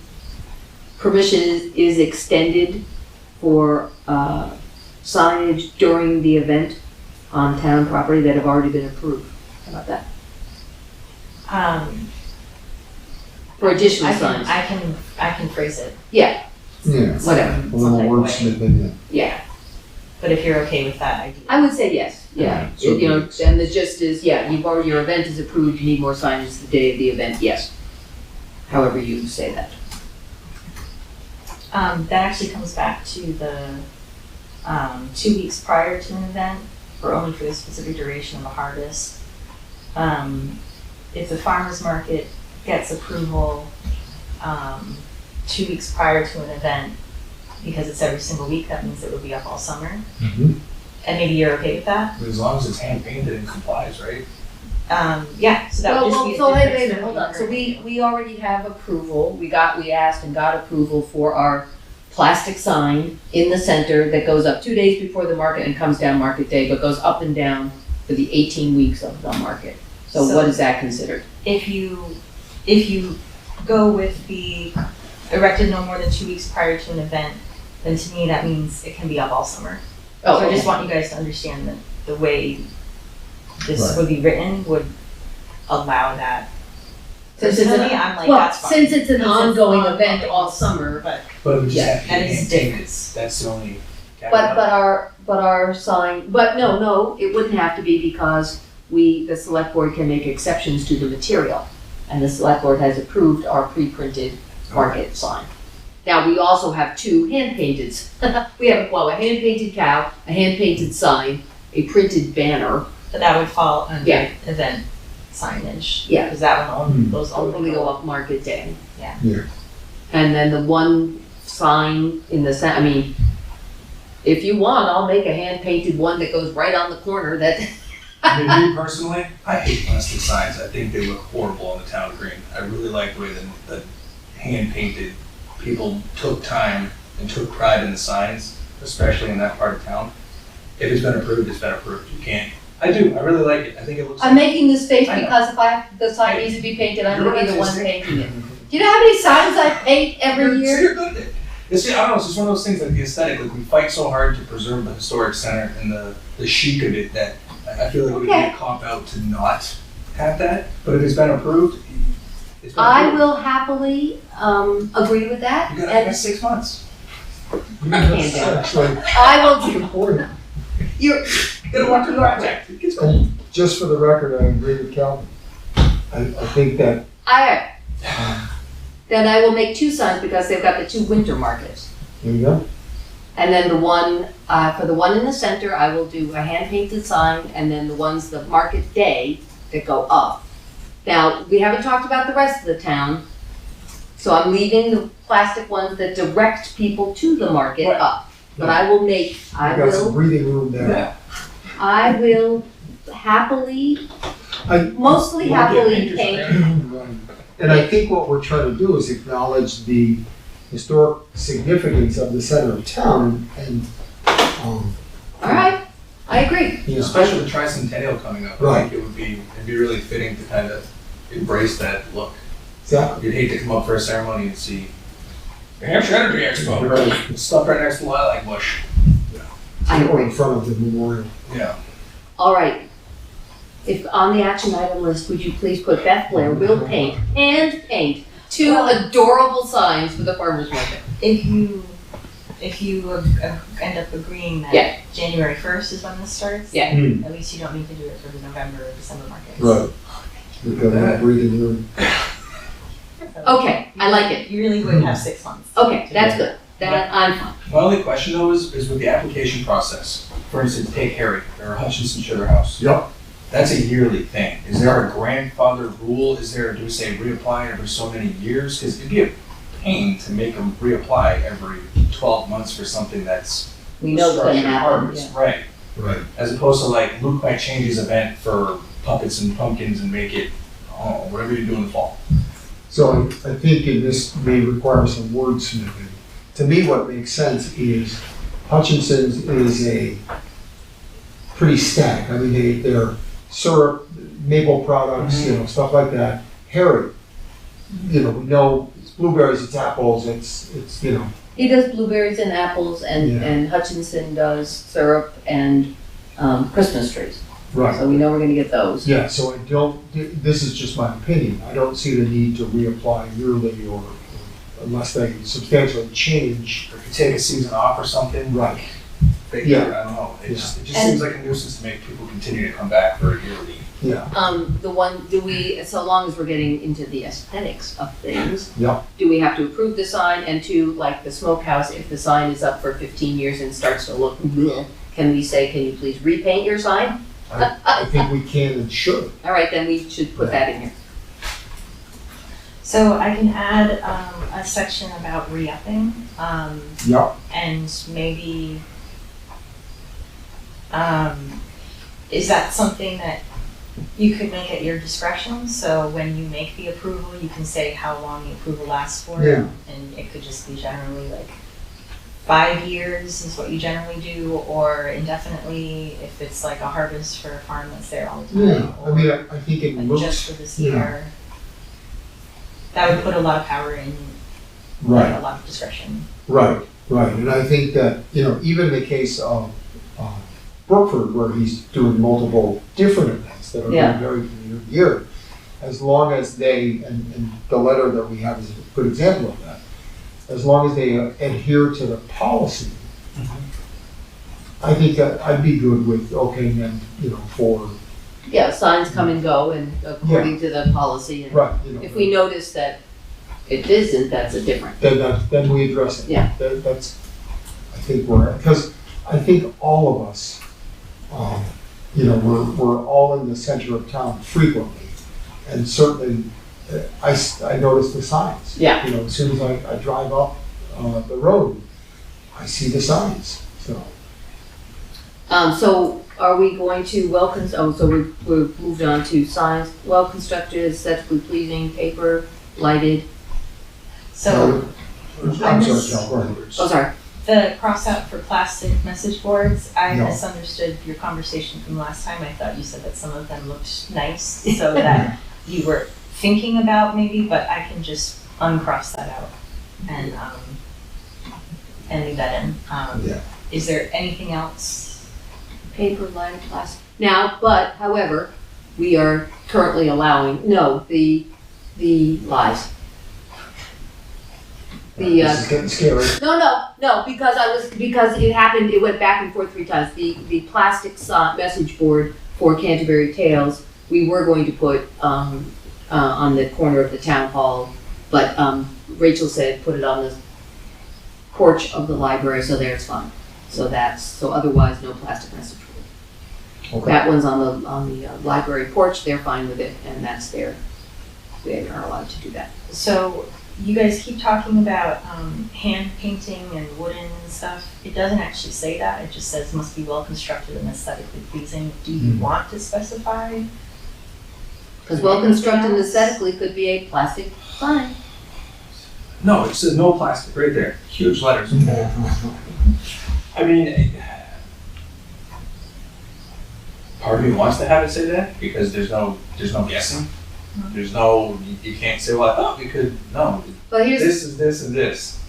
is extended for signage during the event on town property that have already been approved? How about that? For additional signs? I can phrase it, Yeah, yeah, whatever. a little wordsmith in there. Yeah, but if you're okay with that idea. I would say yes, yeah. So You know, and the gist is, yeah, your event is approved, you need more signage the day of the event, yes. However you say that. That actually comes back to the 2 weeks prior to an event, or only for the specific duration of the harvest. If the farmer's market gets approval 2 weeks prior to an event, because it's every single week, that means it would be up all summer. Mm-hmm. And maybe you're okay with that? As long as it's hand painted and complies, right? Yeah, so that would just be a So wait, difference hold on, so than we already have approval, we asked and got approval for our plastic sign in the center that goes up 2 days before the market and comes down market day, but goes up and down for the 18 weeks of the market. So So- what is that considered? If you go with the erected no more than 2 weeks prior to an event, then to me that means it can be up all summer. So I just want you guys to understand that the way this Right. would be written would allow that. Since it's Personally, an, I'm like, well, that's fine. since it's an Since it's ongoing ongoing. event all summer, But But it would just Yeah, have to be that is hand painted. different. That's the only but caveat. our sign, but no, it wouldn't have to be because the select board can make exceptions to the material. And the select board has approved our pre-printed market sign. Now, we also have 2 hand-painted, we have, a hand-painted cow, a hand-painted sign, a printed banner. But that would fall under Yeah. event signage. Yeah. Because that one only, Hmm. those Only go up market day. Yeah. Yeah. And then the one sign in the I mean, if you want, I'll make a hand-painted one that goes right on the corner that, I mean, me personally, I hate plastic signs. I think they look horrible on the town green. I really like the way the hand painted people took time and took pride in the signs, especially in that part of town. If it's been approved, it's been approved. You can't. I do. I really like it. I think it looks. I'm making this face I know. because the sign needs to be painted, I'm You're gonna be the one artistic. painting it. Do you know how many signs I paint every year? You're good at it. It's, I don't know, it's just one of those things, like the aesthetic, like we fight so hard to preserve the historic center and the chic of it, that I feel like it would be Okay. a cop out to not have that. But if it's been approved, It's been I approved. will happily, agree with that. You got And 6 months. I can't do it. Actually, I will do, important. you're, Get work the project. It gets cold. And just for the record, I agree with Calvin. I think that, then I will make 2 signs because they've got the 2 winter markets. there you go. And then the one, for the one in the center, I will do a hand-painted sign, and then the ones, the market day, that go up. Now, we haven't talked about the rest of the town, so I'm leaving the plastic ones that direct people to the market Right. up. But I will make, I've got some breathing room there. Yeah. I will happily, mostly You wanna get happily painters paint. around? Right. And I think what we're trying to do is acknowledge the historic significance of the center of town and, All right, I agree. you know, Especially with tricentennial coming up, I Right. think it'd be really fitting to kind of embrace that look. exactly. You'd hate to come up for a ceremony and see New Hampshire Energy Expo. Right. It's stuck right next to the lilac bush. I Or in agree. front of the memorial. Yeah. All right. If on the action item list, would you please put Beth Blair will paint, hand paint, 2 adorable signs for the farmer's market? If you end up agreeing that Yeah. January 1st is when this starts, Yeah. at least you don't need to do it for the November or December markets. Right. Because that breathing room. Okay, I like it. You really would have 6 months. Okay, that's good. That, I'm fine. My only question though is with the application process. For instance, take Harry or Hutchinson Sugar House. Yep. That's a yearly thing. Is there a grandfather rule? Is there, do we say reapply every so many years? Because it'd be a pain to make them reapply every 12 months for something that's We know what's gonna structured happen. harvest. Right. Right. As opposed to like Luke might change his event for puppets and pumpkins and make it, oh, whatever you do in the fall. So I think in this may require some wordsmithing. To me, what makes sense is Hutchinson's is a pretty static. I mean, they're syrup, maple products, you know, stuff like that. Harry, you know, we know it's blueberries, it's apples, it's, you know, He does blueberries and apples, and, Yeah. and Hutchinson does syrup and Christmas trees. right. So we know we're gonna get those. Yeah, so I don't, this is just my opinion. I don't see the need to reapply yearly or unless they substantially change. Or if you take a season off or something, Right. figure, Yeah. I don't know. It just And- seems like a nuisance to make people continue to come back for a yearly. Yeah, The one, so long as we're getting into the aesthetics of things, yeah. do we have to approve the sign? And 2, like the smokehouse, if the sign is up for 15 years and starts to look bleh, can we say, can you please repaint your sign? I think we can and should. All right, then we should put that in here. So I can add a section about re-upping, Yeah, and maybe, is that something that you could make at your discretion? So when you make the approval, you can say how long the approval lasts for. Yeah. And it could just be generally like 5 years is what you generally do, or indefinitely if it's like a harvest for a farm that's there all the time. yeah. I mean, or I think it like looks. just for this yeah. year. That would put a lot of power in, Right. a lot of discretion. Right, right, and I think that, you know, even in the case of Brookford, where he's doing multiple different events that are Yeah. very year, as long as they, and the letter that we have is a good example of that, as long as they adhere to the policy, I think that I'd be good with, okay, then, you know, for, Yeah, signs come and go and according to the policy. And right, you know. if we notice that it isn't, that's a different. Then we address it. Yeah. That's, I think because I think all of us, you know, we're all in the center of town frequently. And certainly, I notice the signs. Yeah. You know, as soon as I drive up the road, I see the signs, so. So are we going to so we've moved on to signs, well-constructed, aesthetically pleasing, paper, lighted. So I'm sorry, Cal, go ahead. Oh, sorry. the cross out for plastic message boards, I No. misunderstood your conversation from last time. I thought you said that some of them looked nice, so that you were thinking about maybe, but I can just uncross that out and leave that in. Yeah. Is there anything else? Paper, lighted, plastic. Now, but however, we are currently allowing, The lies. This is getting scary. No, because it happened, it went back and forth 3 times. The plastic message board for Canterbury Tales, we were going to put, on the corner of the town hall, but, Rachel said, put it on the porch of the library, so there it's fine. So otherwise, no plastic message board. Okay. That one's on the library porch, they're fine with it, and that's they are allowed to do that. So you guys keep talking about hand painting and wooden stuff. It doesn't actually say that. It just says must be well constructed and aesthetically pleasing. Do you want to specify? Because well constructed and aesthetically could be a plastic sign. No, it says no plastic right there, huge letters. I mean, part of me wants to have it say that because there's no guessing. There's no, you can't say, well, I thought we could, no. But This is this and this.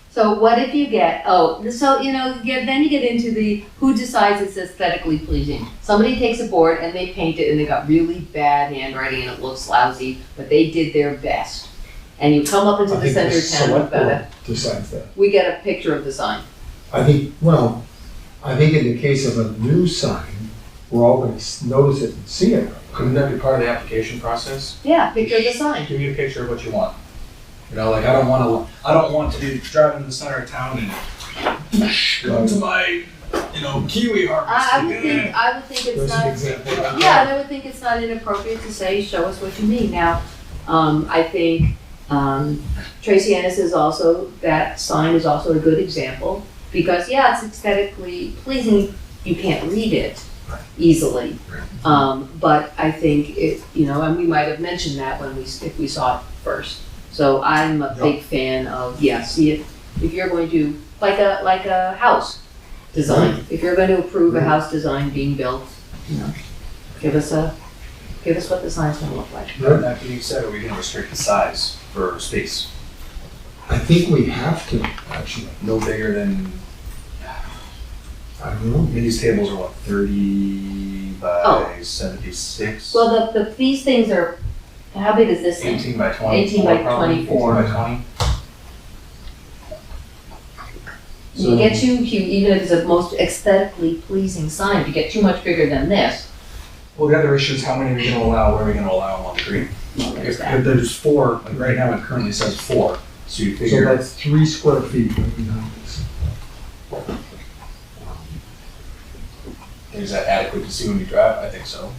so what if you get, then you get into the, who decides it's aesthetically pleasing? Somebody takes a board and they paint it and they got really bad handwriting and it looks lousy, but they did their best. And you come up into the center of town Select about board it, decides that. we get a picture of the sign. I think in the case of a new sign, we're all gonna notice it and see it. Couldn't that be part of the application process? Yeah, picture of the sign. Give me a picture of what you want. You know, like I don't want to be driving to the center of town and go to my, kiwi harvest. I would think it's There's an not, example. yeah, and I would think it's not inappropriate to say, show us what you mean. Now, I think, Tracy Ennis is also, that sign is also a good example, because yeah, it's aesthetically pleasing, you can't read it easily. But I think it, and we might have mentioned that if we saw it first. So I'm a big fan of, see it, if you're going to, like a house design, if you're going to approve a house design being built, give us what the sign's gonna look like. Right. That being said, are we going to restrict the size for space? I think we have to, actually. No bigger than, I don't know. these tables are what, 30 by 76? Well, these things are, how big is this thing? 18 by 20. 18 by probably, 24. 18 by 20. You get even if it's the most aesthetically pleasing sign, if you get too much bigger than this, Well, the other issue is how many are we going to allow, where are we going to allow them on the green? well, there's If that. there's 4, like right now it currently says 4, so you So figure, that's 3 square feet right behind this. is that adequate to see when you drive? I think so.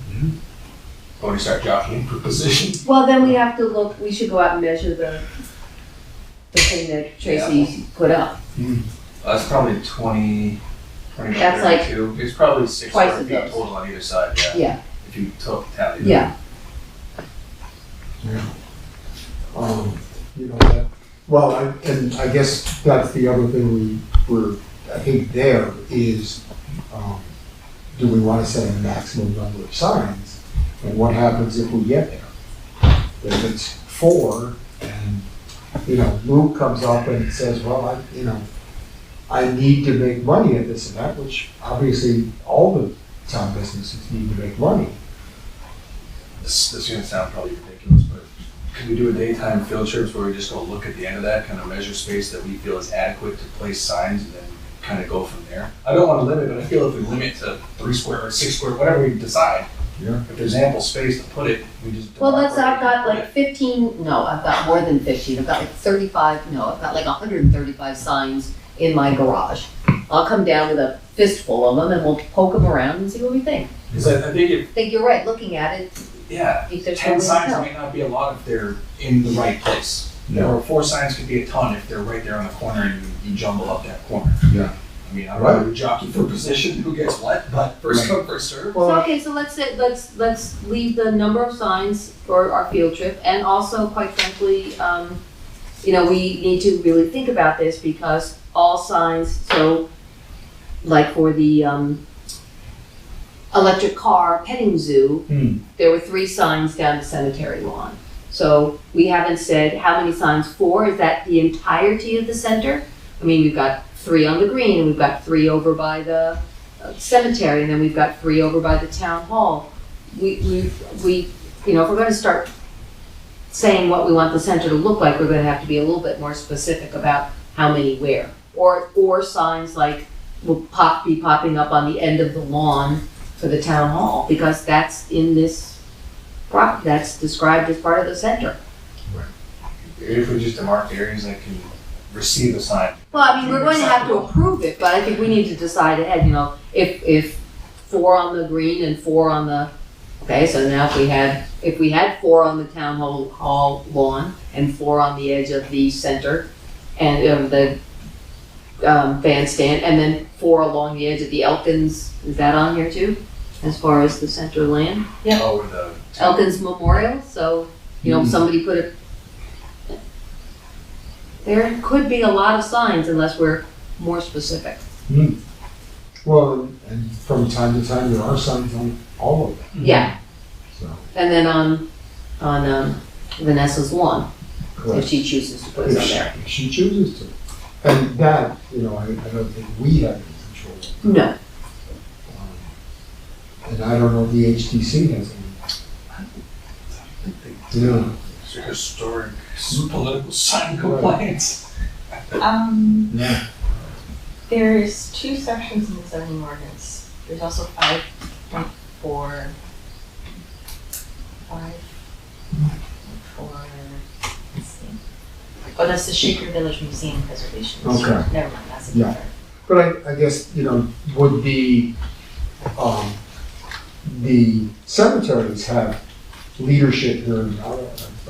When you start jockeying for position. Well, then we have to look, we should go out and measure the thing that Tracy put up. That's probably 20 by That's like 32. It's probably 6 twice square of feet those. total on either side, yeah. Yeah, If you tally them. yeah. And I guess that's the other thing I think there is, do we want to set a maximum number of signs? And what happens if we get there? If it's 4 and, Luke comes up and says, well, I need to make money at this and that, which obviously all the town businesses need to make money. This is going to sound probably ridiculous, but can we do a daytime field trips where we just go look at the end of that, kind of measure space that we feel is adequate to place signs and then kind of go from there? I don't want to limit, but I feel if we limit to 3 square or 6 square, whatever we decide, Yeah. if there's ample space to put it, we just. Well, I've got demarcate like 15, no, I've got more than 15, I've got like 35, no, I've got like 135 signs in my garage. I'll come down with a fistful of them and we'll poke them around and see what we think. Because I think I think you're right, looking at it, yeah, if there's 10 no way to signs tell. might not be a lot if they're in the right place. No. Or 4 signs could be a ton if they're right there on the corner and you jumble up that corner. Yeah. I mean, I'm not a jockey for position, who gets what, but first come, first serve. So, okay, so let's leave the number of signs for our field trip, and also, quite frankly, we need to really think about this, because all signs, so, like for the, electric car petting zoo, there were 3 signs down the cemetery lawn. So, we haven't said how many signs, 4, is that the entirety of the center? I mean, we've got 3 on the green, and we've got 3 over by the cemetery, and then we've got 3 over by the town hall. If we're gonna start saying what we want the center to look like, we're gonna have to be a little bit more specific about how many where. Or signs like will be popping up on the end of the lawn for the town hall, because that's in this that's described as part of the center. If we just mark areas that can receive a sign. Well, I mean, we're going to have to approve it, but I think we need to decide ahead, if 4 on the green and 4 on the, okay, so now if we had 4 on the town hall lawn and 4 on the edge of the center and the bandstand, and then 4 along the edge of the Elkins, is that on here too? As far as the center land? Yeah. Oh, with the. Elkins Memorial, so, somebody put it. There could be a lot of signs unless we're more specific. Well, and from time to time, there are signs on all of them, Yeah, so. and then on Vanessa's lawn, if Correct. she chooses to put it on there. If she chooses to. And that, I don't think we have any control of. No, And I don't know if the HTC has any. Yeah. It's a historic political sign compliance. Yeah. There's 2 sections in the zoning ordinance. There's also 5.4. 5.4. Let's see. Oh, that's the Shaker Village Museum Preservation. Okay. Never mind, that's a Yeah. different. But I guess, would the cemeteries have leadership here?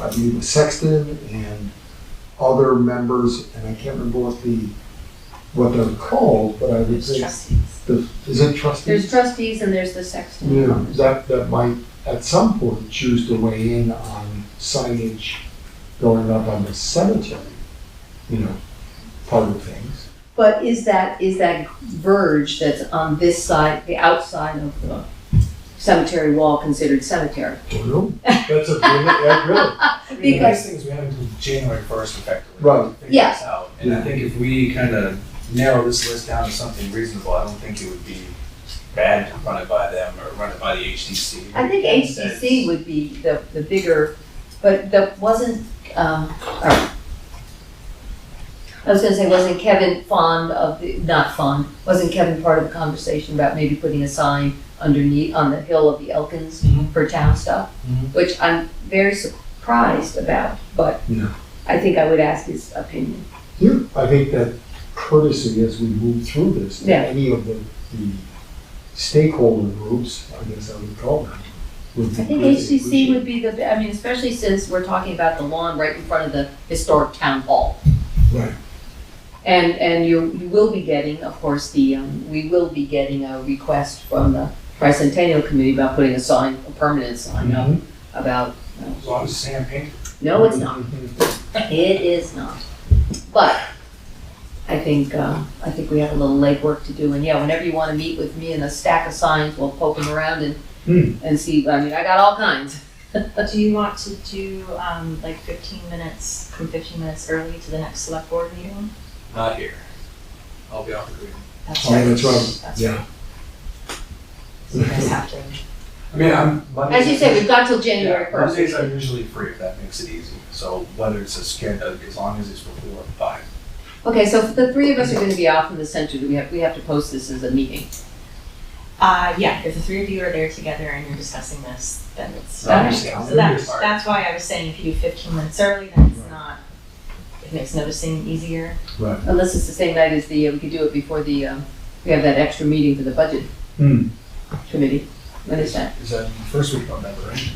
I believe the sexton and other members, and I can't remember what they're called, but I would There's think, trustees. is it trustees? there's trustees and there's the sexton. Yeah, that might at some point choose to weigh in on signage going up on the cemetery, part of things. But is that verge that's on this side, the outside of the cemetery wall, considered cemetery? Well, that's a really, really. The nice thing is we have until January 1st effectively. Right. to figure Yeah. this out. And I think if we kind of narrow this list down to something reasonable, I don't think it would be bad to run it by them or run it by the HTC. I think HTC would be the bigger, but that wasn't, I was gonna say, wasn't Kevin wasn't Kevin part of the conversation about maybe putting a sign underneath, on the hill of the Elkins Mhm. for town stuff? Mhm. Which I'm very surprised about, but Yeah. I think I would ask his opinion. Yeah, I think that courtesy as we move through this, to Yeah. any of the stakeholder groups, I guess I would call them, would be I think greatly HTC would be especially since we're talking about the lawn right in front of the historic town hall. Right. And you will be getting, of course, we will be getting a request from the Tricentennial Committee about putting a permanent sign up about, As long as it's sand painted. no, it's not. It is not. But I think we have a little legwork to do, and yeah, whenever you wanna meet with me and a stack of signs, we'll poke them around and see, I got all kinds. Do you want to do, 15 minutes, come 15 minutes early to the next select board meeting? Not here. I'll be off the grid. That's Oh, that's right, That's yeah. right. So you guys have to. I mean, As you say, we've got till January Yeah, Mondays first. are usually free, if that makes it easy. So whether it's a schedule, as long as it's before 5. Okay, so if the 3 of us are gonna be out from the center, we have to post this as a meeting. Yeah, if the 3 of you are there together and you're discussing this, then it's. Okay. Understand. So that's why I was saying if you do 15 minutes early, then it's not, it makes noticing easier. Right. Unless it's the same night as we could do it before we have that extra meeting for the budget committee. When is that? Is that the first week of November, right?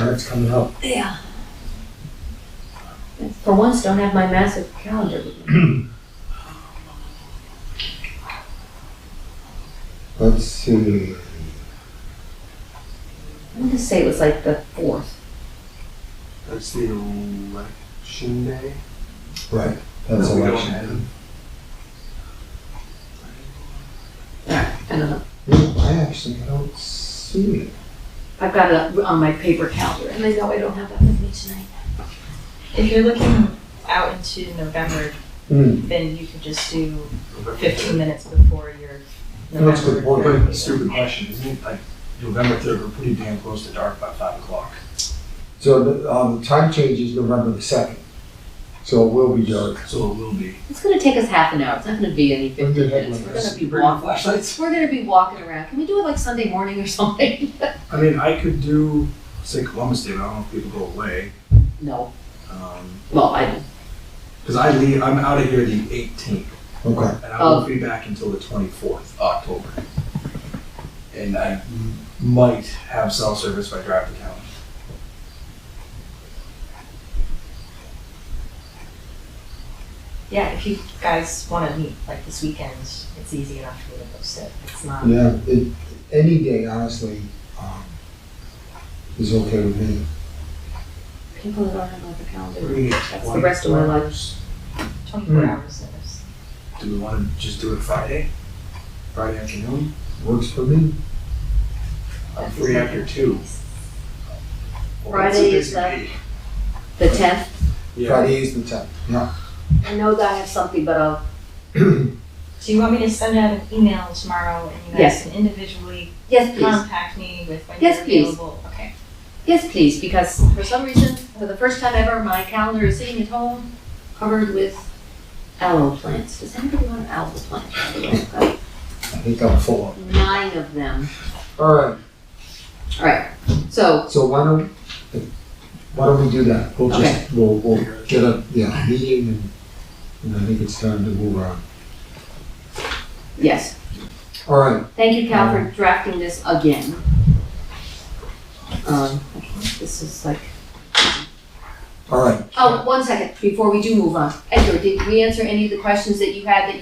That's coming up. Yeah. For once, don't have my massive calendar with me. Let's see. I'm gonna say it was like the 4th. That's the election day. Right, that's No, we don't election. have- I don't know. Yeah, I actually don't see it. I've got it on my paper calendar, and I know I don't have that with me tonight. If you're looking out into November, Hmm. then you could just do 15 minutes before your That's a good November. point. But stupid question, isn't it? Like November 3rd, we're pretty damn close to dark by 5 o'clock. So the time change is November the 2nd. So it will be dark. So it will be. It's gonna take us half an hour. It's not gonna be any 15 minutes. We're gonna be walking. Flashlights? We're gonna be walking around. Can we do it like Sunday morning or something? I mean, I could do, say Columbus Day, but I don't know if people go away. No. Well, I Because I'm out of here the 18th, Okay. and I won't be back until the 24th, October. And I might have cell service if I drive to town. Yeah, if you guys wanna meet like this weekend, it's easy enough for me to post it. It's not. Yeah, any day, honestly, is okay with me. people that don't have like a calendar. Three, That's the rest of my life. hours. 24 hours notice. Do we want to just do it Friday? Friday afternoon? Works for me. I'm free after 2. Friday is the 10th. Yeah. Friday is the 10th, yeah. I know that I have something, but I'll, So you want me to send out an email tomorrow and you guys Yes. can individually yes, please. contact me with when Yes, you're please. available? Okay. Yes, please, because for some reason, for the first time ever, my calendar is sitting at home covered with aloe plants. Does anybody want an aloe plant, by the way? I've got I think I'm full up. 9 of them. All right, All right, so, so why don't we do that? We'll just, we'll get a, meeting and I think it's time to move on. yes. All right, Thank you, Cal, for drafting this again. This is like, all right. oh, 1 second, before we do move on. Edgar, did we answer any of the questions that you had that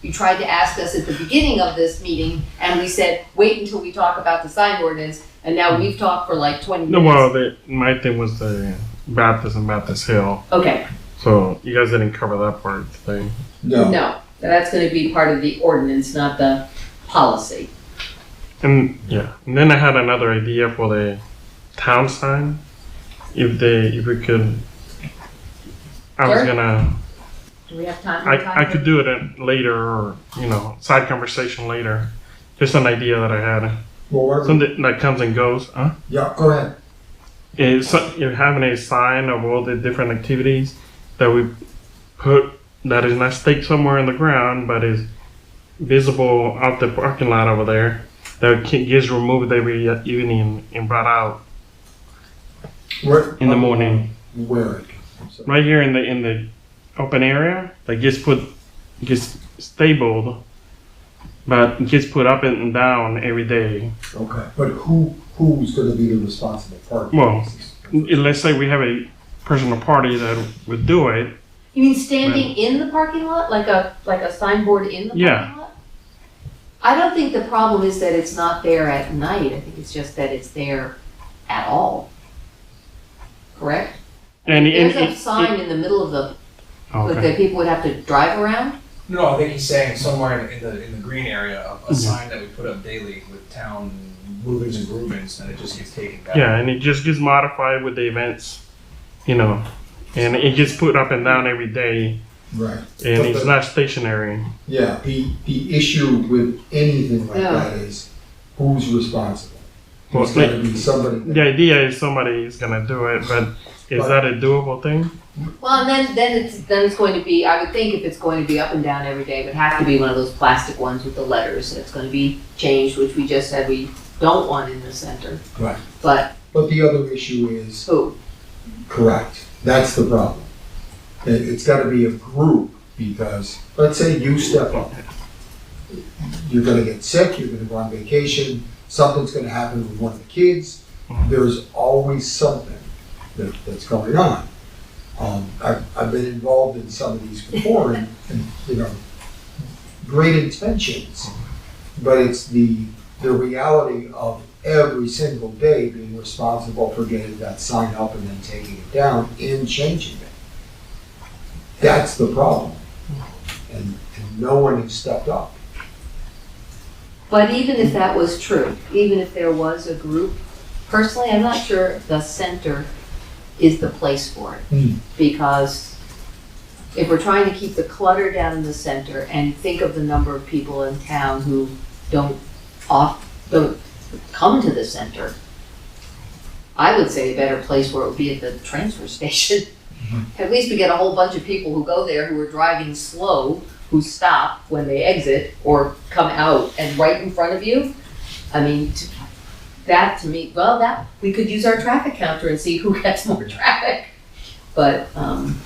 you tried to ask us at the beginning of this meeting, and we said, wait until we talk about the sign ordinance, and now we've talked for like 20 No, minutes. well, my thing was the Baptist and Baptist Hill. Okay, So you guys didn't cover that part today. No, no, that's gonna be part of the ordinance, not the policy. And and then I had another idea for the town sign. If we could, I was Sure. gonna, Do we have time? I could do it later, or side conversation later. Just an idea that I had. well, Something that comes and goes. Huh? yeah, go ahead. You're having a sign of all the different activities that we put that is not staked somewhere in the ground, but is visible out the parking lot over there. That gets removed every evening and brought out Where, in the morning. Where? Right here in the open area, that gets stabled, but gets put up and down every day. Okay, but who's gonna be the responsible party? Well, let's say we have a personal party that would do it. You mean standing in the parking lot, like a signboard in the parking Yeah. lot? I don't think the problem is that it's not there at night. I think it's just that it's there at all. Correct? And There's a sign in the middle of that people would have to drive around. No, I think he's saying somewhere in the green area, a Mhm. sign that we put up daily with town movings and groovings, and it just gets taken down. Yeah, and it just gets modified with the events, and it gets put up and down every day, Right. and But it's not stationary. Yeah, the issue with anything like Yeah. that is who's responsible? Well, It's gotta be somebody. The idea is somebody is gonna do it, but is that a doable thing? Well, and then it's going to be, I would think if it's going to be up and down every day, it would have to be one of those plastic ones with the letters that's going to be changed, which we just said we don't want in the center. Right. But But the other issue is, who? correct, that's the problem. It's gotta be a group, because, let's say you step up. You're gonna get sick, you're gonna go on vacation, something's gonna happen with one of the kids, there's always something that's going on. I've been involved in some of these before, and great intentions, but it's the reality of every single day being responsible for getting that sign up and then taking it down and changing it. That's the problem. And no one has stepped up. But even if that was true, even if there was a group, personally, I'm not sure the center is the place for it. Because if we're trying to keep the clutter down in the center and think of the number of people in town who don't come to the center, I would say a better place where it would be at the transfer station. At least we get a whole bunch of people who go there who are driving slow, who stop when they exit or come out and right in front of you. I mean, that to me, well, that, we could use our traffic counter and see who gets more traffic. But, I'm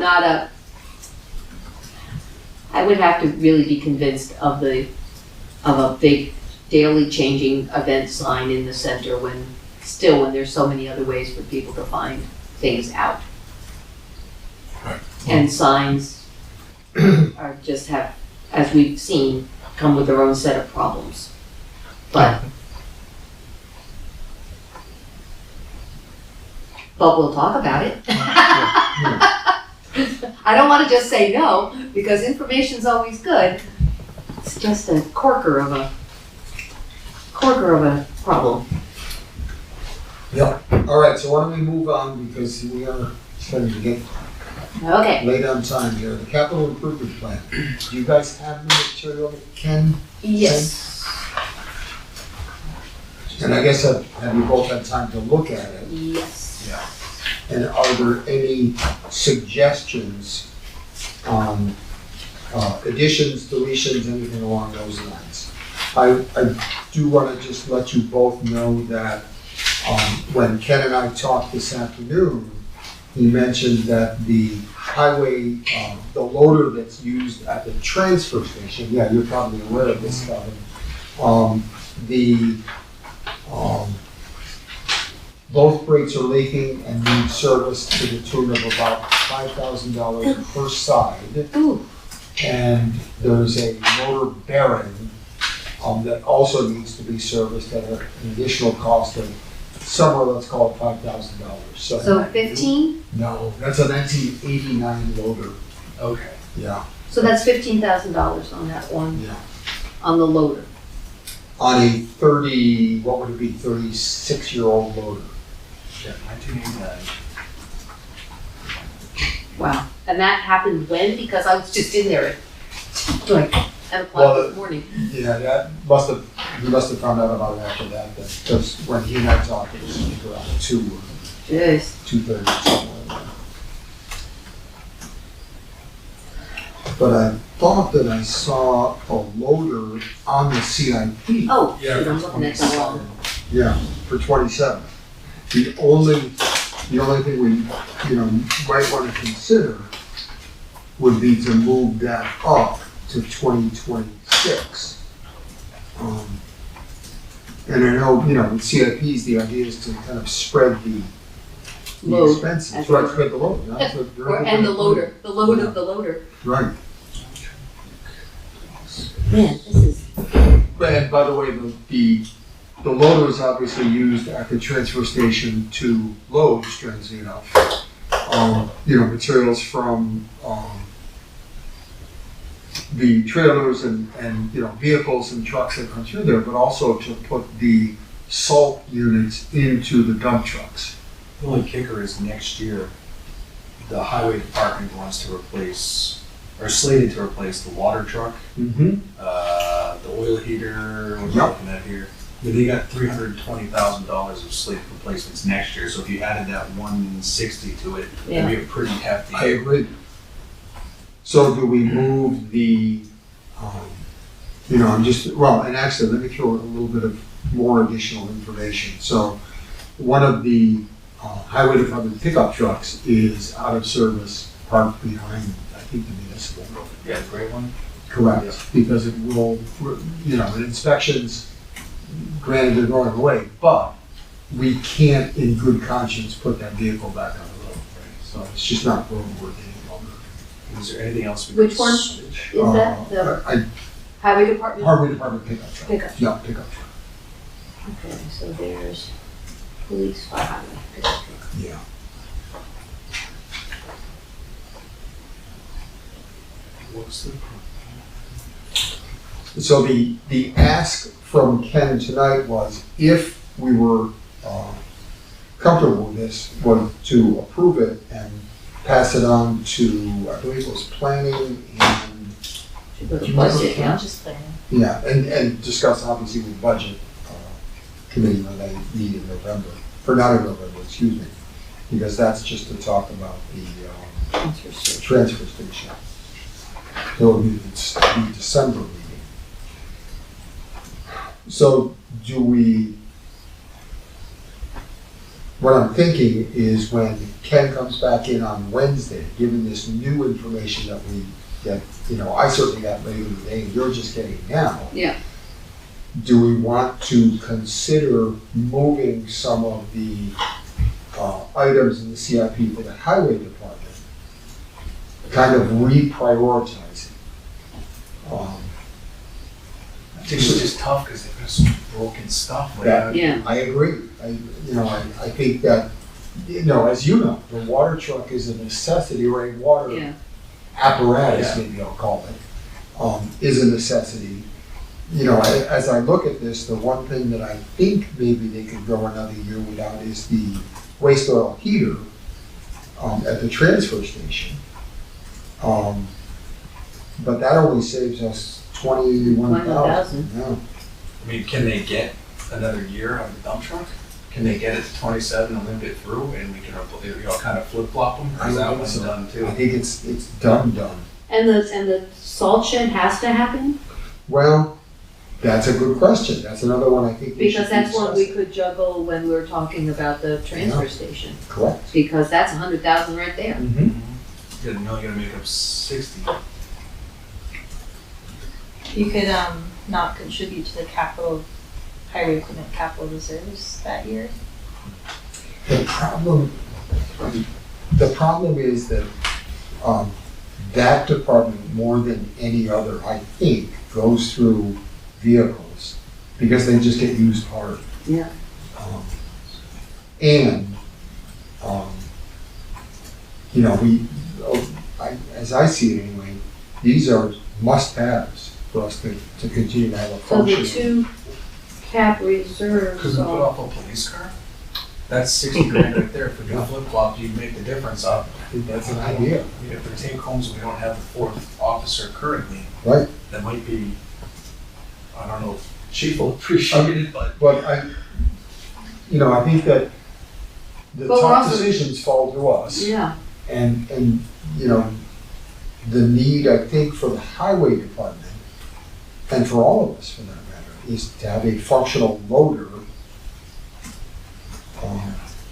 not I would have to really be convinced of a big daily changing event sign in the center when there's so many other ways for people to find things out. And signs are just have, as we've seen, come with their own set of problems. But we'll talk about it. I don't want to just say no, because information's always good. It's just a corker of a problem. Yeah, all right, so why don't we move on, because we are starting to get Okay. late on time here. The capital improvement plan. Do you guys have the material, Ken? Yes. And I guess have you both had time to look at it? Yes. And are there any suggestions on additions, deletions, anything along those lines? I do want to just let you both know that when Ken and I talked this afternoon, he mentioned that the highway, the loader that's used at the transfer station, yeah, you're probably aware of this stuff. Both brakes are leaking and need service to the tune of about $5,000 per side. Ooh. And there's a motor bearing that also needs to be serviced at an additional cost of somewhere, let's call it $5,000. So 15? No, that's a 1989 loader. Okay. Yeah. So that's $15,000 on that one, Yeah. on the loader. On a 36-year-old loader. Yeah, 1989. Wow. And that happened when? Because I was just in there at like 10 o'clock Well, this morning. Yeah, he must have found out about it after that, because when he and I talked, it was around Jeez. 2:30 somewhere. But I thought that I saw a loader on the CIP. Oh, Yeah, shoot, I'm looking at the wrong. Yeah, for 27. The only thing we, might want to consider would be to move that up to 2026. And I know, with CIPs, the idea is to kind of spread the Load. expenses, As right, well. spread the load. That's what they're- And the loader, the load of the loader. Right. Man, this is, And by the way, the loader is obviously used at the transfer station to load, strangely enough, materials from, the trailers and vehicles and trucks that come through there, but also to put the salt units into the dump trucks. The only kicker is next year, the highway department wants to replace, or slated to replace the water truck, Mm-hmm. the oil heater, what we're Yep. looking at here. But they got $320,000 of slate replacements next year, so if you added that 160 to it, Yeah. it'd be a pretty hefty. I agree. So do we move the, and actually, let me throw a little bit of more additional information. So one of the highway department pickup trucks is out of service, parked behind, I think, the municipal building. Yeah, the great one. Correct, because it will, in inspections, granted they're going away, but we can't in good conscience put that vehicle back on the road. So it's just not roadworthy any longer. Is there anything else we Which could one? switch? Is that the highway department? Highway department pickup truck. Pickup. Yeah, pickup truck, Okay, so there's police, fire, highway, pickup truck. yeah. What's the? So the ask from Ken tonight was, if we were comfortable with this, was to approve it and pass it on to, I believe it was planning and, Should go to Do you want budget, to- yeah. Just planning. yeah, and discuss obviously with budget, committee when they meet in November, or not in November, excuse me, because that's just to talk about the transfer station. So it'll be the December meeting. So what I'm thinking is when Ken comes back in on Wednesday, given this new information that I certainly got later in the day, and you're just getting now. Yeah. Do we want to consider moving some of the items in the CIP for the highway department, kind of reprioritizing? I think it's just tough because they've got some broken stuff. Like That- Yeah. I agree. I think that, as you know, the water truck is a necessity, or a water Yeah. apparatus, Yeah. maybe I'll call it, is a necessity. As I look at this, the one thing that I think maybe they could go another year without is the waste oil heater at the transfer station. But that only saves us $21,000. Yeah. I mean, can they get another year out of the dump truck? Can they get it to 27 and limp it through, and we can kind of flip flop them? I Because that think one's so. done too. I think it's done. And the salt shed has to happen? Well, that's a good question. That's another one I think we should Because that's what we discuss. could juggle when we're talking about the transfer station. Correct. Because that's 100,000 right there. Mm-hmm. You gotta make up 60. You could, not contribute to the highway equipment capital reserves that year. The problem is that that department, more than any other, I think, goes through vehicles because they just get used hard. Yeah. As I see it anyway, these are must-haves for us to continue to have a So the function. two cap reserves Could we put are, off a police car? That's 60 grand right there. If we do flip flop, you'd make the difference up. I think that's an idea. I mean, if the take homes and we don't have the fourth officer currently, Right. that might be, I don't know if chief will appreciate it, but But I think that the But we're tough also- decisions fall to us. yeah. And the need, I think, for the highway department, and for all of us for that matter, is to have a functional loader.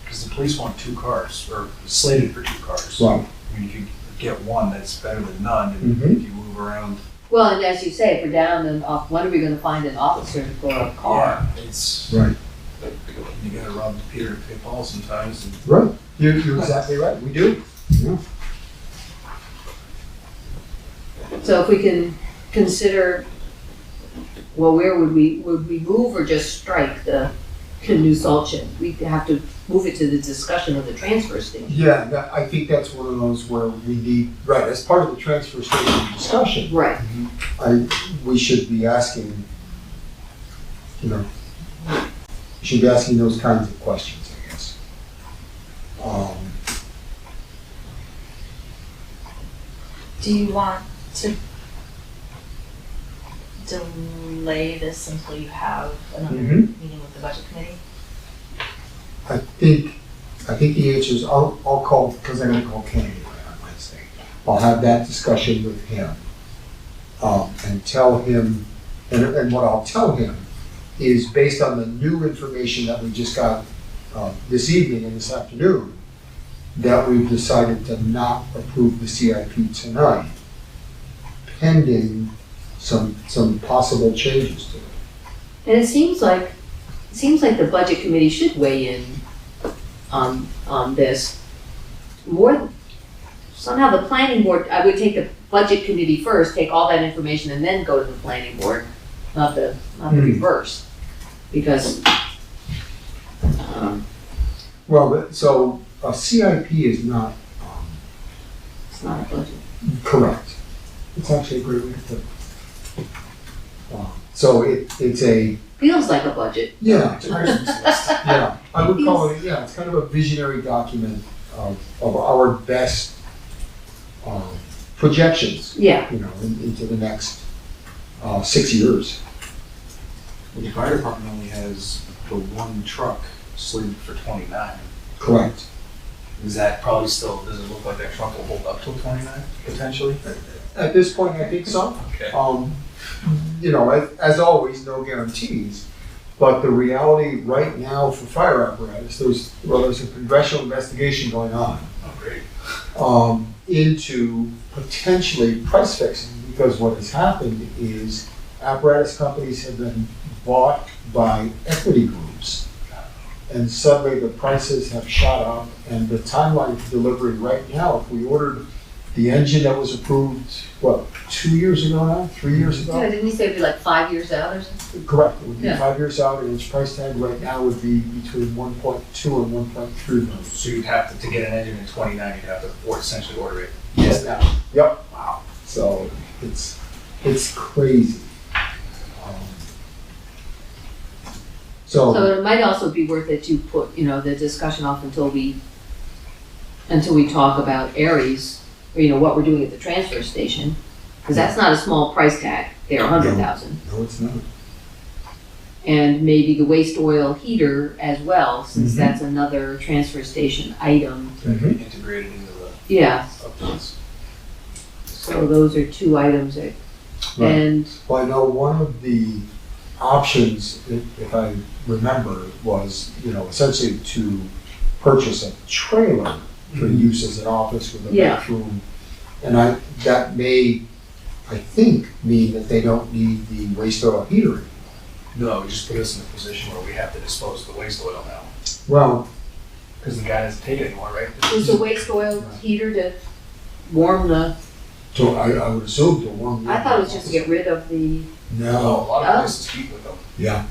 because the police want 2 cars, or slated for 2 cars. Right. I mean, if you get one, that's better than none, and Mhm. if you move around. Well, and as you say, if we're down and off, when are we gonna find an officer for a car? Yeah, it's, Right. you gotta rob Peter to pay Paul sometimes, and Right. You're exactly right. We do. Yeah. So if we can consider, well, where would we move or just strike the new salt shed? We have to move it to the discussion of the transfer station. Yeah, I think that's one of those where we need, right, as part of the transfer station discussion, Right. we should be asking, should be asking those kinds of questions, I guess. Do you want to delay this until you have another Mhm. meeting with the budget committee? I think the answer is, I'll call, because I'm gonna call Ken anyway on Wednesday. I'll have that discussion with him, and tell him, and what I'll tell him is based on the new information that we just got, this evening and this afternoon, that we've decided to not approve the CIP tonight, pending some possible changes to it. And it seems like the budget committee should weigh in on this. Somehow the planning board, I would take the budget committee first, take all that information and then go to the planning board, not the reverse. Because, So a CIP is not, it's not a budget. correct. It's actually a great way to put it. So it's a, Feels like a budget. yeah, it's a Christmas list. yeah, I would call it, it's kind of a visionary document of our best projections, Yeah, into the next 6 years. Well, the fire department only has the one truck slated for 29. Correct. Is that probably still, does it look like that truck will hold up till 29, potentially? At this point, I think so. Okay. You know, as always, no guarantees. But the reality right now for fire apparatus, there's a congressional investigation going on Oh, great. into potentially price fixing, because what has happened is apparatus companies have been bought by equity groups, and suddenly the prices have shot up, and the timeline for delivery right now, if we ordered the engine that was approved, what, 2 years ago now, 3 years ago? Yeah, didn't he say it'd be like 5 years out or something? Correct, it would be Yeah. 5 years out, and its price tag right now would be between 1.2 and 1.3 million. So you'd have to get an engine in 29, you'd have to essentially order it. Yes, now. Yep. Wow. So it's crazy. So So, it might also be worth it to put, you know, the discussion off until we talk about Aries, or, you know, what we're doing at the transfer station. Because that's not a small price tag, they're 100,000. no, it's not. And maybe the waste oil heater as well, since Mhm. that's another transfer station item. That could be integrated into the Yeah, updates. so those are two items that, Right. and, Well, I know one of the options, if I remember, was, you know, essentially to purchase a trailer for use as an office with a Yeah. bedroom. And that may, I think, mean that they don't need the waste oil heater anymore. No, it just put us in a position where we have to dispose of the waste oil now. Well, Because the guy doesn't take it anymore, right? is the waste oil heater to warm the, so I would assume to warm. I thought it was just to get rid of the, No, a No, lot Oh. of places keep with them. yeah,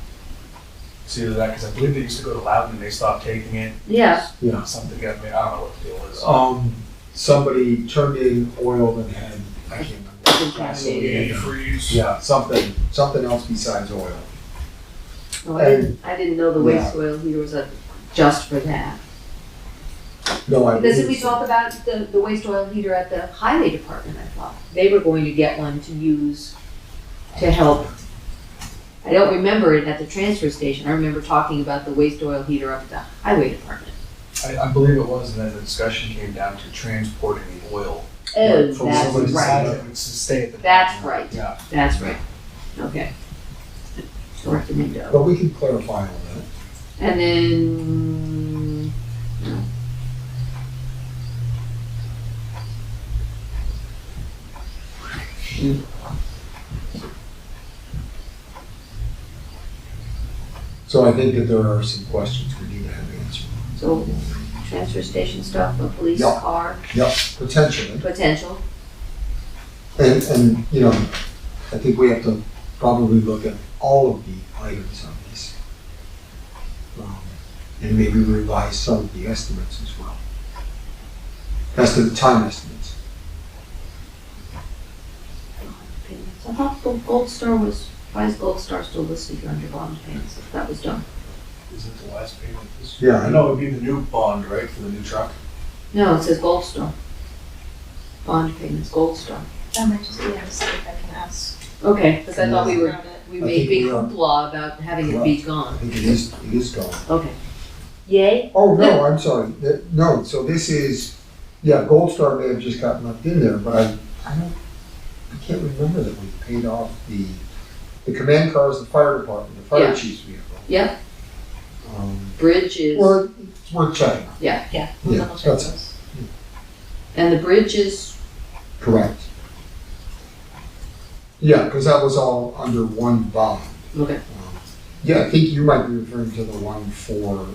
It's either that, because I believe they used to go to Loudon and they stopped taking it. yeah, yeah. Something got me, I don't know what the deal is. Somebody turned in oil that had, I can't remember. contaminated. Antifreeze. Yeah, something else besides oil. No, I didn't know the waste oil heater was just for that. No, I. Because if we believe so. talk about the waste oil heater at the highway department, I thought, they were going to get one to use to help. I don't remember it at the transfer station, I remember talking about the waste oil heater up at the highway department. I believe it was, and then the discussion came down to transporting the oil. Oh, from that's somebody's right, side. To stay at the. that's right, Yeah. that's right, okay. Short to window. But we can clarify all that. And then, So I think that there are some questions we need to have answered. so, transfer station stuff, a police Yeah. car, Yep, potentially. potential, And, you know, I think we have to probably look at all of the items on this. And maybe revise some of the estimates as well. Time estimates. I thought Gold Star was, why is Gold Star still listed here under bond payments, if that was done? Is it the last payment this Yeah, I know it'd be the new bond, right, for the new truck? No, it says Gold Star. Bond payments, Gold Star. That might just be a mistake, I can ask. Okay, because I thought we About it. we I made think big we are. hoopla about having it be I gone. think it is gone. Okay. Yay? Oh, no, I'm sorry. No, so this is, yeah, Gold Star may have just gotten left in there, but I can't remember that we paid off the command cars, the fire department, the fire Yeah. chief's vehicle. Yep, Um, bridge is, Well, it's worth checking. Yeah, we'll Yeah, double check that's- those. and the bridge is, Correct. Yeah, because that was all under one bond. okay, Yeah, I think you might be referring to the one for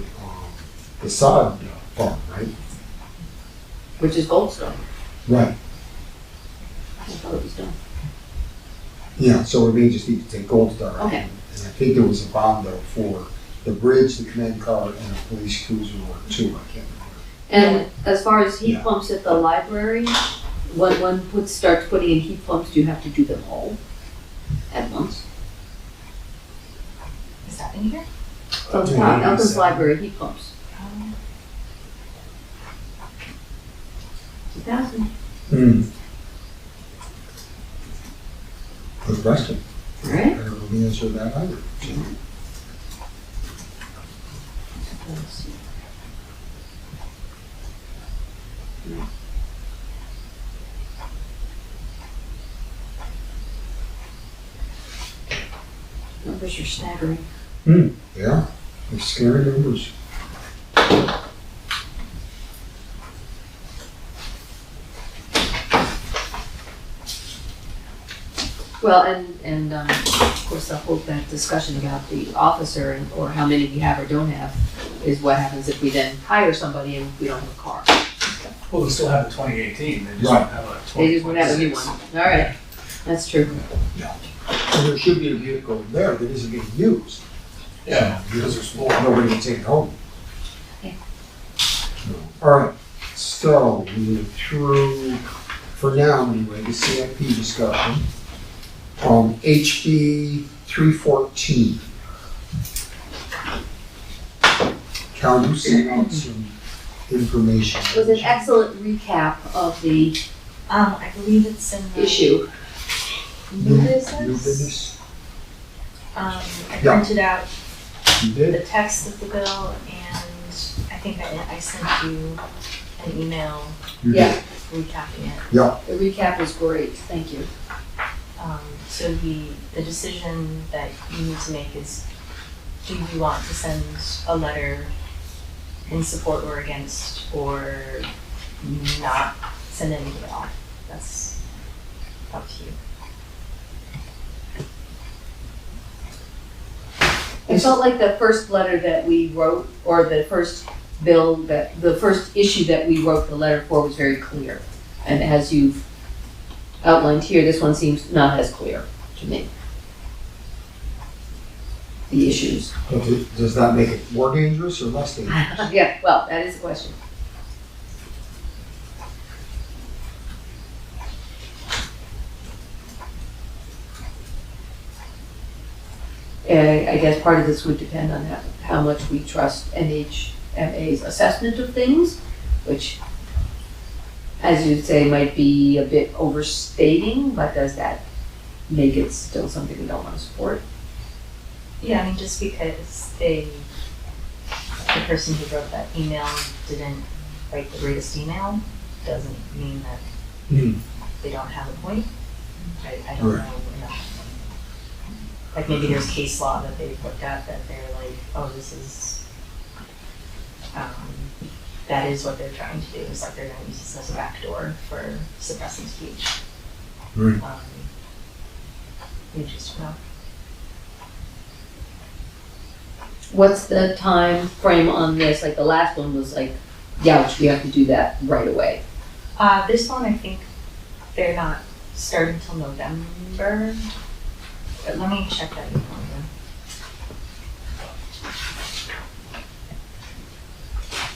the sod fund, right? which is Gold Star. Right. I thought it was done. Yeah, so we may just need to take Gold Star. out. Okay. And I think there was a bond though for the bridge, the command car, and a police cruiser or two, I can't remember. And as far as heat Yeah. pumps at the library, when one starts putting in heat pumps, do you have to do them all at once? Is that in here? So it's not, Elton's library heat pumps. 2,000. Good question. All I right. don't know the answer to that either. Numbers are staggering. Yeah, they're scary numbers. Well, and of course, the whole that discussion about the officer and, or how many we have or don't have is what happens if we then hire somebody and we don't have a car. Well, they still have the 2018, they just Right. don't have a 2026. They just would have a new one. All right, that's true. And there should be a vehicle there that isn't being used. Yeah, because there's more. Nobody can take it home. Okay. All right, so we went through, for now anyway, the CIP discussion. HB 314. Cal, you sent out some information. It was an excellent recap of the I believe it's in the. issue. New New business. business? I Yeah. printed out You the did? text of the bill, and I think I sent you an email You Yeah. did. recapping it. Yeah, The recap was great, thank you. So the decision that you need to make is, do you want to send a letter in support or against, or not send anything at all? That's up to you. I felt like the first letter that we wrote, or the first bill that, the first issue that we wrote the letter for was very clear. And as you've outlined here, this one seems not as clear to me. The issues. okay, does that make it more dangerous or less dangerous? Yeah, well, that is the question. I guess part of this would depend on how much we trust NHMA's assessment of things, which, as you'd say, might be a bit overstating, but does that make it still something we don't want to support? Yeah, I mean, just because the person who wrote that email didn't write the greatest email, doesn't mean that they don't have a point. I don't Right. know enough. Like maybe there's case law that they've looked at that they're like, oh, this is, that is what they're trying to do. It's like they're gonna use this as a backdoor for suppressing speech. Right. You just know. What's the time frame on this? Like the last one was like, yeah, we have to do that right away. This one, I think they're not starting till November. But let me check that email again.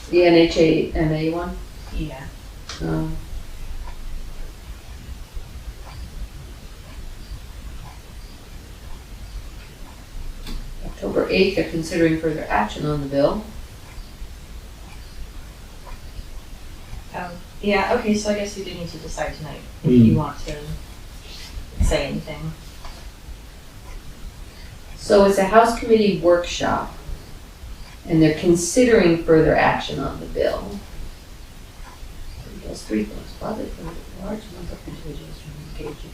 The NHMA one? Yeah. October 8th, they're considering further action on the bill. Yeah, okay, so I guess we do need to decide tonight if you want to say anything. So it's a House Committee workshop, and they're considering further action on the bill. It does three things, public and large number of individuals from engaging.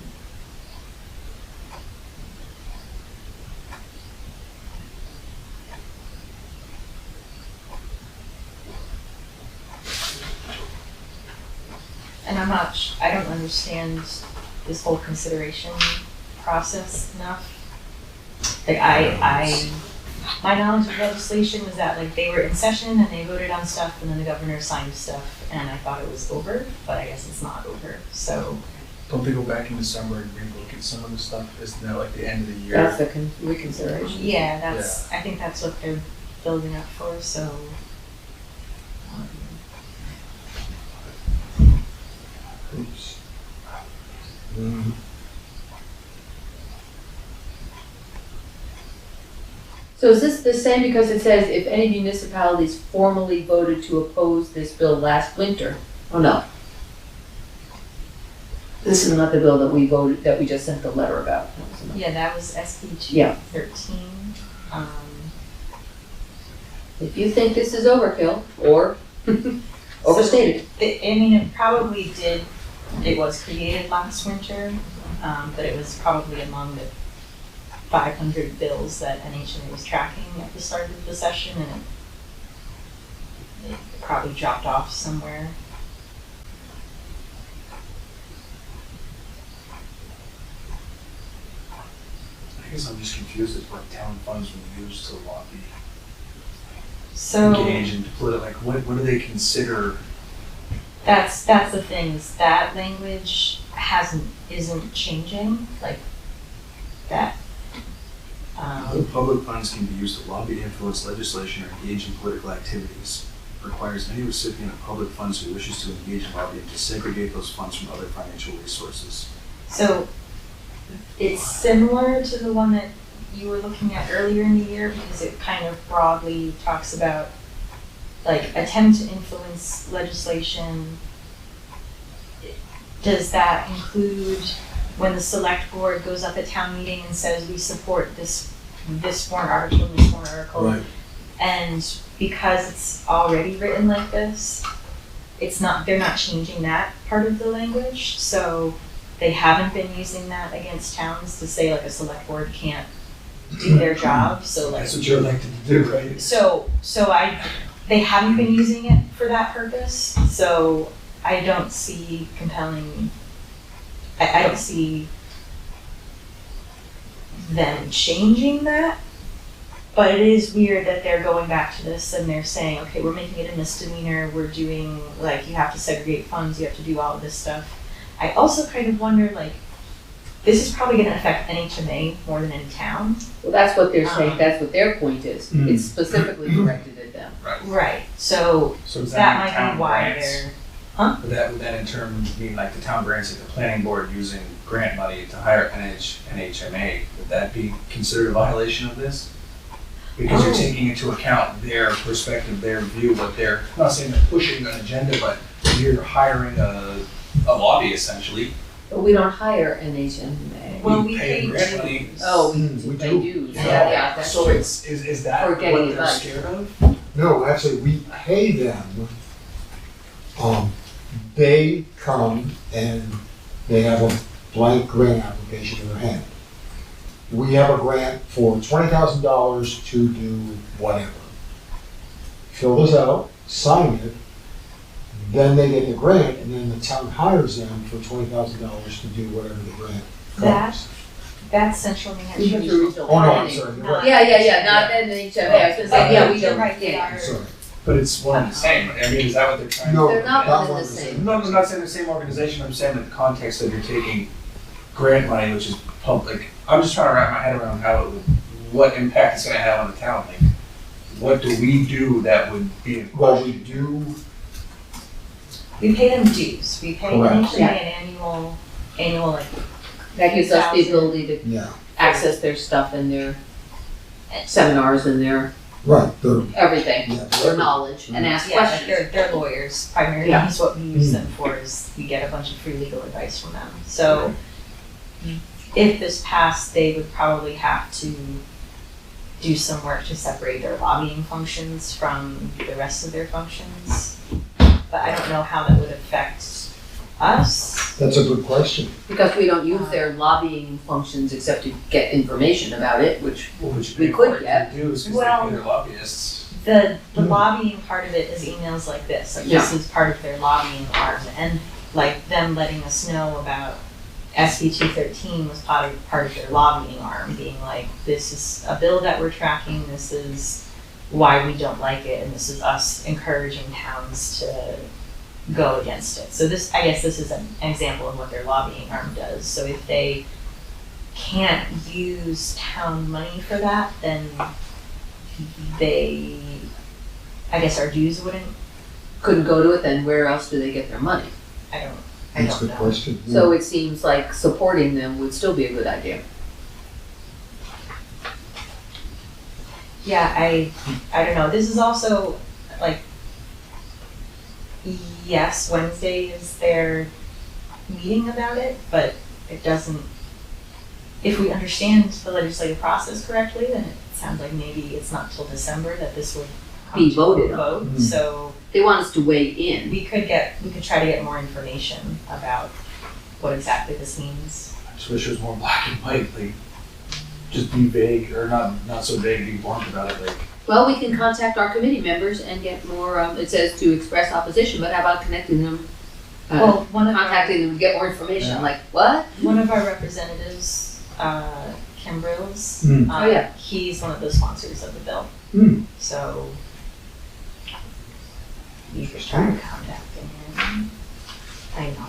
And I'm not, I don't understand this whole consideration process enough. Like my knowledge of legislation was that like they were in session and they voted on stuff and then the governor signed stuff and I thought it was over, but I guess it's not over, so. Don't they go back in December and relook at some of the stuff? Isn't that like the end of the year? That's the reconsideration. Yeah, that's, I think that's what they're building up for, so. Oops. So is this the same because it says if any municipalities formally voted to oppose this bill last winter? Oh, no. This is not the bill that we voted, that we just sent the letter about. That was another. Yeah, that was SB Yeah. 213. If you think this is overkill, or Overstated. I mean, it probably did, it was created last winter, but it was probably among the 500 bills that NHMA was tracking at the start of the session, and it probably dropped off somewhere. I guess I'm just confused as what town funds were used to lobby, So engage in like what do they consider? that's the thing, is that language isn't changing, like that. Other public funds can be used to lobby, influence legislation, or engage in political activities. Requires any recipient of public funds who wishes to engage in lobbying to segregate those funds from other financial resources. So it's similar to the one that you were looking at earlier in the year, because it kind of broadly talks about like attempt to influence legislation. Does that include when the select board goes up at town meeting and says we support this warrant article and this warrant article? Right. And because it's already written like this, they're not changing that part of the language, so they haven't been using that against towns to say like a select board can't do their job, so like. That's what you're elected to do, right? They haven't been using it for that purpose, so I don't see compelling, I don't see them changing that. But it is weird that they're going back to this and they're saying, okay, we're making it a misdemeanor, we're doing, like, you have to segregate funds, you have to do all of this stuff. I also kind of wonder, like, this is probably gonna affect NHMA more than any town. Well, that's what they're saying, that's what their point is. Mm. It's specifically directed at them. Right, so So does that mean might town be why grants? they're, Would that in turn mean like the town grants, like the planning board using grant money to hire NHMA, would that be considered a violation of this? Because you're Oh. taking into account their perspective, their view, what they're, I'm not saying they're pushing an agenda, but you're hiring a lobby essentially. But we don't hire NHMA. well, We we pay pay grant money. dues. Oh, We we pay do. dues, Yeah. yeah, that's So true. is that For what getting they're advice. scared of? No, actually, we pay them. They come and they have a blank grant application in their hand. We have a grant for $20,000 to do whatever. Fill this out, sign it, then they get the grant, and then the town hires them for $20,000 to do whatever the grant covers. That's Central New We Hampshire. have to regional Oh, no, I'm planning. sorry, you're right. Yeah, not NHMA, I was gonna say, yeah, we You're don't, right, they yeah. are. I'm sorry. But it's one and the same. I mean, is that what they're trying No, to do? They're not that one and one's the same. No, I'm not saying the same organization, I'm saying in the context that you're taking grant money, which is public. I'm just trying to wrap my head around what impact it's gonna have on the town. Like, what do we do that would be in Well, question? we do, We pay them dues, we pay Correct. NHMA Yeah. an annual like. That gives us the 3,000. ability to yeah, access their stuff and their seminars and their right, the, everything, yeah. their knowledge, and ask Yeah, like questions. they're lawyers, primarily, Yeah. is what we use them for, is we get a bunch of free legal advice from them. So if this passed, they would probably have to do some work to separate their lobbying functions from the rest of their functions. But I don't know how that would affect us. That's a good question. Because we don't use their lobbying functions except to get information about it, which What would you we pay could for it to get. do is because Well- they're lobbyists. The lobbying part of it is emails like this, like this Yeah. is part of their lobbying arm, and like them letting us know about SB 213 was part of their lobbying arm, being like, this is a bill that we're tracking, this is why we don't like it, and this is us encouraging towns to go against it. So this, I guess this is an example of what their lobbying arm does. So if they can't use town money for that, then they, I guess our dues couldn't go to it, then where else do they get their money? I That's a don't good know. question. So it seems like supporting them would still be a good idea. Yeah, I don't know. This is also like, yes, Wednesday is their meeting about it, but it doesn't, if we understand the legislative process correctly, then it sounds like maybe it's not till December that this would Be to voted a on. vote, so They want us to weigh in. we could try to get more information about what exactly this means. I just wish it was more black and white, like, just be vague, or not so vague, be blunt about it, like, Well, we can contact our committee members and get more, it says to express opposition, but how about connecting them? Well, Contacting them to get more information, like, what? one of our representatives, Kim Brills, Oh, yeah. he's one of the sponsors of the bill. Hmm. So you could try contacting him. I know.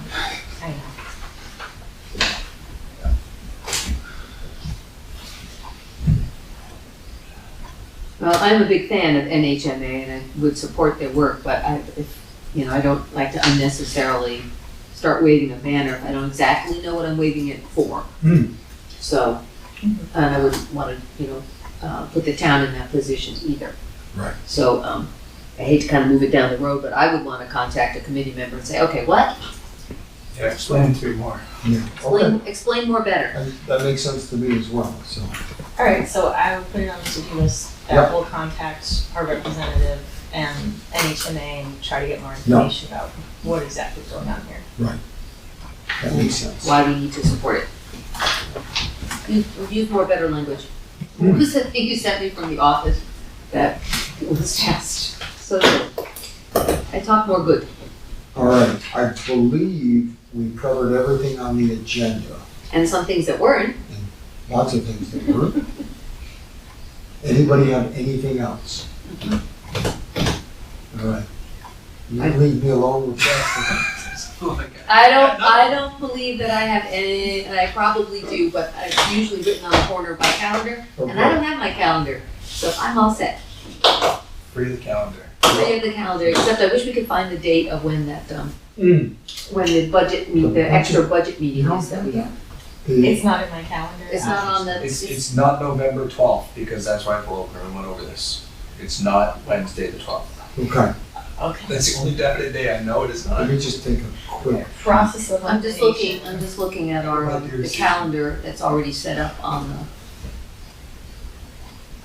Well, I'm a big fan of NHMA and I would support their work, but I don't like to unnecessarily start waving a banner if I don't exactly know what I'm waving it for. Hmm. So, and I wouldn't want to, put the town in that position either. Right. So, I hate to kind of move it down the road, but I would want to contact a committee member and say, okay, what? yeah, explain it to me more. Yeah, okay. Explain more better. And that makes sense to me as well, so. All right, so I will put it on the to-do list that Yep. we'll contact our representative and NHMA and try to get more information about what exactly is going on here. That makes sense. Why we need to support it. Use more better language. What was that thing you sent me from the office that was just so good? I talk more good. All right, I believe we covered everything on the agenda. And some things that weren't. Lots of things that were. Anybody have anything else? All right. You leave me alone with that. I don't believe that I have any, and I probably do, but it's usually written on the corner of my calendar, and I don't have my calendar, so I'm all set. Free the calendar. I have the calendar, except I wish we could find the date of when that, when the the extra budget meeting is that we have. It's not in my calendar. It's not on the. It's not November 12th, because that's why I pulled over and went over this. It's not Wednesday the 12th. Okay, Okay. That's the only definite day I know it is let not. me just take a quick, Process of I'm just looking at our, the calendar that's already set up on the.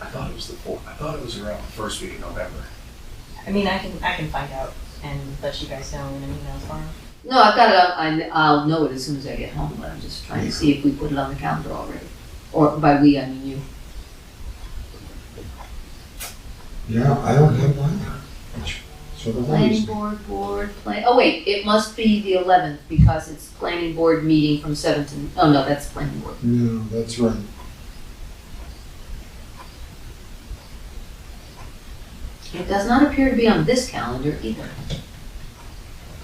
I thought it was the 4th. I thought it was around the first week of November. I mean, I can find out and let you guys know in an email tomorrow. No, I've got it, I'll know it as soon as I get home, but I'm just trying to see if we put it on the calendar already. Or by we, I mean you. yeah, I don't have mine. Which sort of worries Planning me. board, oh wait, it must be the 11th because it's planning board meeting from 7 to, oh no, that's planning board. No, that's right. It does not appear to be on this calendar either.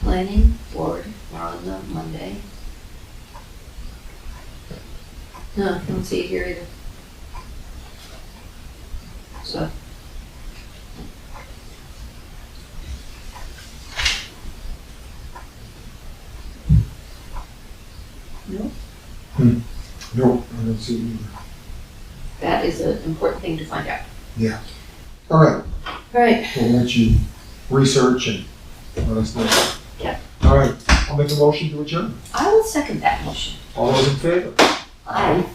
Planning board, we're on the Monday. No, I don't see it here either. So. No, No, I don't see it either. that is an important thing to find out. Yeah. All right, All right, we'll let you research and let us know. Yeah. All right, I'll make a motion to adjourn. I will second that motion. All those in favor? Aye.